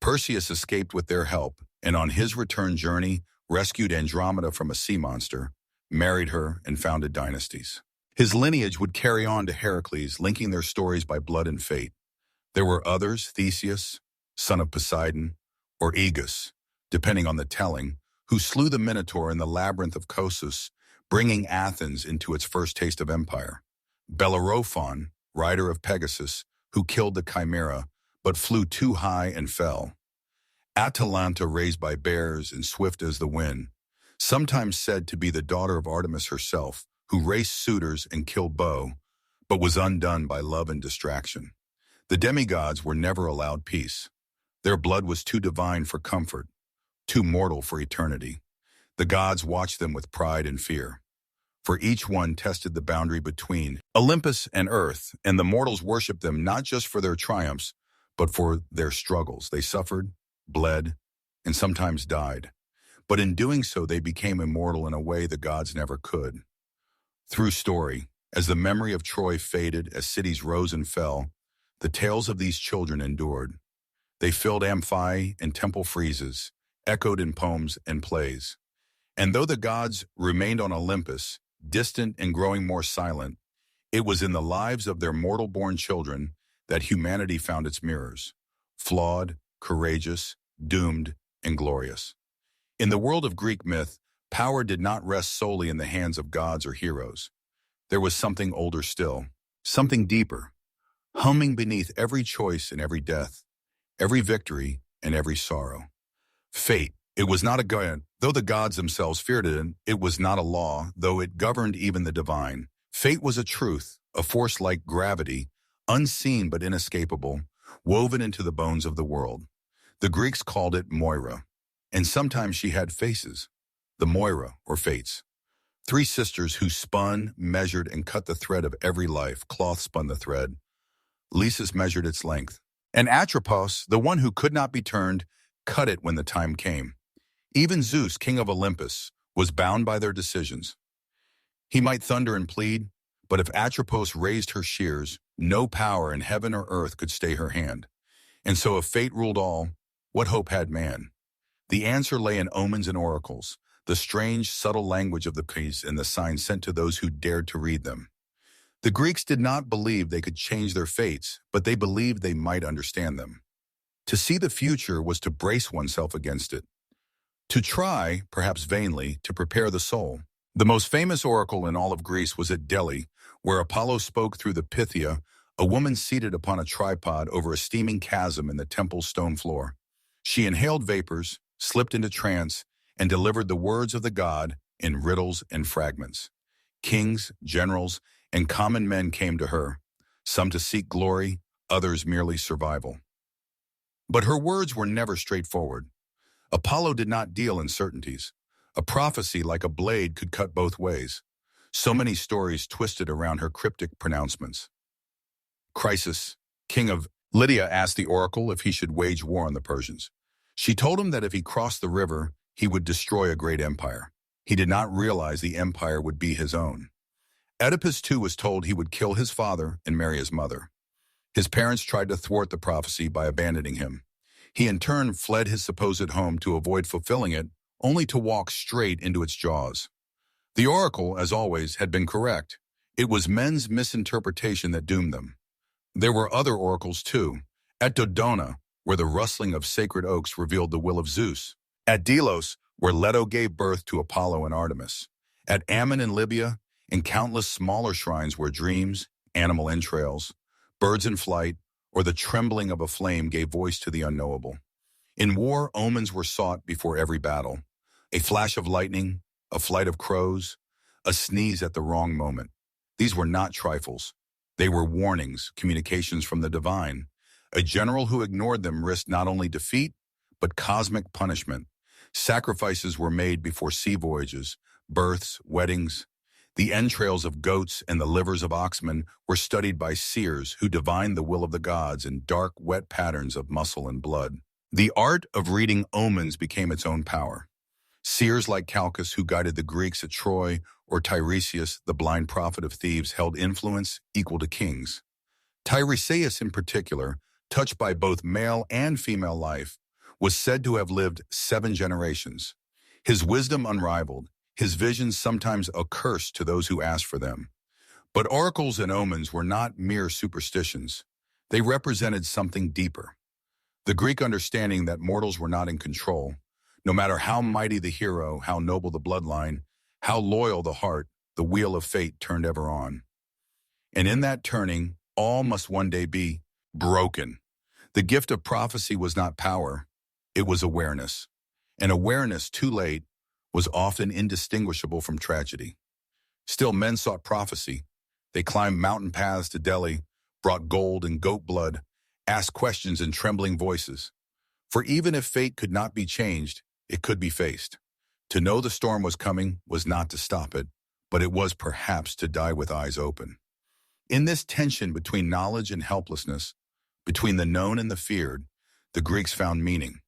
Perseus escaped with their help, and on his return journey, rescued Andromeda from a sea monster, married her, and founded dynasties. His lineage would carry on to Heracles, linking their stories by blood and fate. There were others, Theseus, son of Poseidon, or Aegus, depending on the telling, who slew the Minotaur in the labyrinth of Kossus, bringing Athens into its first taste of empire. Bellerophon, rider of Pegasus, who killed the Chimera, but flew too high and fell. Atalanta, raised by bears and swift as the wind, sometimes said to be the daughter of Artemis herself, who raced suitors and killed Bo, but was undone by love and distraction. The demigods were never allowed peace. Their blood was too divine for comfort, too mortal for eternity. The gods watched them with pride and fear, for each one tested the boundary between Olympus and earth, and the mortals worshipped them not just for their triumphs, but for their struggles. They suffered, bled, and sometimes died. But in doing so, they became immortal in a way the gods never could. Through story, as the memory of Troy faded, as cities rose and fell, the tales of these children endured. They filled amphi and temple friezes, echoed in poems and plays. And though the gods remained on Olympus, distant and growing more silent, it was in the lives of their mortal-born children that humanity found its mirrors, flawed, courageous, doomed, and glorious. In the world of Greek myth, power did not rest solely in the hands of gods or heroes. There was something older still, something deeper, humming beneath every choice and every death, every victory and every sorrow. Fate. It was not a god, though the gods themselves feared it. It was not a law, though it governed even the divine. Fate was a truth, a force like gravity, unseen but inescapable, woven into the bones of the world. The Greeks called it Moira, and sometimes she had faces, the Moira, or Fates. Three sisters who spun, measured, and cut the thread of every life. Cloth spun the thread. Lysis measured its length. And Atropos, the one who could not be turned, cut it when the time came. Even Zeus, king of Olympus, was bound by their decisions. He might thunder and plead, but if Atropos raised her shears, no power in heaven or earth could stay her hand. And so if fate ruled all, what hope had man? The answer lay in omens and oracles, the strange, subtle language of the keys and the signs sent to those who dared to read them. The Greeks did not believe they could change their fates, but they believed they might understand them. To see the future was to brace oneself against it. To try, perhaps vainly, to prepare the soul. The most famous oracle in all of Greece was at Delhi, where Apollo spoke through the Pythia, a woman seated upon a tripod over a steaming chasm in the temple's stone floor. She inhaled vapors, slipped into trance, and delivered the words of the god in riddles and fragments. Kings, generals, and common men came to her, some to seek glory, others merely survival. But her words were never straightforward. Apollo did not deal in certainties. A prophecy like a blade could cut both ways. So many stories twisted around her cryptic pronouncements. Chrysis, king of Lydia, asked the oracle if he should wage war on the Persians. She told him that if he crossed the river, he would destroy a great empire. He did not realize the empire would be his own. Oedipus too was told he would kill his father and marry his mother. His parents tried to thwart the prophecy by abandoning him. He in turn fled his supposed home to avoid fulfilling it, only to walk straight into its jaws. The oracle, as always, had been correct. It was men's misinterpretation that doomed them. There were other oracles too. At Dodona, where the rustling of sacred oaks revealed the will of Zeus. At Delos, where Leto gave birth to Apollo and Artemis. At Ammon in Libya, in countless smaller shrines where dreams, animal entrails, birds in flight, or the trembling of a flame gave voice to the unknowable. In war, omens were sought before every battle. A flash of lightning, a flight of crows, a sneeze at the wrong moment. These were not trifles. They were warnings, communications from the divine. A general who ignored them risked not only defeat, but cosmic punishment. Sacrifices were made before sea voyages, births, weddings. The entrails of goats and the livers of oxmen were studied by seers who divined the will of the gods in dark, wet patterns of muscle and blood. The art of reading omens became its own power. Seers like Calchas, who guided the Greeks at Troy, or Tiresias, the blind prophet of Thebes, held influence equal to kings. Tiresias in particular, touched by both male and female life, was said to have lived 7 generations. His wisdom unrivaled, his visions sometimes a curse to those who asked for them. But oracles and omens were not mere superstitions. They represented something deeper. The Greek understanding that mortals were not in control. No matter how mighty the hero, how noble the bloodline, how loyal the heart, the wheel of fate turned ever on. And in that turning, all must one day be broken. The gift of prophecy was not power, it was awareness. And awareness, too late, was often indistinguishable from tragedy. Still, men sought prophecy. They climbed mountain paths to Delhi, brought gold and goat blood, asked questions in trembling voices. For even if fate could not be changed, it could be faced. To know the storm was coming was not to stop it, but it was perhaps to die with eyes open. In this tension between knowledge and helplessness, between the known and the feared, the Greeks found meaning.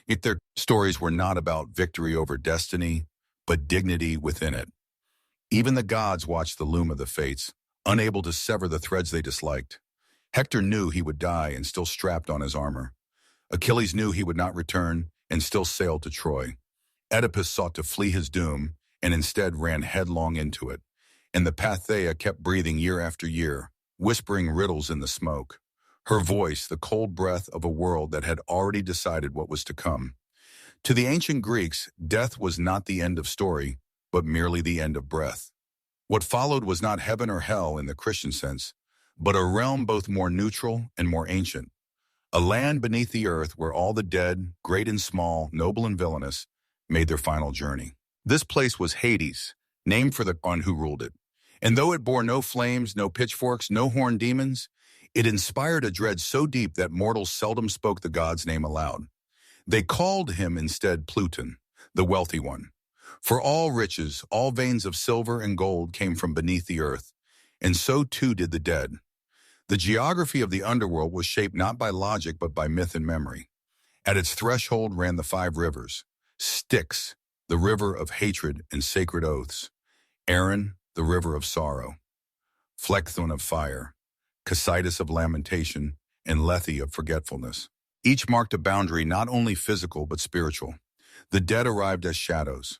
Yet their stories were not about victory over destiny, but dignity within it. Even the gods watched the loom of the fates, unable to sever the threads they disliked. Hector knew he would die and still strapped on his armor. Achilles knew he would not return and still sailed to Troy. Oedipus sought to flee his doom and instead ran headlong into it. And the Pantheia kept breathing year after year, whispering riddles in the smoke. Her voice, the cold breath of a world that had already decided what was to come. To the ancient Greeks, death was not the end of story, but merely the end of breath. What followed was not heaven or hell in the Christian sense, but a realm both more neutral and more ancient. A land beneath the earth where all the dead, great and small, noble and villainous, made their final journey. This place was Hades, named for the one who ruled it. And though it bore no flames, no pitchforks, no horned demons, it inspired a dread so deep that mortals seldom spoke the god's name aloud. They called him instead Pluton, the wealthy one. For all riches, all veins of silver and gold came from beneath the earth, and so too did the dead. The geography of the underworld was shaped not by logic but by myth and memory. At its threshold ran the 5 rivers: Styx, the river of hatred and sacred oaths; Erin, the river of sorrow; Phlethon of fire; Coziest of lamentation; and Lethe of forgetfulness. Each marked a boundary not only physical but spiritual. The dead arrived as shadows.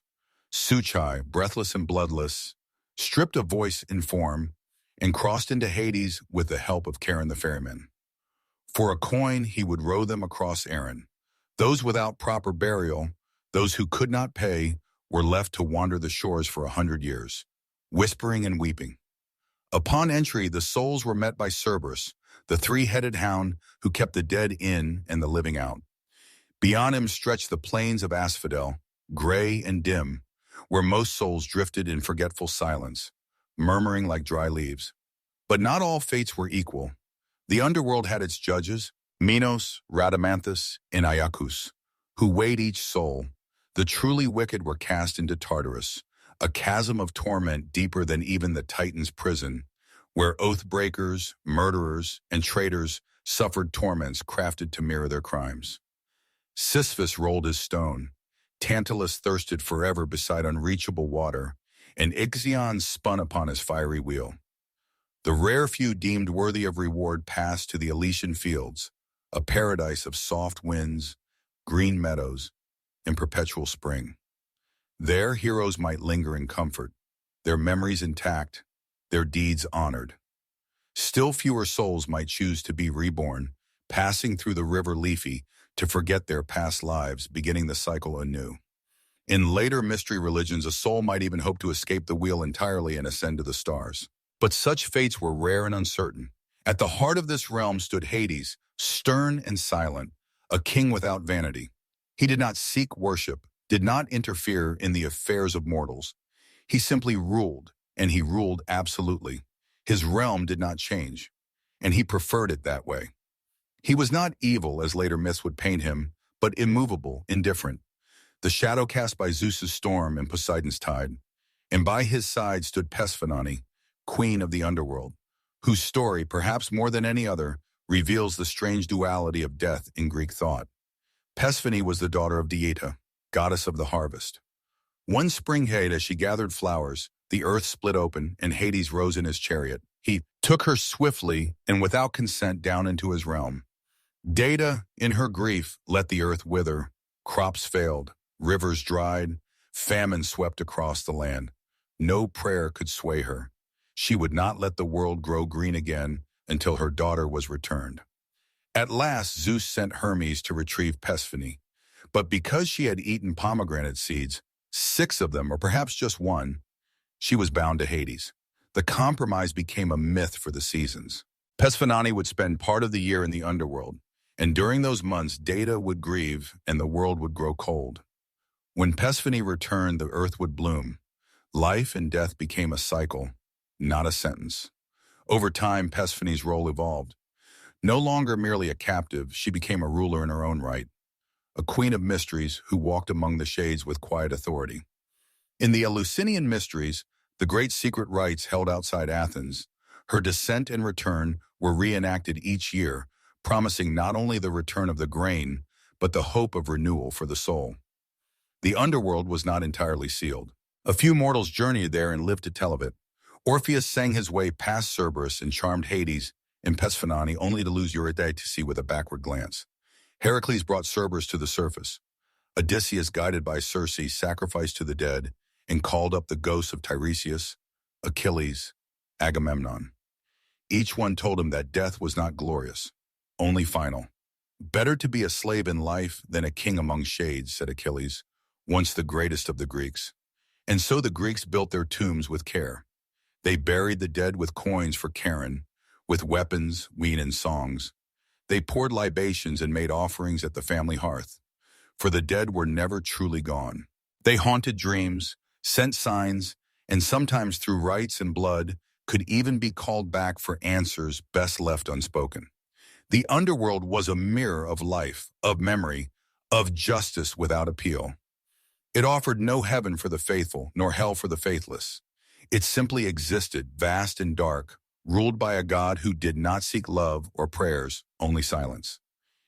Suchai, breathless and bloodless, stripped of voice and form, and crossed into Hades with the help of Charon the ferryman. For a coin, he would row them across Erin. Those without proper burial, those who could not pay, were left to wander the shores for 100 years, whispering and weeping. Upon entry, the souls were met by Cerberus, the 3-headed hound who kept the dead in and the living out. Beyond him stretched the plains of Asphodel, gray and dim, where most souls drifted in forgetful silence, murmuring like dry leaves. But not all fates were equal. The underworld had its judges, Minos, Rhadamanthus, and Iacchus, who weighed each soul. The truly wicked were cast into Tartarus, a chasm of torment deeper than even the Titan's prison, where oath-breakers, murderers, and traitors suffered torments crafted to mirror their crimes. Sisyphus rolled his stone, Tantalus thirsted forever beside unreachable water, and Ixion spun upon his fiery wheel. The rare few deemed worthy of reward passed to the Elysian fields, a paradise of soft winds, green meadows, and perpetual spring. There heroes might linger in comfort, their memories intact, their deeds honored. Still fewer souls might choose to be reborn, passing through the river Lethe to forget their past lives, beginning the cycle anew. In later mystery religions, a soul might even hope to escape the wheel entirely and ascend to the stars. But such fates were rare and uncertain. At the heart of this realm stood Hades, stern and silent, a king without vanity. He did not seek worship, did not interfere in the affairs of mortals. He simply ruled, and he ruled absolutely. His realm did not change, and he preferred it that way. He was not evil, as later myths would paint him, but immovable, indifferent, the shadow cast by Zeus's storm and Poseidon's tide. And by his side stood Persephone, queen of the underworld, whose story, perhaps more than any other, reveals the strange duality of death in Greek thought. Persephone was the daughter of Deita, goddess of the harvest. One spring day, as she gathered flowers, the earth split open and Hades rose in his chariot. He took her swiftly and without consent down into his realm. Deita, in her grief, let the earth wither. Crops failed, rivers dried, famine swept across the land. No prayer could sway her. She would not let the world grow green again until her daughter was returned. At last, Zeus sent Hermes to retrieve Persephone. But because she had eaten pomegranate seeds, 6 of them, or perhaps just 1, she was bound to Hades. The compromise became a myth for the seasons. Persephone would spend part of the year in the underworld, and during those months, Deita would grieve and the world would grow cold. When Persephone returned, the earth would bloom. Life and death became a cycle, not a sentence. Over time, Persephone's role evolved. No longer merely a captive, she became a ruler in her own right, a queen of mysteries who walked among the shades with quiet authority. In the Eleusinian Mysteries, the great secret rites held outside Athens, her descent and return were reenacted each year, promising not only the return of the grain, but the hope of renewal for the soul. The underworld was not entirely sealed. A few mortals journeyed there and lived to tell of it. Orpheus sang his way past Cerberus and charmed Hades and Persephone only to lose Eurydice to see with a backward glance. Heracles brought Cerberus to the surface. Odysseus, guided by Circe, sacrificed to the dead and called up the ghosts of Tiresias, Achilles, Agamemnon. Each one told him that death was not glorious, only final. Better to be a slave in life than a king among shades, said Achilles, once the greatest of the Greeks. And so the Greeks built their tombs with care. They buried the dead with coins for Charon, with weapons, wine, and songs. They poured libations and made offerings at the family hearth, for the dead were never truly gone. They haunted dreams, sent signs, and sometimes through rites and blood could even be called back for answers best left unspoken. The underworld was a mirror of life, of memory, of justice without appeal. It offered no heaven for the faithful, nor hell for the faithless. It simply existed, vast and dark, ruled by a God who did not seek love or prayers, only silence.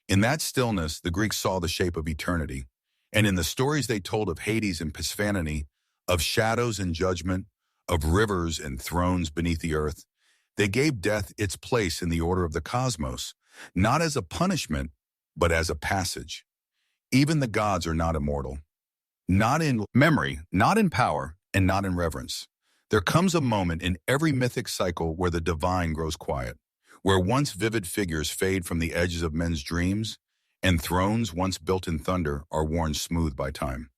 In that stillness, the Greeks saw the shape of eternity, and in the stories they told of Hades and Persephone, of shadows and judgment, of rivers and thrones beneath the earth, they gave death its place in the order of the cosmos, not as a punishment, but as a passage. Even the gods are not immortal. Not in memory, not in power, and not in reverence. There comes a moment in every mythic cycle where the divine grows quiet, where once vivid figures fade from the edges of men's dreams, and thrones once built in thunder are worn smooth by time.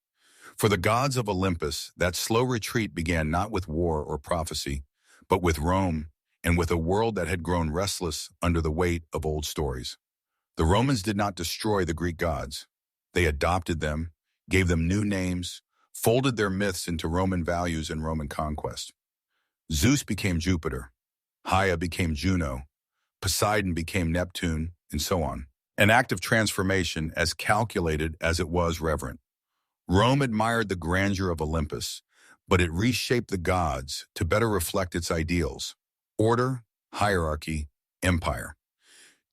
For the gods of Olympus, that slow retreat began not with war or prophecy, but with Rome and with a world that had grown restless under the weight of old stories. The Romans did not destroy the Greek gods. They adopted them, gave them new names, folded their myths into Roman values and Roman conquest. Zeus became Jupiter, Haia became Juno, Poseidon became Neptune, and so on. An act of transformation as calculated as it was reverent. Rome admired the grandeur of Olympus, but it reshaped the gods to better reflect its ideals: order, hierarchy, empire.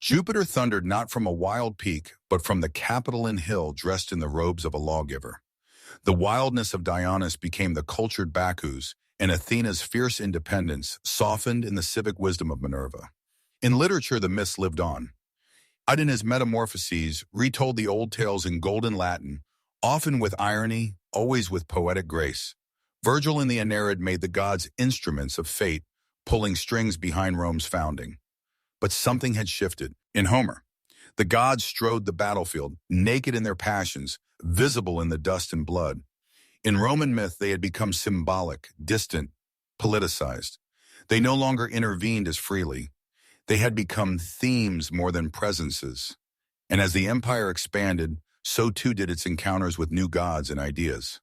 Jupiter thundered not from a wild peak, but from the Capitoline hill dressed in the robes of a lawgiver. The wildness of Dionysus became the cultured Bacchus, and Athena's fierce independence softened in the civic wisdom of Minerva. In literature, the myths lived on. Ovid in his Metamorphoses retold the old tales in golden Latin, often with irony, always with poetic grace. Virgil in the Aeneid made the gods instruments of fate, pulling strings behind Rome's founding. But something had shifted. In Homer, the gods strode the battlefield, naked in their passions, visible in the dust and blood. In Roman myth, they had become symbolic, distant, politicized. They no longer intervened as freely. They had become themes more than presences. And as the empire expanded, so too did its encounters with new gods and ideas.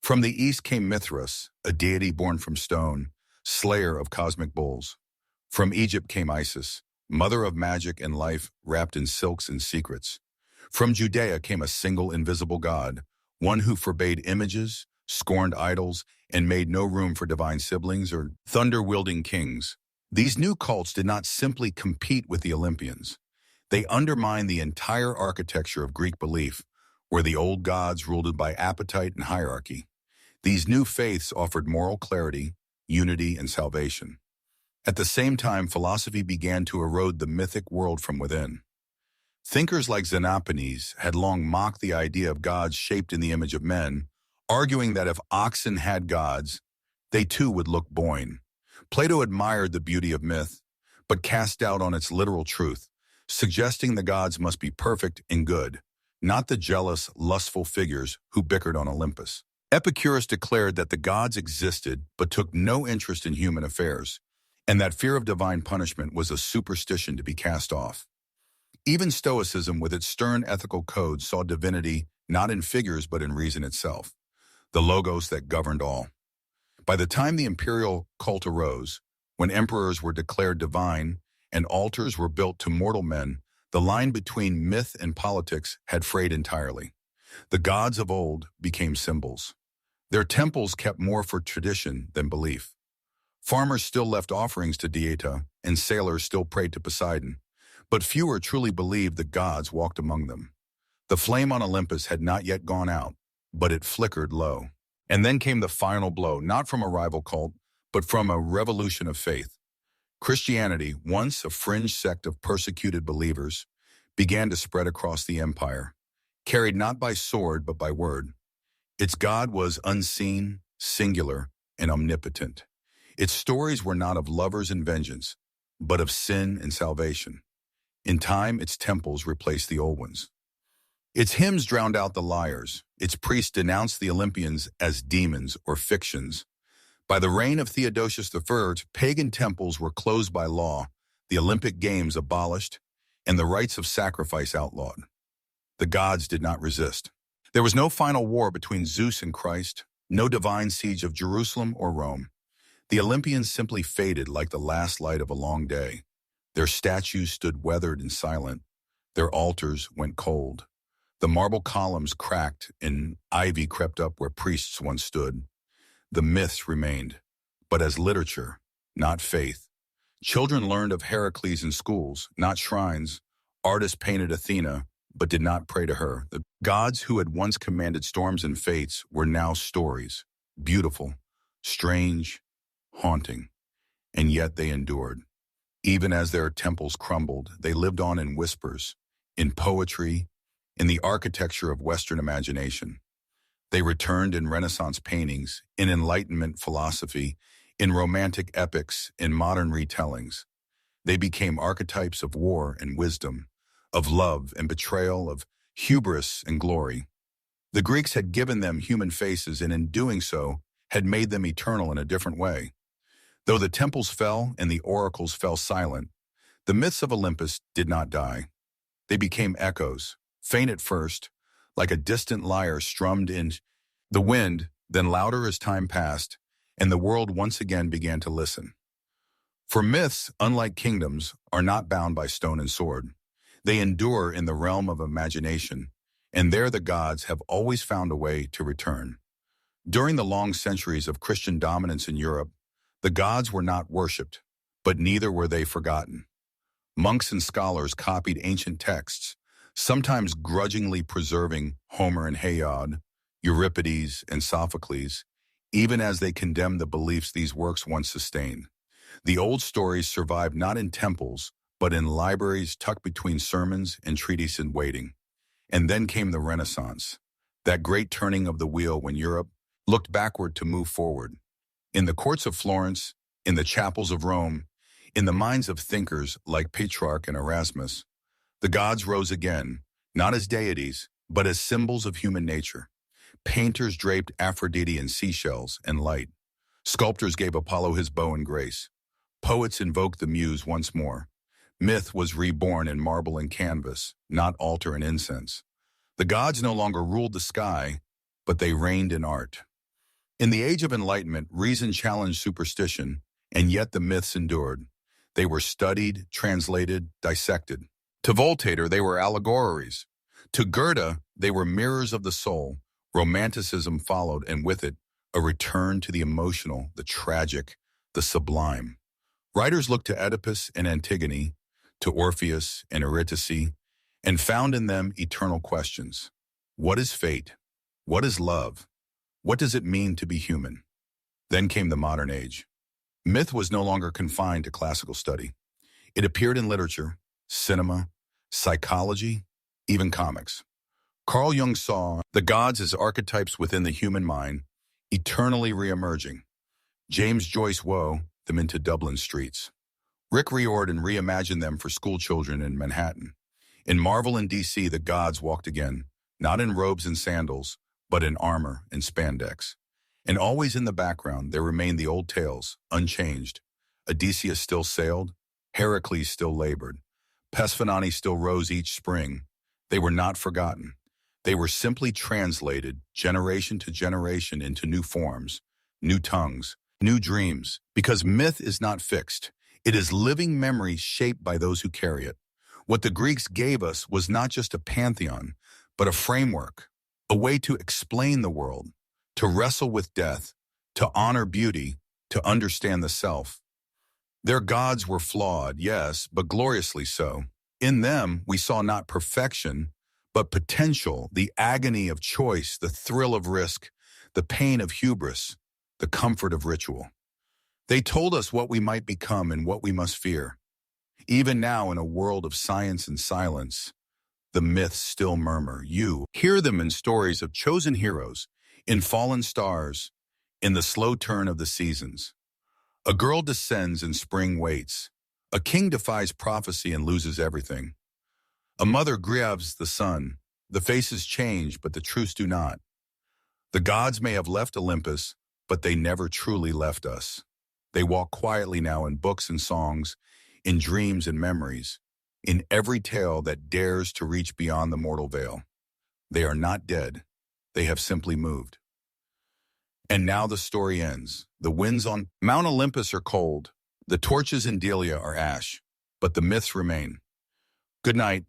From the east came Mithras, a deity born from stone, slayer of cosmic bulls. From Egypt came Isis, mother of magic and life wrapped in silks and secrets. From Judea came a single invisible god, one who forbade images, scorned idols, and made no room for divine siblings or thunder-wielding kings. These new cults did not simply compete with the Olympians. They undermined the entire architecture of Greek belief, where the old gods ruled by appetite and hierarchy. These new faiths offered moral clarity, unity, and salvation. At the same time, philosophy began to erode the mythic world from within. Thinkers like Xenophanes had long mocked the idea of gods shaped in the image of men, arguing that if oxen had gods, they too would look boyn. Plato admired the beauty of myth, but cast doubt on its literal truth, suggesting the gods must be perfect and good, not the jealous, lustful figures who bickered on Olympus. Epicurus declared that the gods existed but took no interest in human affairs, and that fear of divine punishment was a superstition to be cast off. Even Stoicism, with its stern ethical codes, saw divinity not in figures but in reason itself, the logos that governed all. By the time the imperial cult arose, when emperors were declared divine and altars were built to mortal men, the line between myth and politics had frayed entirely. The gods of old became symbols. Their temples kept more for tradition than belief. Farmers still left offerings to Dieta, and sailors still prayed to Poseidon, but fewer truly believed the gods walked among them. The flame on Olympus had not yet gone out, but it flickered low. And then came the final blow, not from a rival cult, but from a revolution of faith. Christianity, once a fringe sect of persecuted believers, began to spread across the empire, carried not by sword but by word. Its God was unseen, singular, and omnipotent. Its stories were not of lovers and vengeance, but of sin and salvation. In time, its temples replaced the old ones. Its hymns drowned out the liars. Its priests denounced the Olympians as demons or fictions. By the reign of Theodosius I, pagan temples were closed by law, the Olympic Games abolished, and the rites of sacrifice outlawed. The gods did not resist. There was no final war between Zeus and Christ, no divine siege of Jerusalem or Rome. The Olympians simply faded like the last light of a long day. Their statues stood weathered and silent. Their altars went cold. The marble columns cracked and ivy crept up where priests once stood. The myths remained, but as literature, not faith. Children learned of Heracles in schools, not shrines. Artists painted Athena, but did not pray to her. The gods who had once commanded storms and fates were now stories, beautiful, strange, haunting, and yet they endured. Even as their temples crumbled, they lived on in whispers, in poetry, in the architecture of Western imagination. They returned in Renaissance paintings, in Enlightenment philosophy, in romantic epics, in modern retellings. They became archetypes of war and wisdom, of love and betrayal, of hubris and glory. The Greeks had given them human faces and in doing so had made them eternal in a different way. Though the temples fell and the oracles fell silent, the myths of Olympus did not die. They became echoes, faint at first, like a distant lyre strummed in the wind, then louder as time passed, and the world once again began to listen. For myths, unlike kingdoms, are not bound by stone and sword. They endure in the realm of imagination, and there the gods have always found a way to return. During the long centuries of Christian dominance in Europe, the gods were not worshipped, but neither were they forgotten. Monks and scholars copied ancient texts, sometimes grudgingly preserving Homer and Hesiod, Euripides and Sophocles, even as they condemned the beliefs these works once sustained. The old stories survived not in temples, but in libraries tucked between sermons and treatises in waiting. And then came the Renaissance, that great turning of the wheel when Europe looked backward to move forward. In the courts of Florence, in the chapels of Rome, in the minds of thinkers like Petrarch and Erasmus, the gods rose again, not as deities, but as symbols of human nature. Painters draped Aphrodite in seashells and light. Sculptors gave Apollo his bow and grace. Poets invoked the muse once more. Myth was reborn in marble and canvas, not altar and incense. The gods no longer ruled the sky, but they reigned in art. In the age of enlightenment, reason challenged superstition, and yet the myths endured. They were studied, translated, dissected. To Voltaire, they were allegories. To Goethe, they were mirrors of the soul. Romanticism followed, and with it, a return to the emotional, the tragic, the sublime. Writers looked to Oedipus and Antigone, to Orpheus and Eurydice, and found in them eternal questions. What is fate? What is love? What does it mean to be human? Then came the modern age. Myth was no longer confined to classical study. It appeared in literature, cinema, psychology, even comics. Carl Jung saw the gods as archetypes within the human mind, eternally reemerging. James Joyce wove them into Dublin streets. Rick Riordan reimagined them for school children in Manhattan. In Marvel and DC, the gods walked again, not in robes and sandals, but in armor and spandex. And always in the background, there remained the old tales, unchanged. Odysseus still sailed, Heracles still labored, Persephone still rose each spring. They were not forgotten. They were simply translated, generation to generation, into new forms, new tongues, new dreams, because myth is not fixed. It is living memory shaped by those who carry it. What the Greeks gave us was not just a pantheon, but a framework, a way to explain the world, to wrestle with death, to honor beauty, to understand the self. Their gods were flawed, yes, but gloriously so. In them, we saw not perfection, but potential, the agony of choice, the thrill of risk, the pain of hubris, the comfort of ritual. They told us what we might become and what we must fear. Even now, in a world of science and silence, the myths still murmur. You hear them in stories of chosen heroes, in fallen stars, in the slow turn of the seasons. A girl descends and spring waits. A king defies prophecy and loses everything. A mother grieves the son. The faces change, but the truths do not. The gods may have left Olympus, but they never truly left us. They walk quietly now in books and songs, in dreams and memories, in every tale that dares to reach beyond the mortal veil. They are not dead. They have simply moved. And now the story ends. The winds on Mount Olympus are cold. The torches in Delia are ash. But the myths remain. Good night.